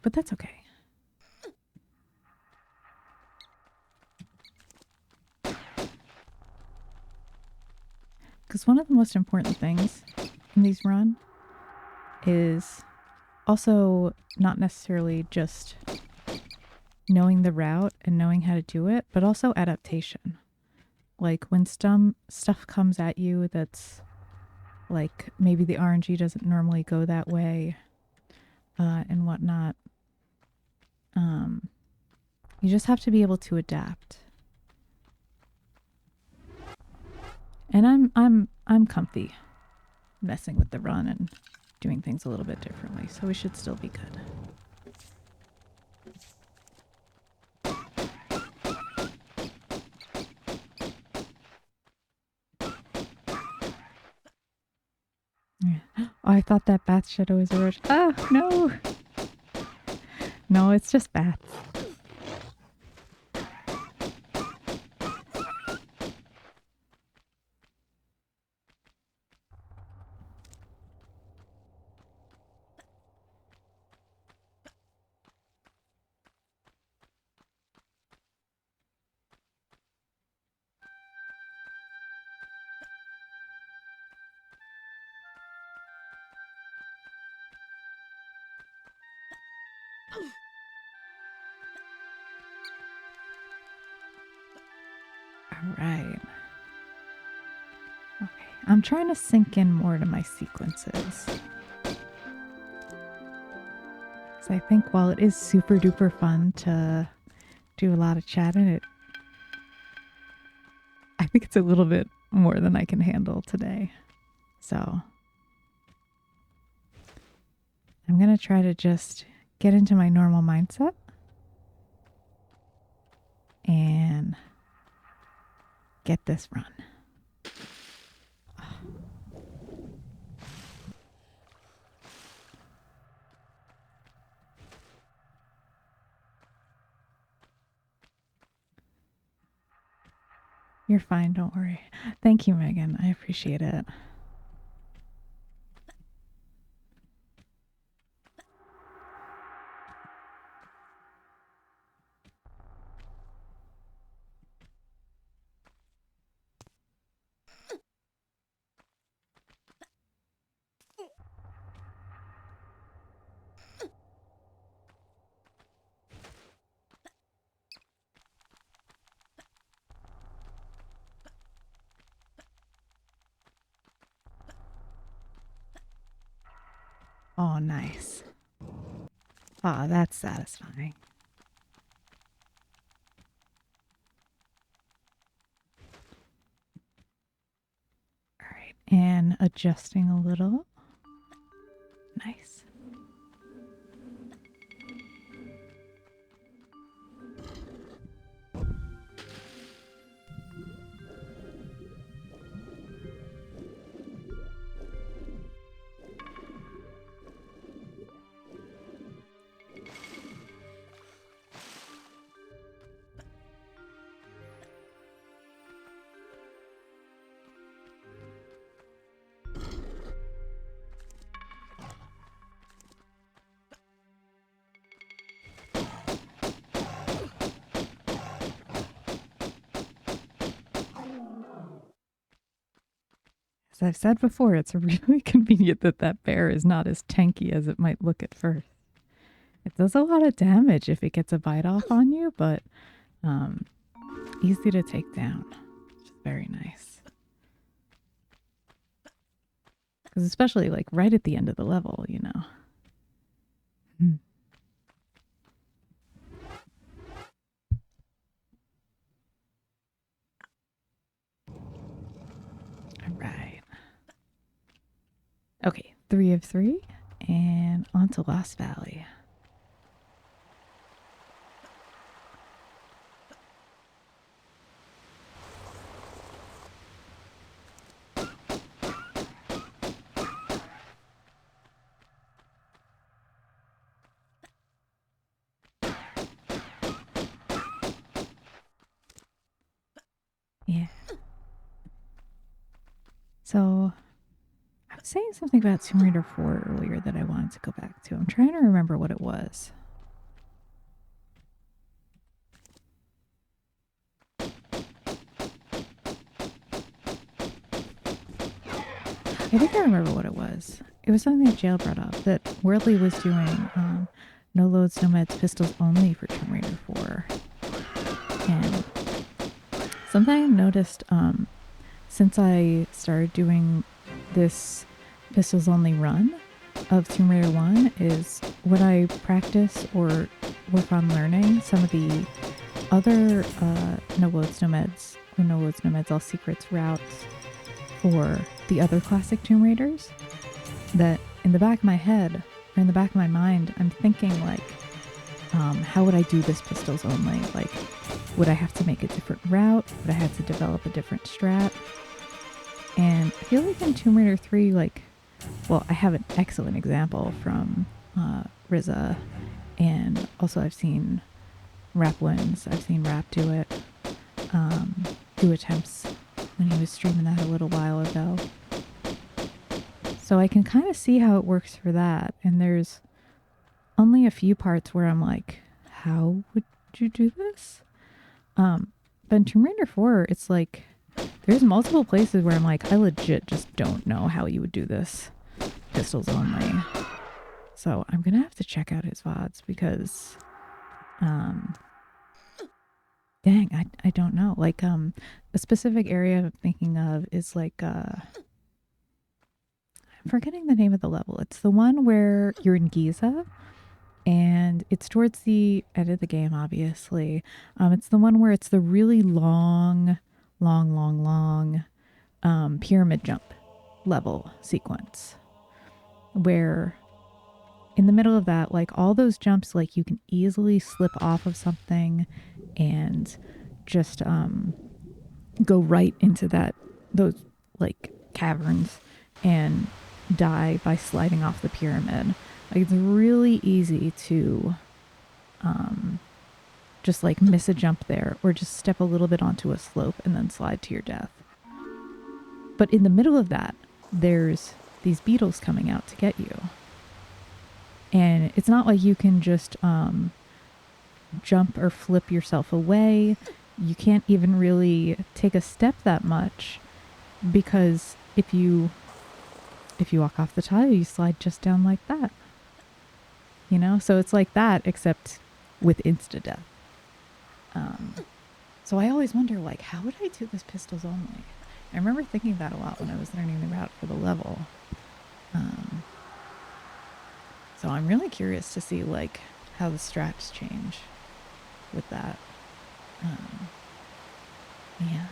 But that's okay. Because one of the most important things in these run is also not necessarily just knowing the route and knowing how to do it, but also adaptation. Like when stuff comes at you that's like maybe the RNG doesn't normally go that way and whatnot, you just have to be able to adapt. And I'm comfy messing with the run and doing things a little bit differently, so we should still be good. Yeah. Oh, I thought that bat shadow was a rush. Oh, no! No, it's just bats. All right. Okay. I'm trying to sink in more to my sequences. Because I think while it is super duper fun to do a lot of chatting, I think it's a little bit more than I can handle today. So I'm going to try to just get into my normal mindset and get this run. You're fine, don't worry. Thank you, Megan. I appreciate it. Oh, nice. Oh, that's satisfying. All right, and adjusting a little. Nice. As I've said before, it's really convenient that that bear is not as tanky as it might look at first. It does a lot of damage if it gets a bite off on you, but um, easy to take down, which is very nice. Because especially like right at the end of the level, you know. All right. Okay, 3 of 3, and on to Lost Valley. Yeah. So I was saying something about Tomb Raider 4 earlier that I wanted to go back to. I'm trying to remember what it was. I think I remember what it was. It was something that Jail brought up, that Worldly was doing no loads, no meds, pistols only for Tomb Raider 4. And something I noticed since I started doing this pistols only run of Tomb Raider 1 is when I practice or work on learning some of the other no loads, no meds, or no loads, no meds, all secrets routes for the other classic Tomb Raiders, that in the back of my head or in the back of my mind, I'm thinking like, how would I do this pistols only? Like, would I have to make a different route? Would I have to develop a different strat? And I feel like in Tomb Raider 3, like, well, I have an excellent example from Riza, and also I've seen Rap wins. I've seen Rap do it, do attempts when he was streaming that a little while ago. So I can kind of see how it works for that. And there's only a few parts where I'm like, how would you do this? But in Tomb Raider 4, it's like, there's multiple places where I'm like, I legit just don't know how you would do this pistols only. So I'm going to have to check out his VODs because, dang, I don't know. Like, a specific area I'm thinking of is like, I'm forgetting the name of the level. It's the one where you're in Giza and it's towards the end of the game, obviously. It's the one where it's the really long pyramid jump level sequence where in the middle of that, like all those jumps, like you can easily slip off of something and just go right into those like caverns and die by sliding off the pyramid. Like it's really easy to just like miss a jump there or just step a little bit onto a slope and then slide to your death. But in the middle of that, there's these beetles coming out to get you. And it's not like you can just jump or flip yourself away. You can't even really take a step that much, because if you walk off the tile, you slide just down like that. You know? So it's like that, except with insta-death. So I always wonder, like, how would I do this pistols only? I remember thinking that a lot when I was learning the route for the level. So I'm really curious to see, like, how the strats change with that. Yeah.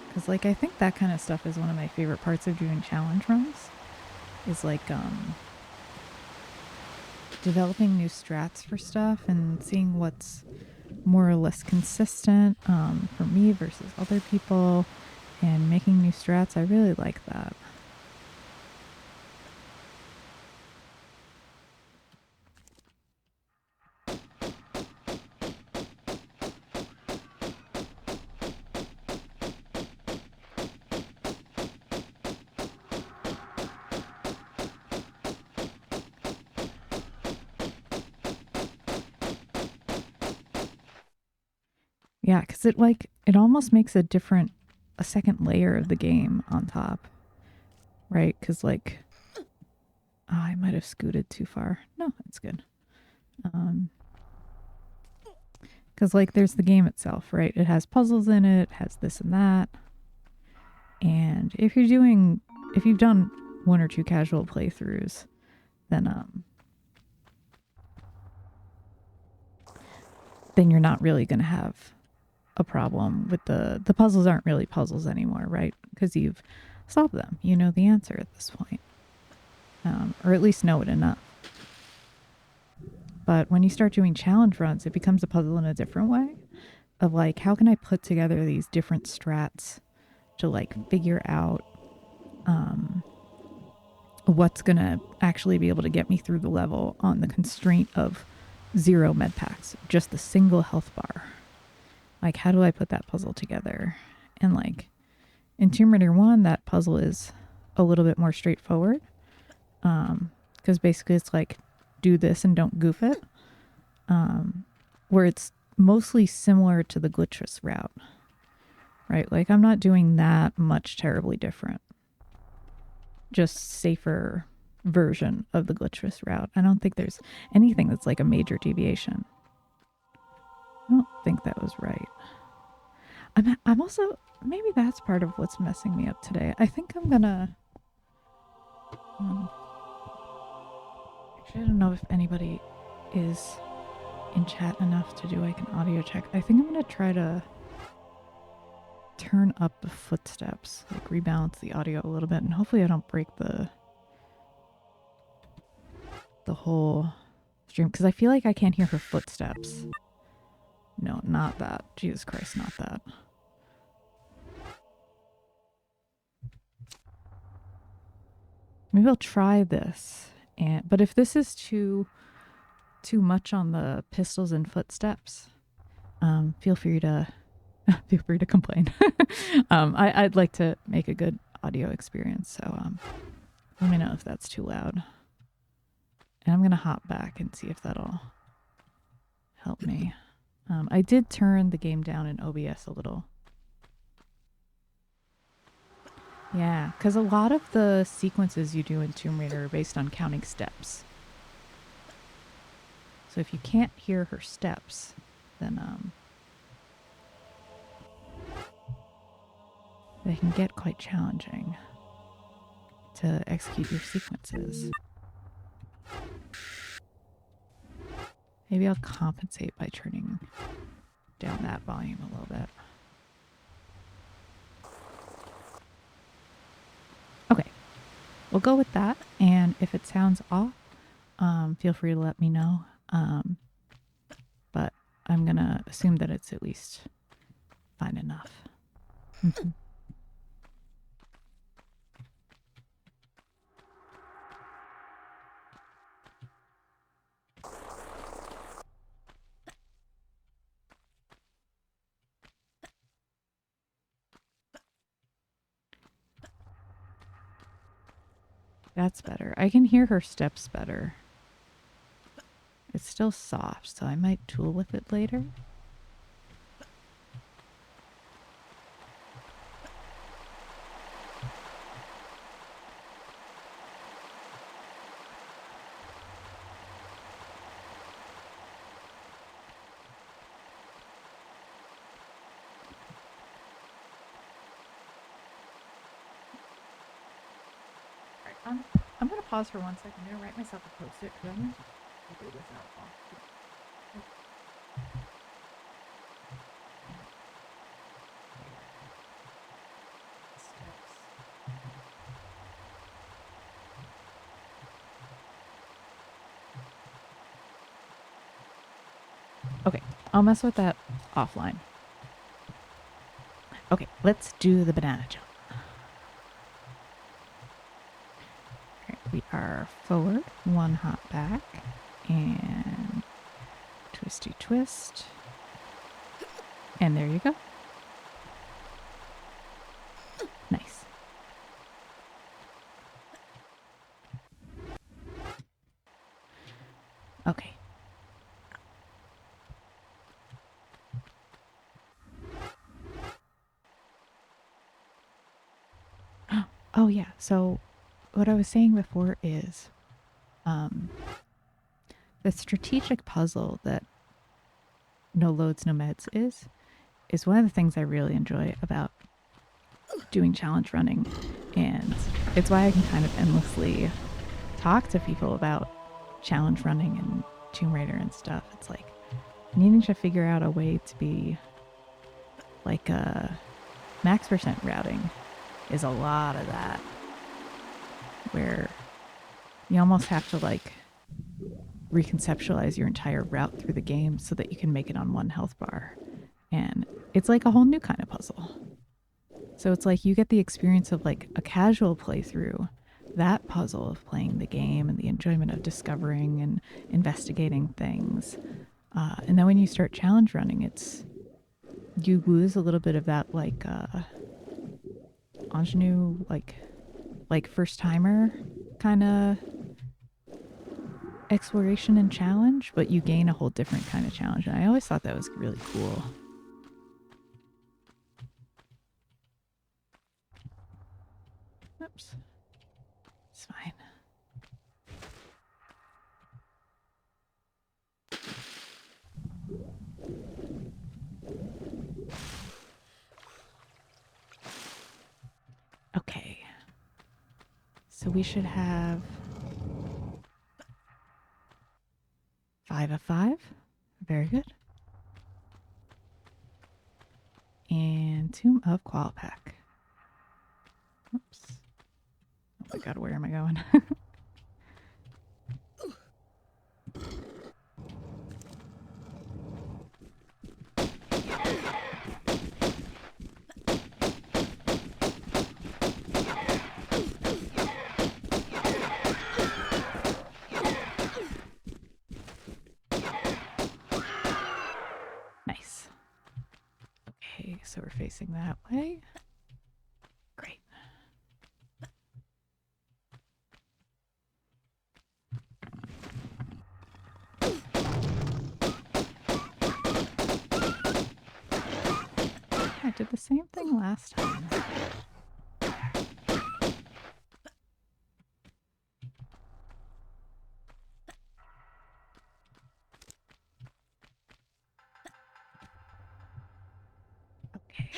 Because, like, I think that kind of stuff is one of my favorite parts of doing challenge runs. Is, like, developing new strats for stuff and seeing what's more or less consistent for me versus other people, and making new strats. I really like that. Yeah, because it almost makes a second layer of the game on top, right? Because like, oh, I might have scooted too far. No, it's good. Because like, there's the game itself, right? It has puzzles in it, has this and that. And if you've done one or two casual playthroughs, then you're not really going to have a problem with the puzzles. Aren't really puzzles anymore, right? Because you've solved them. You know the answer at this point, or at least know it enough. But when you start doing challenge runs, it becomes a puzzle in a different way. Of like, how can I put together these different strats to like figure out what's gonna actually be able to get me through the level on the constraint of 0 med packs, just the single health bar. Like, how do I put that puzzle together? And like, in Tomb Raider 1, that puzzle is a little bit more straightforward. Because basically it's like, do this and don't goof it. Where it's mostly similar to the glitchless route. Right? Like, I'm not doing that much terribly different. Just safer version of the glitchless route. I don't think there's anything that's like a major deviation. I don't think that was right. I'm also, maybe that's part of what's messing me up today. I think I'm gonna actually, I don't know if anybody is in chat enough to do like an audio check. I think I'm gonna try to turn up the footsteps, like rebalance the audio a little bit, and hopefully I don't break the whole stream, because I feel like I can't hear her footsteps. No, not that. Jesus Christ, not that. Maybe I'll try this. But if this is too much on the pistols and footsteps, feel free to complain. I'd like to make a good audio experience, so let me know if that's too loud. And I'm gonna hop back and see if that'll help me. I did turn the game down in OBS a little. Yeah, because a lot of the sequences you do in Tomb Raider are based on counting steps. So if you can't hear her steps, then they can get quite challenging to execute your sequences. Maybe I'll compensate by turning down that volume a little bit. Okay, we'll go with that. And if it sounds off, feel free to let me know. But I'm gonna assume that it's at least fine enough. That's better. I can hear her steps better. It's still soft, so I might tool with it later. I'm going to pause for 1 second. I'm going to write myself a post-it because I'm going to figure this out all. Okay, I'll mess with that offline. Okay, let's do the banana jump. All right, we are forward, 1 hop back, and twisty twist. And there you go. Nice. Okay. Oh yeah, so what I was saying before is the strategic puzzle that No Loads, No Meds is one of the things I really enjoy about doing challenge running. And it's why I can kind of endlessly talk to people about challenge running and Tomb Raider and stuff. It's like needing to figure out a way to be like a max percent routing is a lot of that, where you almost have to like reconceptualize your entire route through the game so that you can make it on 1 health bar. And it's like a whole new kind of puzzle. So it's like you get the experience of like a casual playthrough, that puzzle of playing the game and the enjoyment of discovering and investigating things. And then when you start challenge running, you lose a little bit of that like ingenue, like first timer kind of exploration and challenge, but you gain a whole different kind of challenge. And I always thought that was really cool. Oops. It's fine. Okay. So we should have 5 of 5. Very good. And Tomb of Qualpack. Oops. Oh my god, where am I going? Nice. Okay, so we're facing that way. Great. I did the same thing last time. Okay.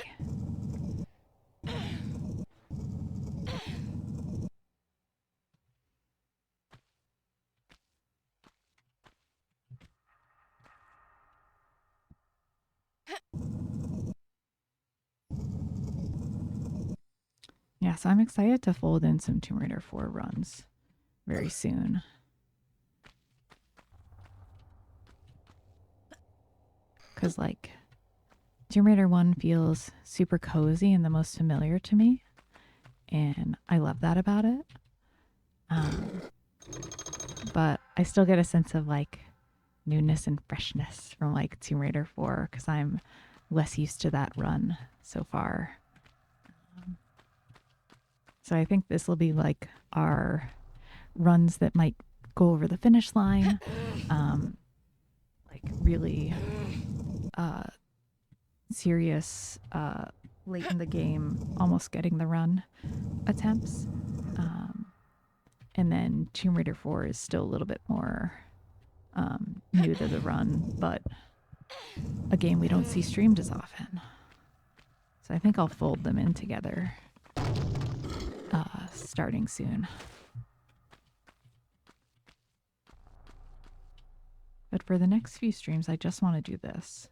Yeah, so I'm excited to fold in some Tomb Raider 4 runs very soon. Because, like, Tomb Raider 1 feels super cozy and the most familiar to me. And I love that about it. But I still get a sense of, like, newness and freshness from, like, Tomb Raider 4 because I'm less used to that run so far. So I think this will be, like, our runs that might go over the finish line, like really serious late in the game, almost getting the run attempts. And then Tomb Raider 4 is still a little bit more new to the run, but a game we don't see streamed as often. So I think I'll fold them in together starting soon. But for the next few streams, I just want to do this.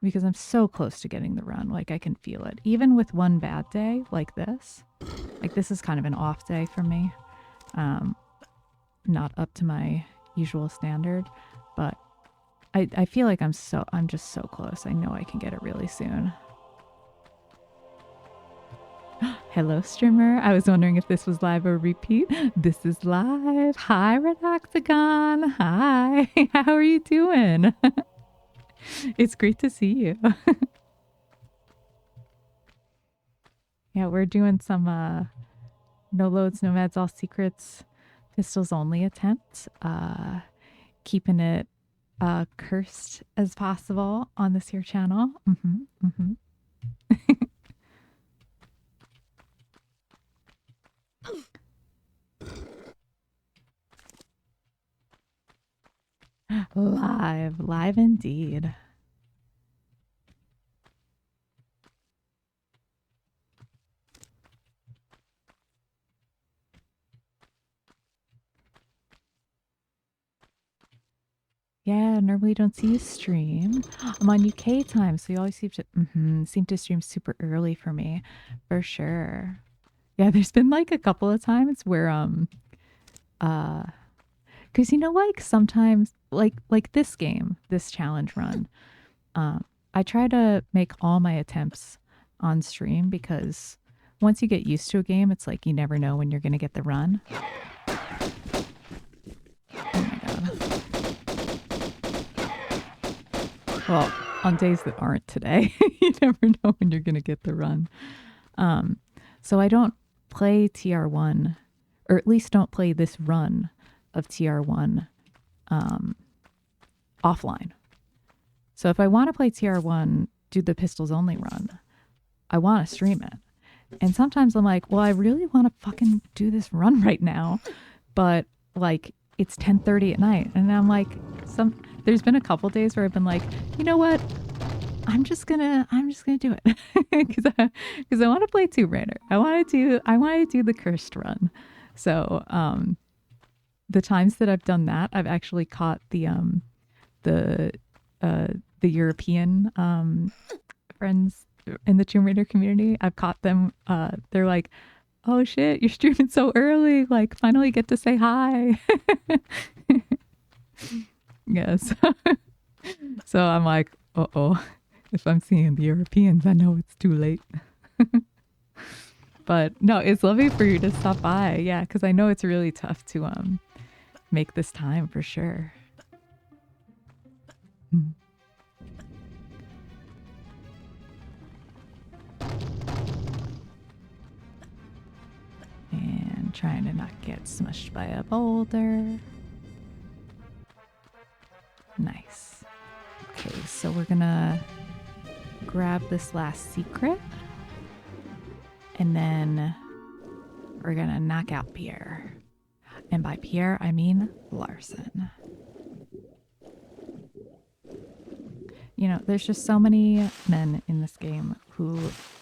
Because I'm so close to getting the run, like I can feel it. Even with one bad day like this is kind of an off day for me. Not up to my usual standard, but I feel like I'm just so close. I know I can get it really soon. Hello, streamer. I was wondering if this was live or repeat. This is live. Hi, Red Octagon. Hi. How are you doing? It's great to see you. Yeah, we're doing some no loads, no meds, all secrets, pistols only attempt. Keeping it cursed as possible on this here channel. Live indeed. Yeah, normally don't see you stream. I'm on UK time, so you always seem to stream super early for me, for sure. Yeah, there's been like a couple of times where because you know, like sometimes like this game, this challenge run, I try to make all my attempts on stream because once you get used to a game, it's like you never know when you're gonna get the run. Well, on days that aren't today, you never know when you're going to get the run. So I don't play TR1, or at least don't play this run of TR1 offline. So if I want to play TR1, do the pistols only run, I want to stream it. And sometimes I'm like, well, I really want to fucking do this run right now, but like it's 10:30 at night, and I'm like, there's been a couple days where I've been like, you know what, I'm just gonna do it because I want to play Tomb Raider. I want to do the cursed run. So the times that I've done that, I've actually caught the European friends in the Tomb Raider community. I've caught them. They're like, oh shit, you're streaming so early. Like, finally get to say hi. Yes. So I'm like, uh-oh. If I'm seeing the Europeans, I know it's too late. But no, it's lovely for you to stop by. Yeah, because I know it's really tough to make this time for sure. And trying to not get smushed by a boulder. Nice. Okay, so we're gonna grab this last secret. And then we're gonna knock out Pierre. And by Pierre, I mean Larson. You know, there's just so many men in this game who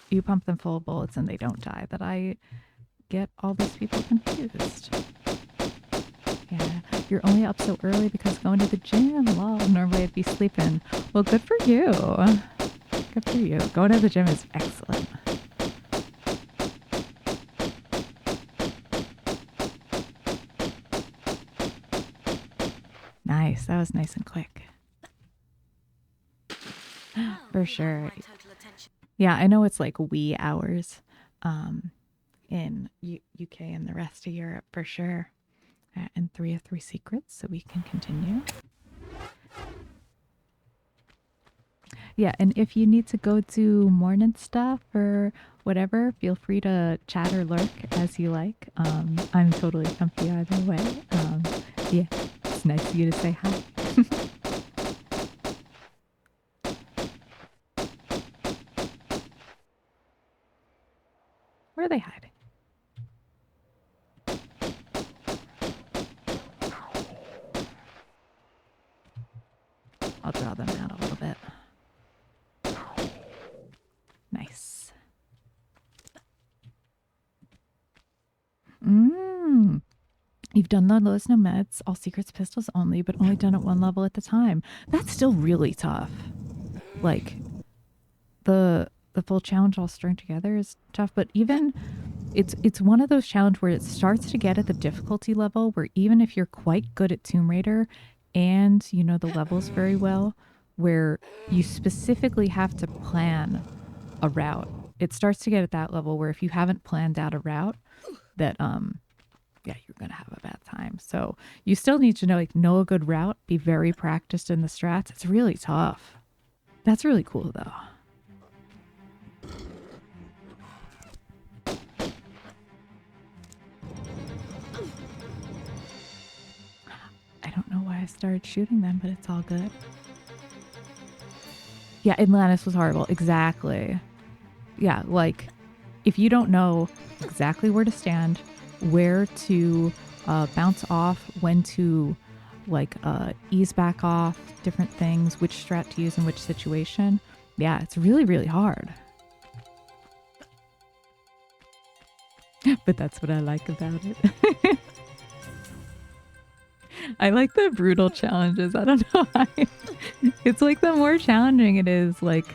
you pump them full of bullets and they don't die that I get all these people confused. Yeah, you're only up so early because going to the gym. Well, normally I'd be sleeping. Well, good for you. Good for you. Going to the gym is excellent. Nice. That was nice and quick. For sure. Yeah, I know it's like wee hours in UK and the rest of Europe for sure. And 3 of 3 secrets, so we can continue. Yeah, and if you need to go do morning stuff or whatever, feel free to chat or lurk as you like. I'm totally comfy either way. Yeah, it's nice of you to say hi. Where are they hiding? I'll draw them out a little bit. Nice. Mmm. You've done the lowest no meds, all secrets pistols only, but only done at one level at the time. That's still really tough. Like the full challenge all strung together is tough, but even it's one of those challenges where it starts to get at the difficulty level where even if you're quite good at Tomb Raider and you know the levels very well, where you specifically have to plan a route. It starts to get at that level where if you haven't planned out a route, that yeah, you're gonna have a bad time. So you still need to know a good route, be very practiced in the strats. It's really tough. That's really cool though. I don't know why I started shooting them, but it's all good. Yeah, Atlantis was horrible. Exactly. Yeah, like if you don't know exactly where to stand, where to bounce off, when to ease back off, different things, which strat to use in which situation, yeah, it's really, really hard. But that's what I like about it. I like the brutal challenges. I don't know why. It's like the more challenging it is, like,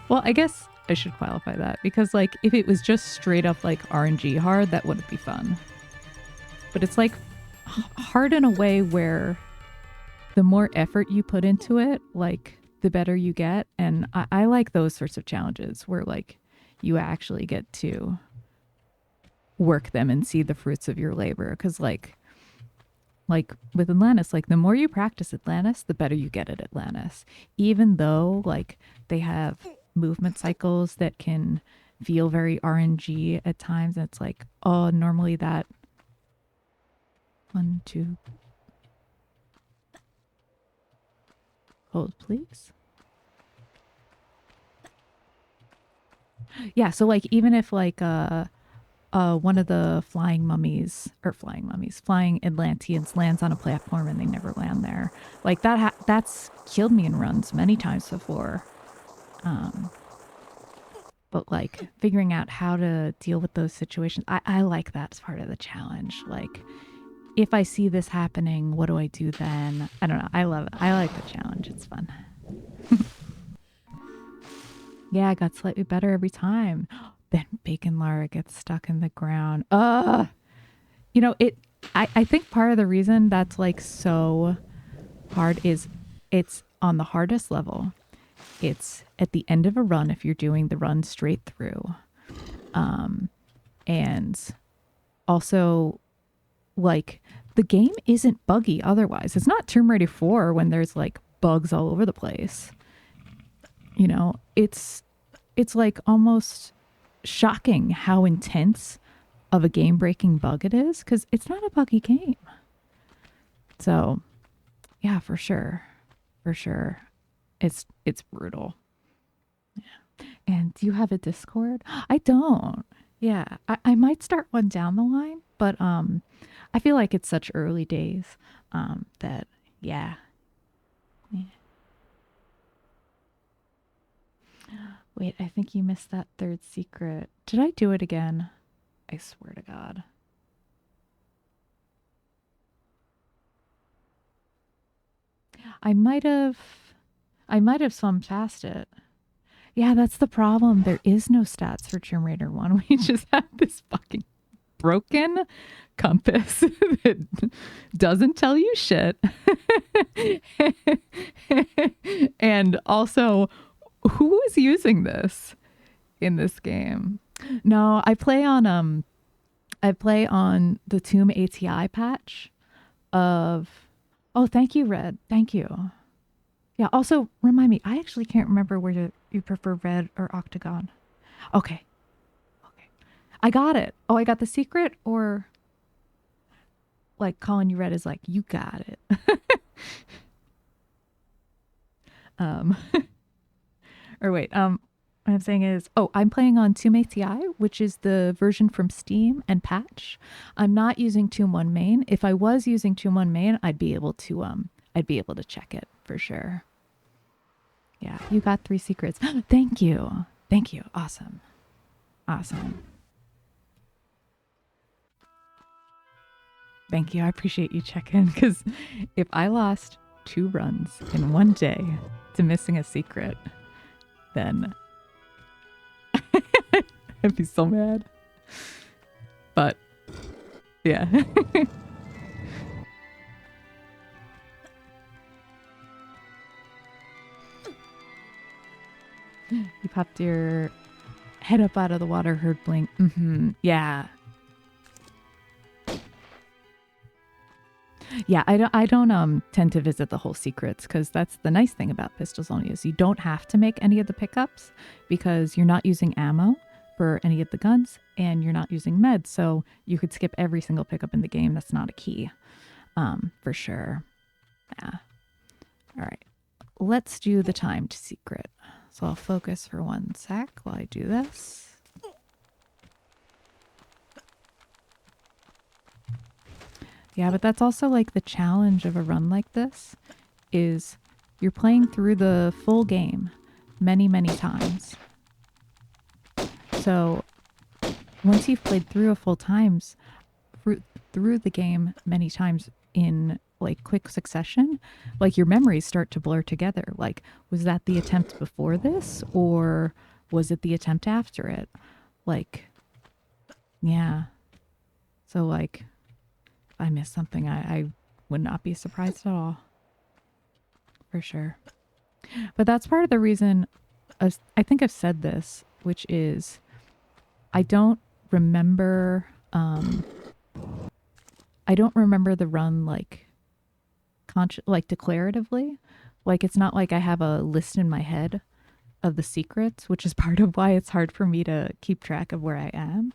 well, I guess I should qualify that because, like, if it was just straight up like RNG hard, that wouldn't be fun. But it's like hard in a way where the more effort you put into it, like, the better you get. And I like those sorts of challenges where, like, you actually get to work them and see the fruits of your labor. Because, like with Atlantis, like the more you practice Atlantis, the better you get at Atlantis. Even though like they have movement cycles that can feel very RNG at times, and it's like, oh, normally that 1, 2, hold please. Yeah, so like even if like one of the flying Atlanteans lands on a platform and they never land there. Like that's killed me in runs many times before. But like figuring out how to deal with those situations, I like that as part of the challenge. Like if I see this happening, what do I do then? I don't know. I love it. I like the challenge. It's fun. Yeah, I got slightly better every time. Then Bacon Lara gets stuck in the ground. You know, I think part of the reason that's like so hard is it's on the hardest level. It's at the end of a run if you're doing the run straight through. And also, like, the game isn't buggy otherwise. It's not Tomb Raider 4 when there's like bugs all over the place. You know, it's like almost shocking how intense of a game breaking bug it is because it's not a buggy game. So, yeah, for sure. For sure. It's brutal. Yeah. And do you have a Discord? I don't. Yeah. I might start one down the line, but I feel like it's such early days that yeah. Yeah. Wait, I think you missed that third secret. Did I do it again? I swear to God. I might have swum past it. Yeah, that's the problem. There is no stats for Tomb Raider 1. We just have this fucking broken compass that doesn't tell you shit. And also, who is using this in this game? No, I play on the Tomb ATI patch of. Oh, thank you, Red. Thank you. Yeah, also remind me, I actually can't remember whether you prefer red or octagon. Okay. Okay. I got it. Oh, I got the secret, or like calling you red is like, you got it. um or wait, what I'm saying is, oh, I'm playing on Tume TI, which is the version from Steam and patch. I'm not using Tomb 1 main. If I was using Tomb 1 main, I'd be able to check it for sure. Yeah, you got 3 secrets. Thank you. Thank you. Awesome. Awesome. Thank you. I appreciate you checking, because if I lost 2 runs in one day to missing a secret, then I'd be so mad. But yeah. You popped your head up out of the water, heard blink. Yeah. Yeah, I don't tend to visit the whole secrets, because that's the nice thing about pistols only, is you don't have to make any of the pickups because you're not using ammo for any of the guns and you're not using meds, so you could skip every single pickup in the game. That's not a key. For sure. Yeah. All right. Let's do the timed secret. So I'll focus for 1 sec while I do this. Yeah, but that's also like the challenge of a run like this, is you're playing through the full game many, many times. So once you've played through a full times, through the game many times in like quick succession, like your memories start to blur together. Like, was that the attempt before this, or was it the attempt after it? Like, yeah. So like, if I miss something, I would not be surprised at all. For sure. But that's part of the reason, I think I've said this, which is I don't remember the run like like declaratively. Like, it's not like I have a list in my head of the secrets, which is part of why it's hard for me to keep track of where I am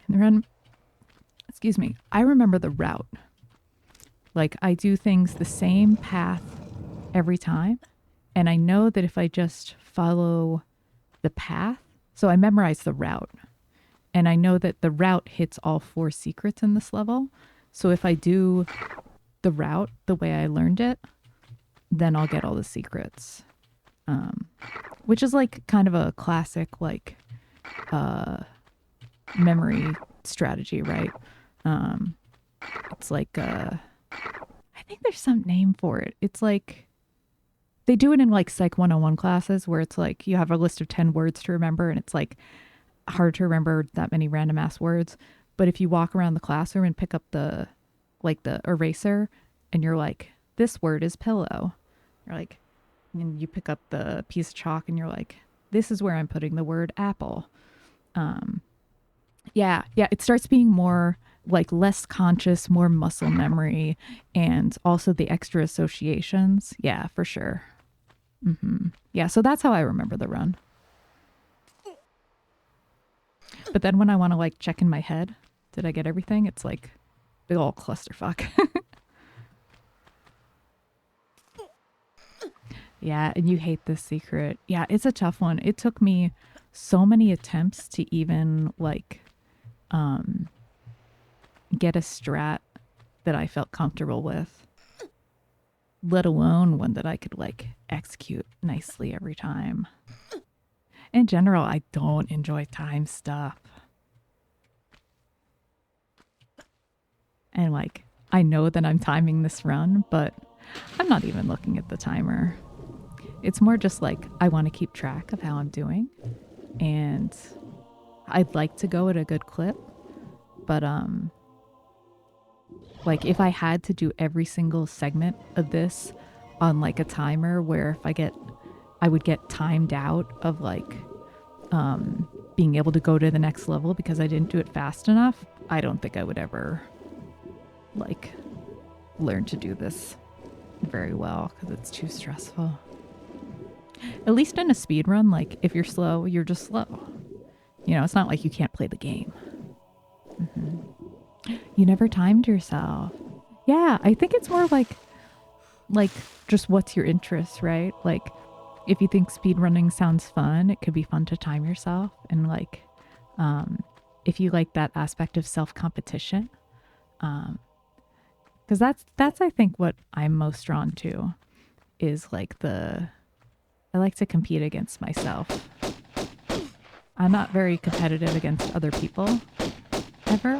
in the run. Excuse me. I remember the route. Like, I do things the same path every time, and I know that if I just follow the path, so I memorize the route, and I know that the route hits all 4 secrets in this level. So if I do the route the way I learned it, then I'll get all the secrets. Which is like kind of a classic like memory strategy, right? It's like I think there's some name for it. It's like they do it in like Psych 101 classes, where it's like you have a list of 10 words to remember, and it's like hard to remember that many random ass words. But if you walk around the classroom and pick up the eraser, and you're like, this word is pillow, you're like, and you pick up the piece of chalk and you're like, this is where I'm putting the word apple. Yeah, it starts being more like less conscious, more muscle memory, and also the extra associations. Yeah, for sure. Yeah, so that's how I remember the run. But then when I want to like check in my head, did I get everything? It's like big old clusterfuck. Yeah, and you hate this secret. Yeah, it's a tough one. It took me so many attempts to even like get a strat that I felt comfortable with, let alone one that I could like execute nicely every time. In general, I don't enjoy time stuff. And like, I know that I'm timing this run, but I'm not even looking at the timer. It's more just like I want to keep track of how I'm doing, and I'd like to go at a good clip, but like if I had to do every single segment of this on like a timer, where if I would get timed out of like being able to go to the next level because I didn't do it fast enough, I don't think I would ever like learn to do this very well because it's too stressful. At least in a speed run, like if you're slow, you're just slow. You know, it's not like you can't play the game. You never timed yourself. Yeah, I think it's more like just what's your interest, right? Like if you think speed running sounds fun, it could be fun to time yourself and like if you like that aspect of self competition. Because that's I think what I'm most drawn to is like the I like to compete against myself. I'm not very competitive against other people ever,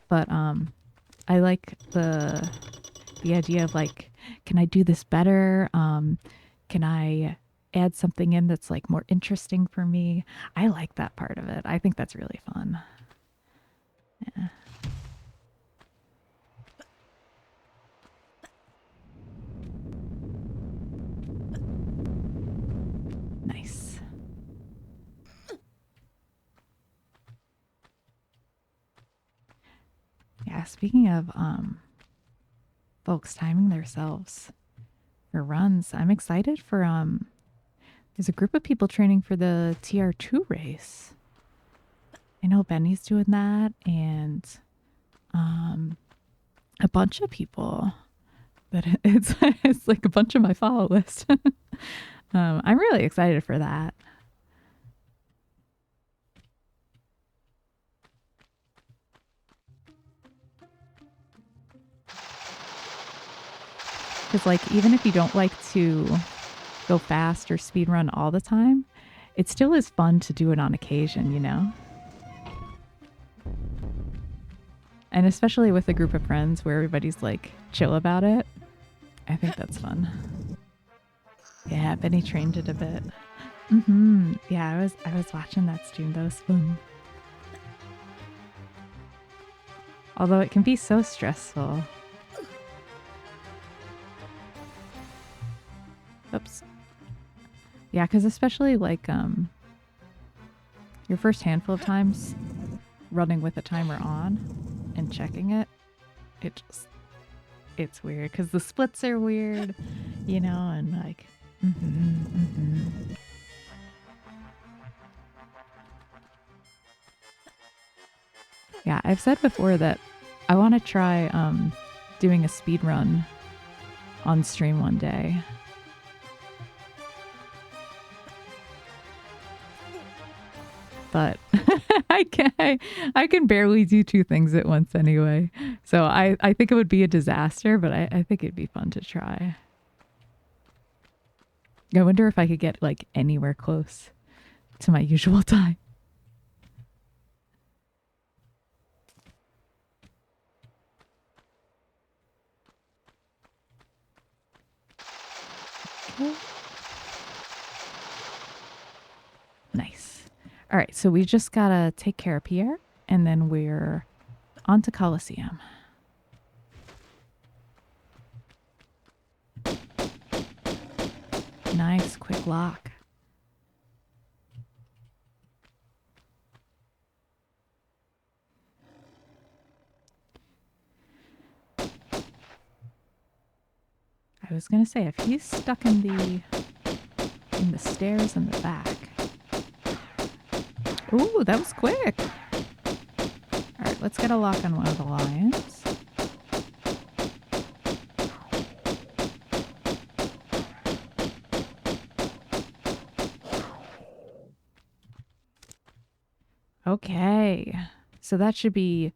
but I like the idea of like, can I do this better? Can I add something in that's like more interesting for me? I like that part of it. I think that's really fun. Yeah. Nice. Yeah, speaking of folks timing themselves for runs, I'm excited for there's a group of people training for the TR2 race. I know Benny's doing that and um a bunch of people that it's like a bunch of my follow list. I'm really excited for that. Because like even if you don't like to go fast or speed run all the time, it still is fun to do it on occasion, you know? And especially with a group of friends where everybody's like chill about it. I think that's fun. Yeah, Benny trained it a bit. Yeah, I was watching that stream. That was fun. Although it can be so stressful. Oops. Yeah, because especially like your first handful of times running with a timer on and checking it, it's weird because the splits are weird, you know, and like. Yeah, I've said before that I want to try doing a speed run on stream one day. But I can barely do two things at once anyway. So I think it would be a disaster, but I think it'd be fun to try. I wonder if I could get like anywhere close to my usual time. Okay. Nice. All right, so we just gotta take care of Pierre, and then we're on to Coliseum. Nice, quick lock. I was gonna say if he's stuck in the stairs in the back. Ooh, that was quick. All right, let's get a lock on one of the lions. Okay, so that should be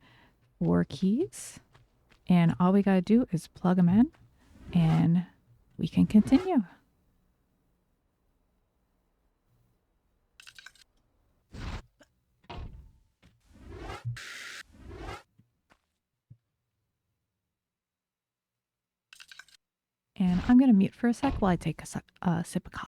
4 keys, and all we gotta do is plug them in, and we can continue. And I'm gonna mute for a sec while I take a sip of coffee.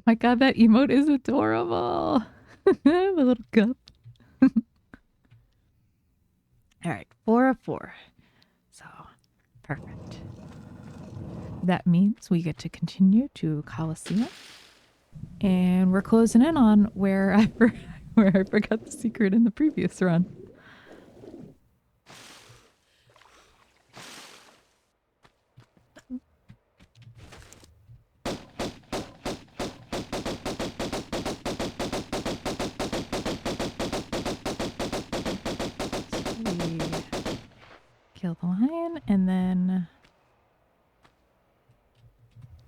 My god, that emote is adorable. The little cup. All right, 4 of 4. So, perfect. That means we get to continue to Colosseum. And we're closing in on where where I forgot the secret in the previous run. So we kill the lion, and then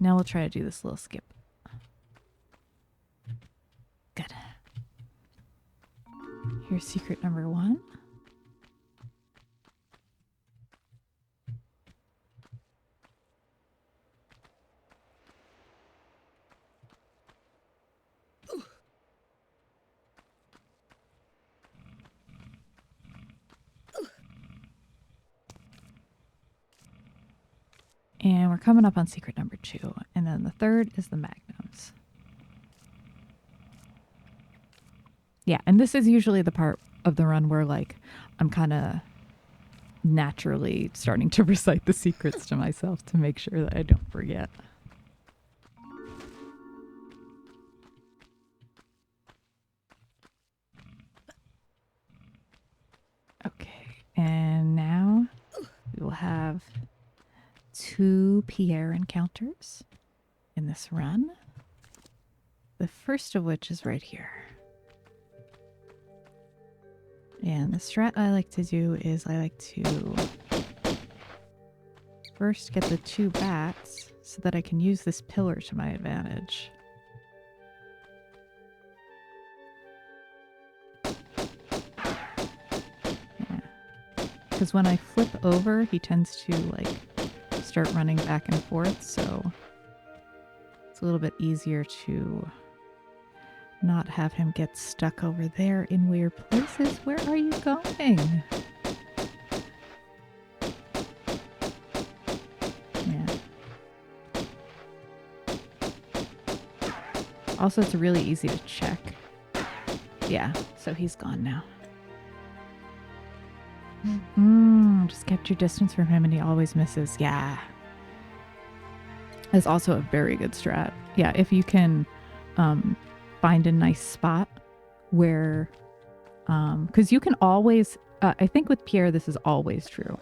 now we'll try to do this little skip. Good. Here's secret number 1. And we're coming up on secret number 2. And then the third is the magnums. Yeah, and this is usually the part of the run where, like, I'm kind of naturally starting to recite the secrets to myself to make sure that I don't forget. Okay, and now we will have 2 Pierre encounters in this run. The first of which is right here. And the strat I like to do is I like to first get the 2 bats so that I can use this pillar to my advantage. Yeah. Because when I flip over, he tends to, like, start running back and forth, so it's a little bit easier to not have him get stuck over there in weird places. Where are you going? Yeah. Also, it's really easy to check. Yeah, so he's gone now. Just kept your distance from him and he always misses. Yeah. That's also a very good strat. Yeah, if you can find a nice spot where, because you can always, I think with Pierre this is always true,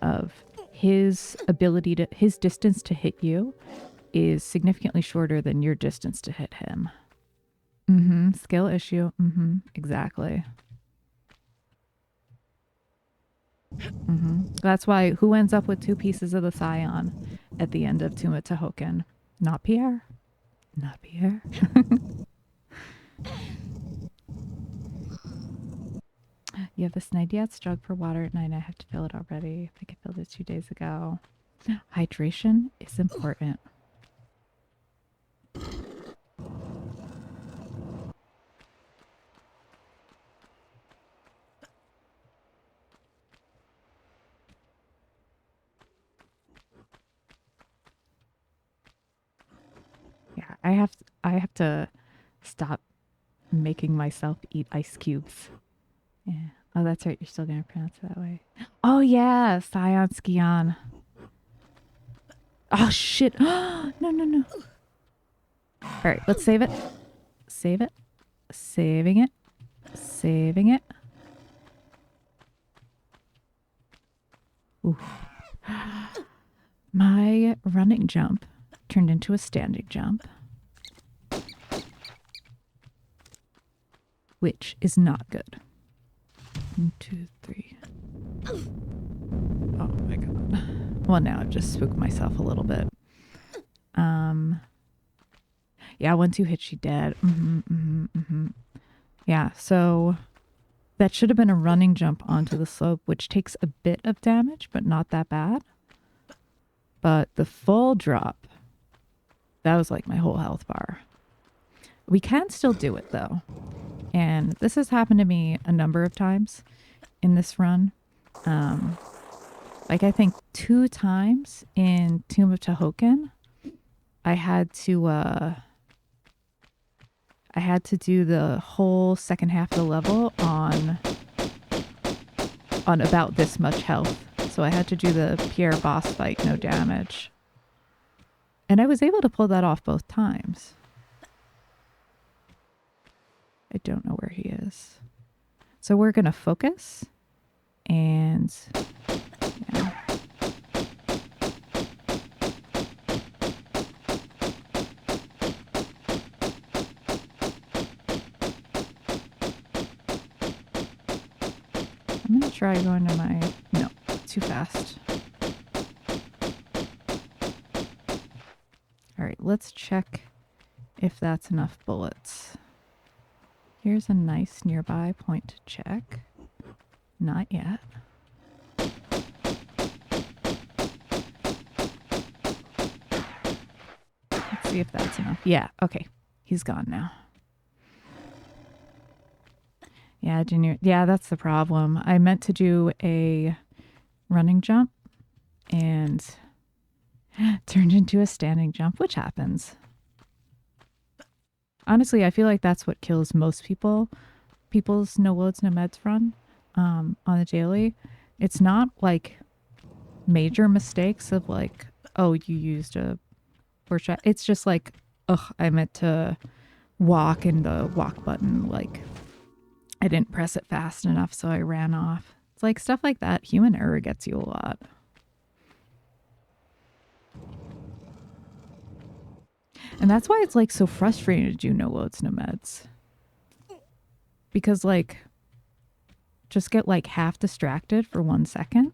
of his ability to, his distance to hit you is significantly shorter than your distance to hit him. Skill issue. Exactly. That's why, who ends up with 2 pieces of the Scion at the end of Tuma Tahoken? Not Pierre. Not Pierre. You have this Nidiat's jug for water at night. I have to fill it already. I think I filled it 2 days ago. Hydration is important. Yeah, I have to stop making myself eat ice cubes. Yeah. Oh, that's right. You're still gonna pronounce it that way. Oh yeah, Scion Skion. Oh shit. No, no, no. All right, let's save it. Save it. Saving it. Saving it. Ooh. My running jump turned into a standing jump, which is not good. 1, 2, 3. Oh my god. Well, now I've just spooked myself a little bit. Yeah, 1, 2 hit, she dead. Yeah, so that should have been a running jump onto the slope, which takes a bit of damage, but not that bad. But the full drop, that was like my whole health bar. We can still do it though. And this has happened to me a number of times in this run. Like I think 2 times in Tomb of Tahoken, I had to I had to do the whole second half of the level on about this much health. So I had to do the Pierre boss fight, no damage. And I was able to pull that off both times. I don't know where he is. So we're going to focus and yeah. I'm going to try going to my... No, too fast. All right, let's check if that's enough bullets. Here's a nice nearby point to check. Not yet. Let's see if that's enough. Yeah, okay. He's gone now. Yeah, Junior. Yeah, that's the problem. I meant to do a running jump and turned into a standing jump, which happens. Honestly, I feel like that's what kills most people's no loads, no meds run on the daily. It's not like major mistakes of like, oh, you used a poor shot. It's just like, ugh, I meant to walk and the walk button, like, I didn't press it fast enough, so I ran off. It's like stuff like that. Human error gets you a lot. And that's why it's like so frustrating to do no loads, no meds. Because like, just get like half distracted for 1 second.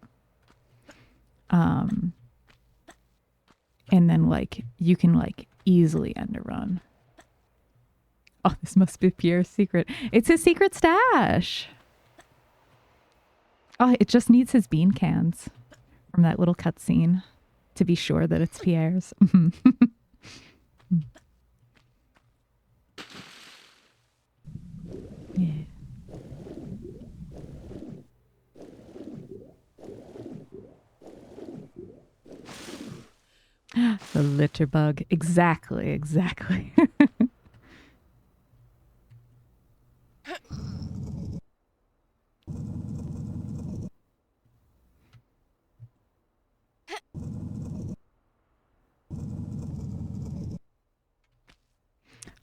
And then like, you can like easily end a run. Oh, this must be Pierre's secret. It's his secret stash. Oh, it just needs his bean cans from that little cutscene to be sure that it's Pierre's. Yeah. The litter bug. Exactly, exactly.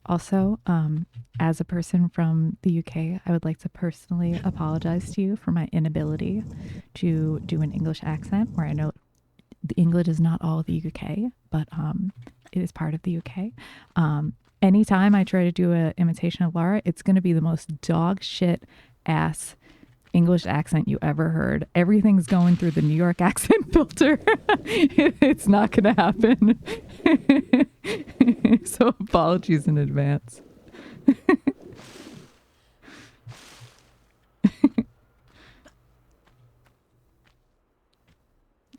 Also, as a person from the UK, I would like to personally apologize to you for my inability to do an English accent, where I know the English is not all of the UK, but it is part of the UK. Anytime I try to do an imitation of Lara, it's going to be the most dog shit ass English accent you ever heard. Everything's going through the New York accent filter. It's not going to happen. So apologies in advance.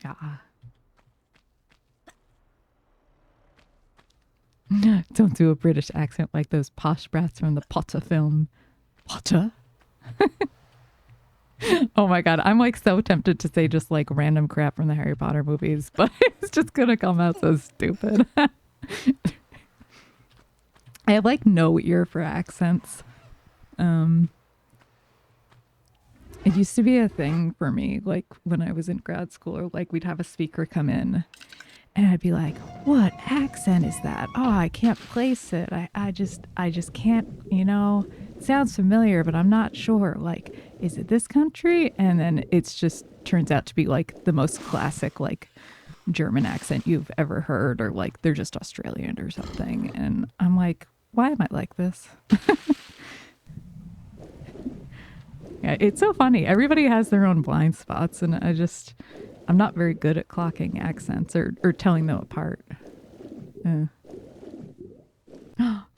Yeah. Don't do a British accent like those posh brats from the Potter film. Potter? Oh my god, I'm like so tempted to say just like random crap from the Harry Potter movies, but it's just gonna come out so stupid. I have like no ear for accents. It used to be a thing for me, like when I was in grad school, or like we'd have a speaker come in and I'd be like, what accent is that? Oh, I can't place it. I just can't, you know, it sounds familiar, but I'm not sure. Like, is it this country? And then it's just turns out to be like the most classic, like German accent you've ever heard, or like they're just Australian or something. And I'm like, why am I like this? Yeah, it's so funny. Everybody has their own blind spots, and I'm not very good at clocking accents or telling them apart.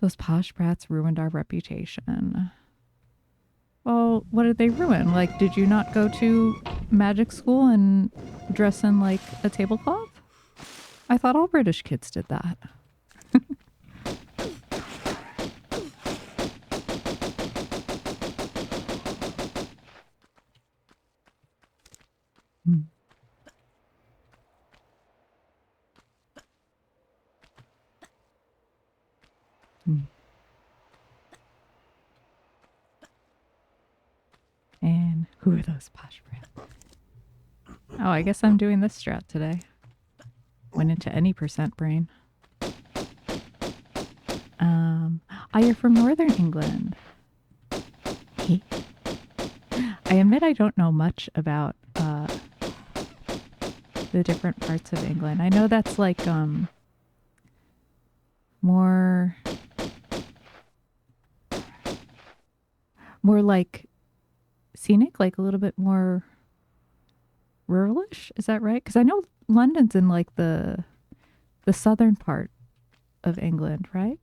Those posh brats ruined our reputation. Well, what did they ruin? Like, did you not go to magic school and dress in like a tablecloth? I thought all British kids did that. Mm. Mm. Who are those posh brand? Oh, I guess I'm doing this strat today. Went into any percent brain. You're from Northern England. I admit I don't know much about the different parts of England. I know that's like more like scenic, like a little bit more ruralish. Is that right? Because I know London's in like the southern part of England, right?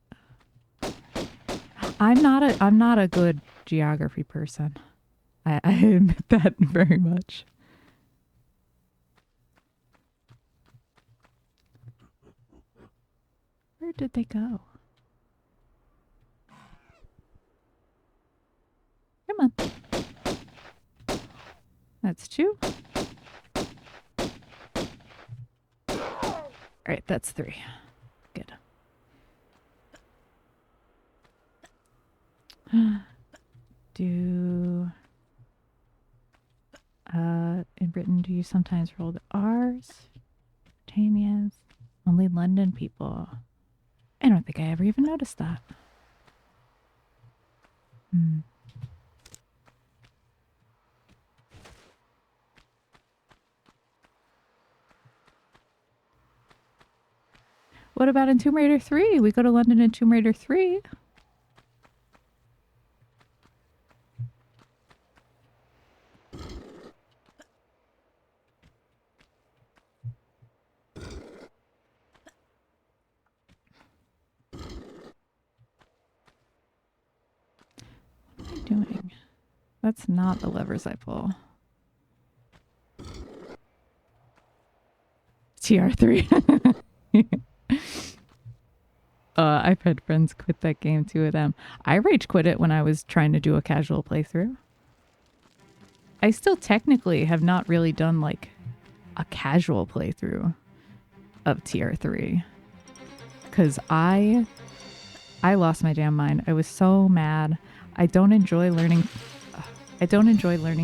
I'm not a good geography person. I admit that very much. Where did they go? Come on. That's 2. All right, that's 3. Good. In Britain, do you sometimes roll the R's? Britannians, only London people. I don't think I ever even noticed that. What about in Tomb Raider 3? We go to London in Tomb Raider 3. What am I doing? That's not the levers I pull. TR3. I've had friends quit that game, 2 of them. I rage quit it when I was trying to do a casual playthrough. I still technically have not really done like a casual playthrough of TR3 because I lost my damn mind. I was so mad. I don't enjoy learning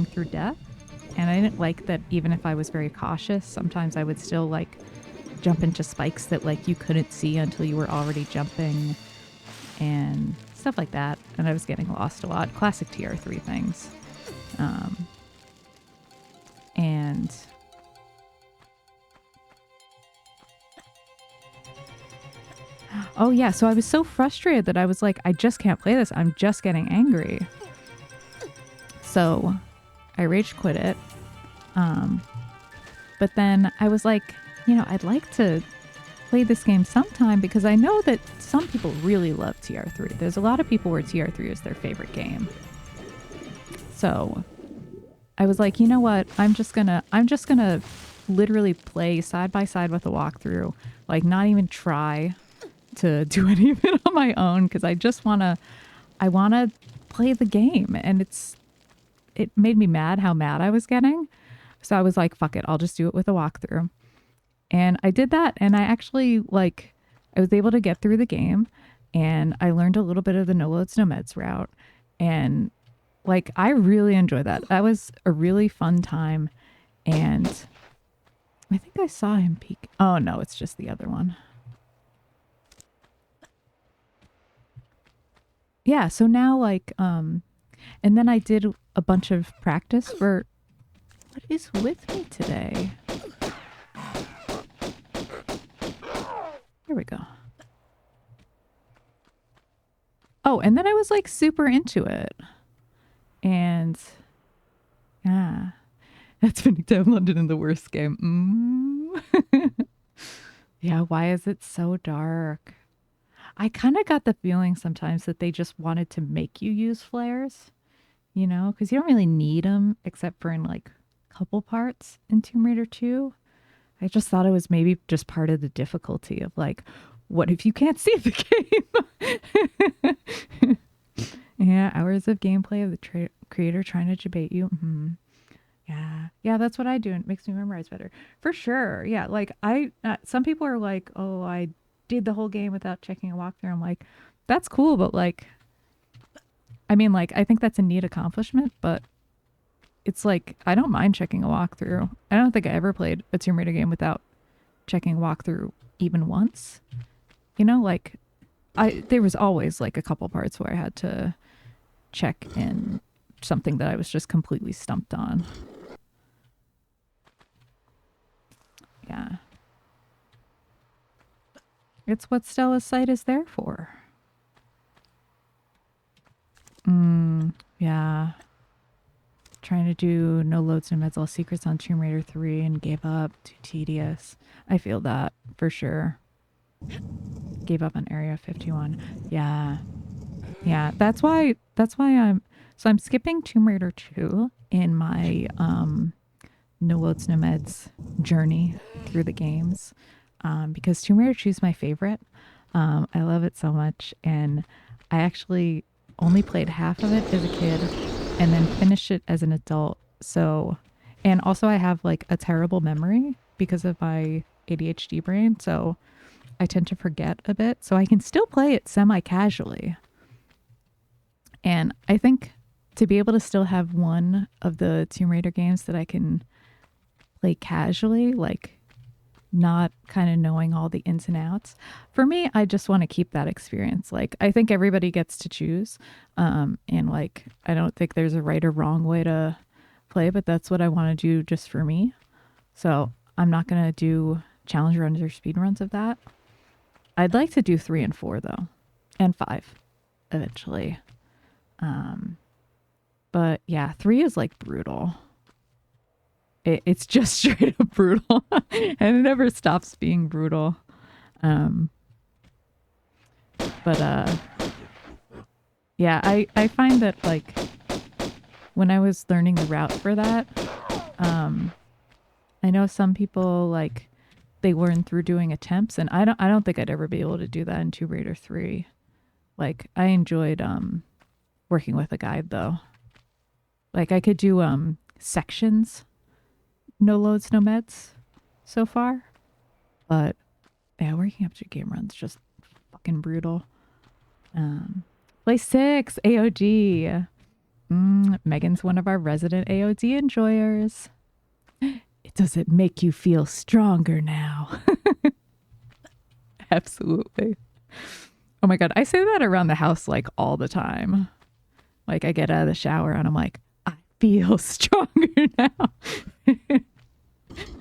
through death, and I didn't like that. Even if I was very cautious, sometimes I would still like jump into spikes that like you couldn't see until you were already jumping and stuff like that, and I was getting lost a lot. Classic TR3 things. And oh yeah, so I was so frustrated that I was like, I just can't play this. I'm just getting angry. So I rage quit it. But then I was like, you know, I'd like to play this game sometime because I know that some people really love TR3. There's a lot of people where TR3 is their favorite game. So I was like, you know what? I'm just gonna literally play side by side with a walkthrough, like not even try to do any of it on my own because I wanna play the game, and it made me mad how mad I was getting. So I was like, fuck it, I'll just do it with a walkthrough. And I did that, and I actually I was able to get through the game, and I learned a little bit of the no loads no meds route, and like I really enjoyed that. That was a really fun time, and I think I saw him peek. Oh no, it's just the other one. Yeah, so now and then I did a bunch of practice for what is with me today. Here we go. Oh, and then I was like super into it. And yeah, that's Phoenix Down London in the worst game. Yeah, why is it so dark? I kind of got the feeling sometimes that they just wanted to make you use flares, you know, because you don't really need them except for in like a couple parts in Tomb Raider 2. I just thought it was maybe just part of the difficulty of like, what if you can't see the game? Yeah, hours of gameplay of the creator trying to debate you. Mm-hmm. Yeah, that's what I do, and it makes me memorize better for sure. Yeah, like some people are like, oh, I did the whole game without checking a walkthrough. I'm like, that's cool, but like, I mean, like, I think that's a neat accomplishment, but it's like, I don't mind checking a walkthrough. I don't think I ever played a Tomb Raider game without checking a walkthrough even once. You know, like, there was always like a couple parts where I had to check in something that I was just completely stumped on. Yeah. It's what Stella's site is there for. Yeah. Trying to do no loads, no meds, all secrets on Tomb Raider 3 and gave up. Too tedious. I feel that for sure. Gave up on Area 51. Yeah. Yeah. That's why I'm skipping Tomb Raider 2 in my no loads, no meds journey through the games. Because Tomb Raider 2 is my favorite. I love it so much, and I actually only played half of it as a kid and then finished it as an adult. So, and also I have like a terrible memory because of my ADHD brain, so I tend to forget a bit. So I can still play it semi-casually. And I think to be able to still have one of the Tomb Raider games that I can play casually, like not kind of knowing all the ins and outs. For me, I just want to keep that experience. Like, I think everybody gets to choose. And like, I don't think there's a right or wrong way to play, but that's what I want to do just for me. So I'm not going to do challenge runs or speed runs of that. I'd like to do 3 and 4 though, and 5 eventually. But yeah, 3 is like brutal. It's just straight up brutal and it never stops being brutal. Yeah, I find that like when I was learning the route for that, I know some people like they learn through doing attempts, and I don't think I'd ever be able to do that in Tomb Raider 3. Like I enjoyed working with a guide though. Like I could do sections, no loads, no meds so far. But yeah, working up to game runs just fucking brutal. Play 6, AOG. Megan's one of our resident AOD enjoyers. Does it make you feel stronger now? Absolutely. Oh my God. I say that around the house like all the time. Like I get out of the shower and I'm like, I feel stronger now.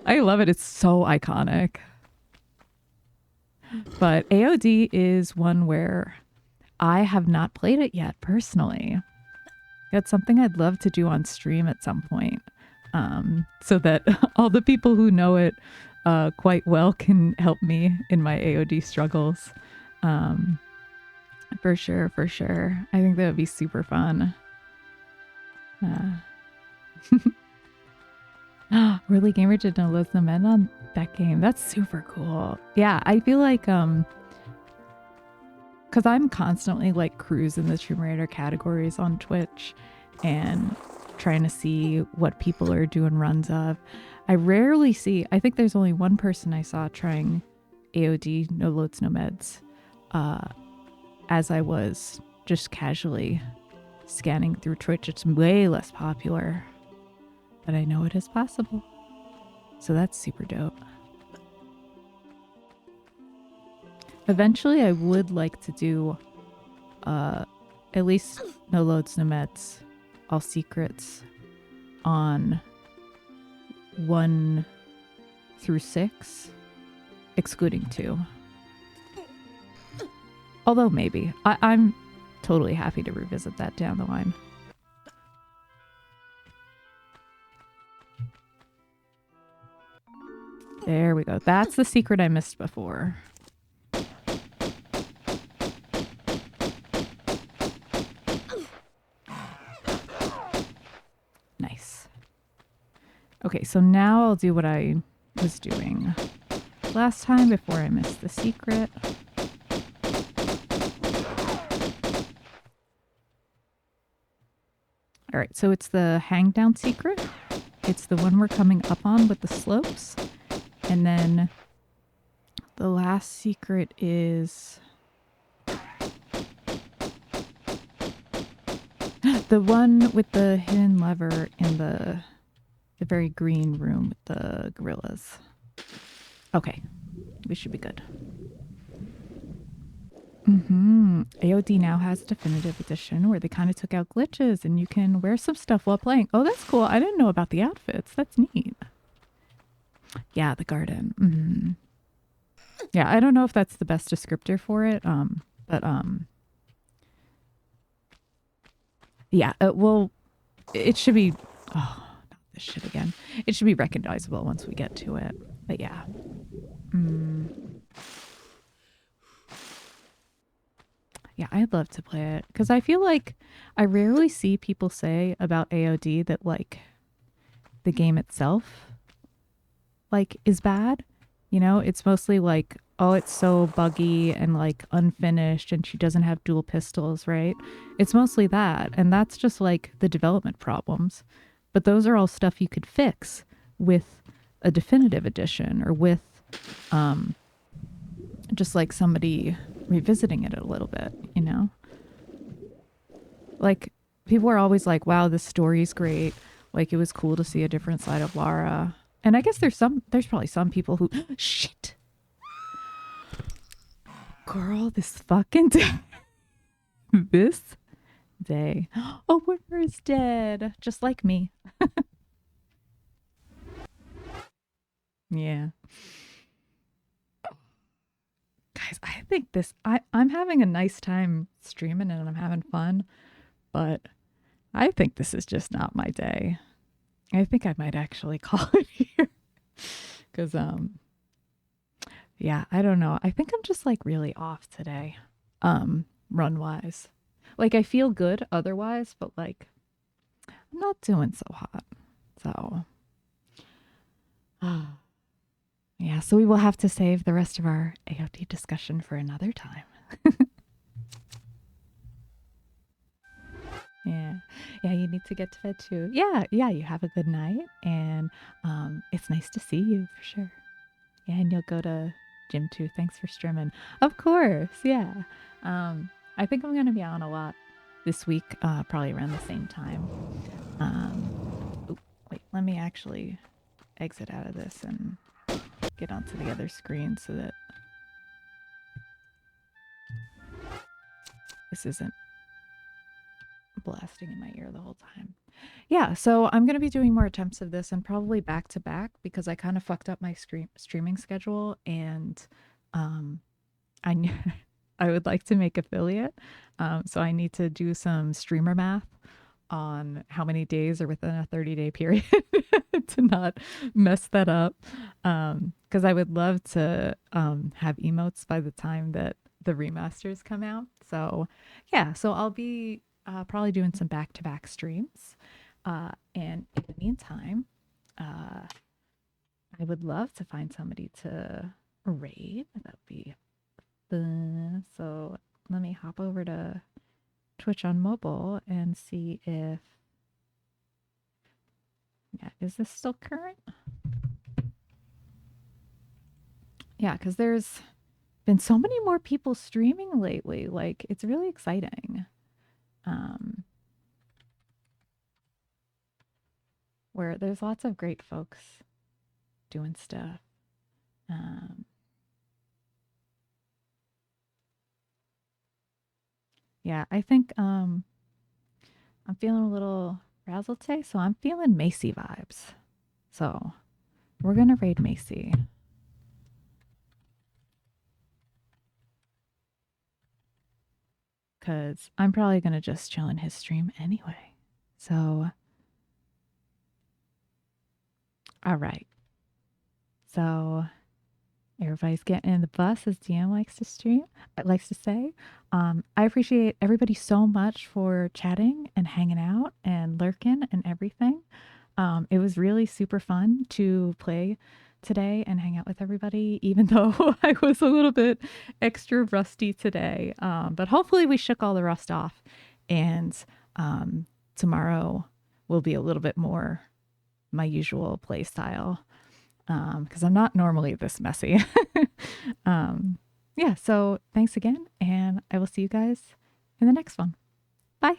I love it. It's so iconic. But AOD is one where I have not played it yet personally. It's something I'd love to do on stream at some point, so that all the people who know it quite well can help me in my AOD struggles. For sure, for sure. I think that would be super fun. Really Gamer did no loads no men on that game. That's super cool. Yeah, I feel like because I'm constantly like cruising the Tomb Raider categories on Twitch and trying to see what people are doing runs of. I rarely see, I think there's only one person I saw trying AOD no loads no meds as I was just casually scanning through Twitch. It's way less popular, but I know it is possible. So that's super dope. Eventually, I would like to do at least no loads, no meds, all secrets on 1 through 6, excluding 2. Although maybe. I'm totally happy to revisit that down the line. There we go. That's the secret I missed before. Nice. Okay, so now I'll do what I was doing last time before I missed the secret. All right, so it's the hang down secret. It's the one we're coming up on with the slopes. And then the last secret is... The one with the hidden lever in the very green room with the gorillas. Okay, we should be good. AOD now has a definitive edition where they kind of took out glitches and you can wear some stuff while playing. Oh, that's cool. I didn't know about the outfits. That's neat. Yeah, the garden. Yeah, I don't know if that's the best descriptor for it. But yeah, it should be. Oh, not this shit again. It should be recognizable once we get to it. But yeah. Yeah, I'd love to play it because I feel like I rarely see people say about AOD that like the game itself like is bad. You know, it's mostly like, oh, it's so buggy and like unfinished and she doesn't have dual pistols, right? It's mostly that. And that's just like the development problems. But those are all stuff you could fix with a definitive edition or with just like somebody revisiting it a little bit, you know? Like people are always like, wow, this story's great. Like it was cool to see a different side of Lara. And I guess there's probably some people who shit. Girl, this fucking day. This day. Oh, Whitmer is dead. Just like me. Yeah. Guys, I think I'm having a nice time streaming and I'm having fun, but I think this is just not my day. I think I might actually call it here. Cause yeah, I don't know. I think I'm just like really off today. Run wise. Like I feel good otherwise, but like I'm not doing so hot. So yeah, so we will have to save the rest of our AOD discussion for another time. Yeah. Yeah, you need to get to bed too. Yeah, you have a good night and it's nice to see you for sure. Yeah, and you'll go to gym too. Thanks for streaming. Of course, yeah. I think I'm gonna be on a lot this week, probably around the same time. Wait, let me actually exit out of this and get onto the other screen so that this isn't blasting in my ear the whole time. Yeah, so I'm going to be doing more attempts of this and probably back to back because I kind of fucked up my streaming schedule and I I would like to make affiliate. So I need to do some streamer math on how many days are within a 30-day period to not mess that up. Because I would love to have emotes by the time that the remasters come out. So yeah, so I'll be probably doing some back-to-back streams. And in the meantime, I would love to find somebody to raid. That would be fun. So let me hop over to Twitch on mobile and see if, yeah, is this still current? Yeah, because there's been so many more people streaming lately. Like, it's really exciting. Where there's lots of great folks doing stuff. Yeah, I think I'm feeling a little frazzled today, so I'm feeling Macy vibes. So we're gonna raid Macy. Cause I'm probably gonna just chill in his stream anyway. So all right. So everybody's getting in the bus, as DM likes to say. I appreciate everybody so much for chatting and hanging out and lurking and everything. It was really super fun to play today and hang out with everybody, even though I was a little bit extra rusty today. But hopefully we shook all the rust off and tomorrow will be a little bit more my usual play style because I'm not normally this messy. Yeah, so thanks again, and I will see you guys in the next one. Bye.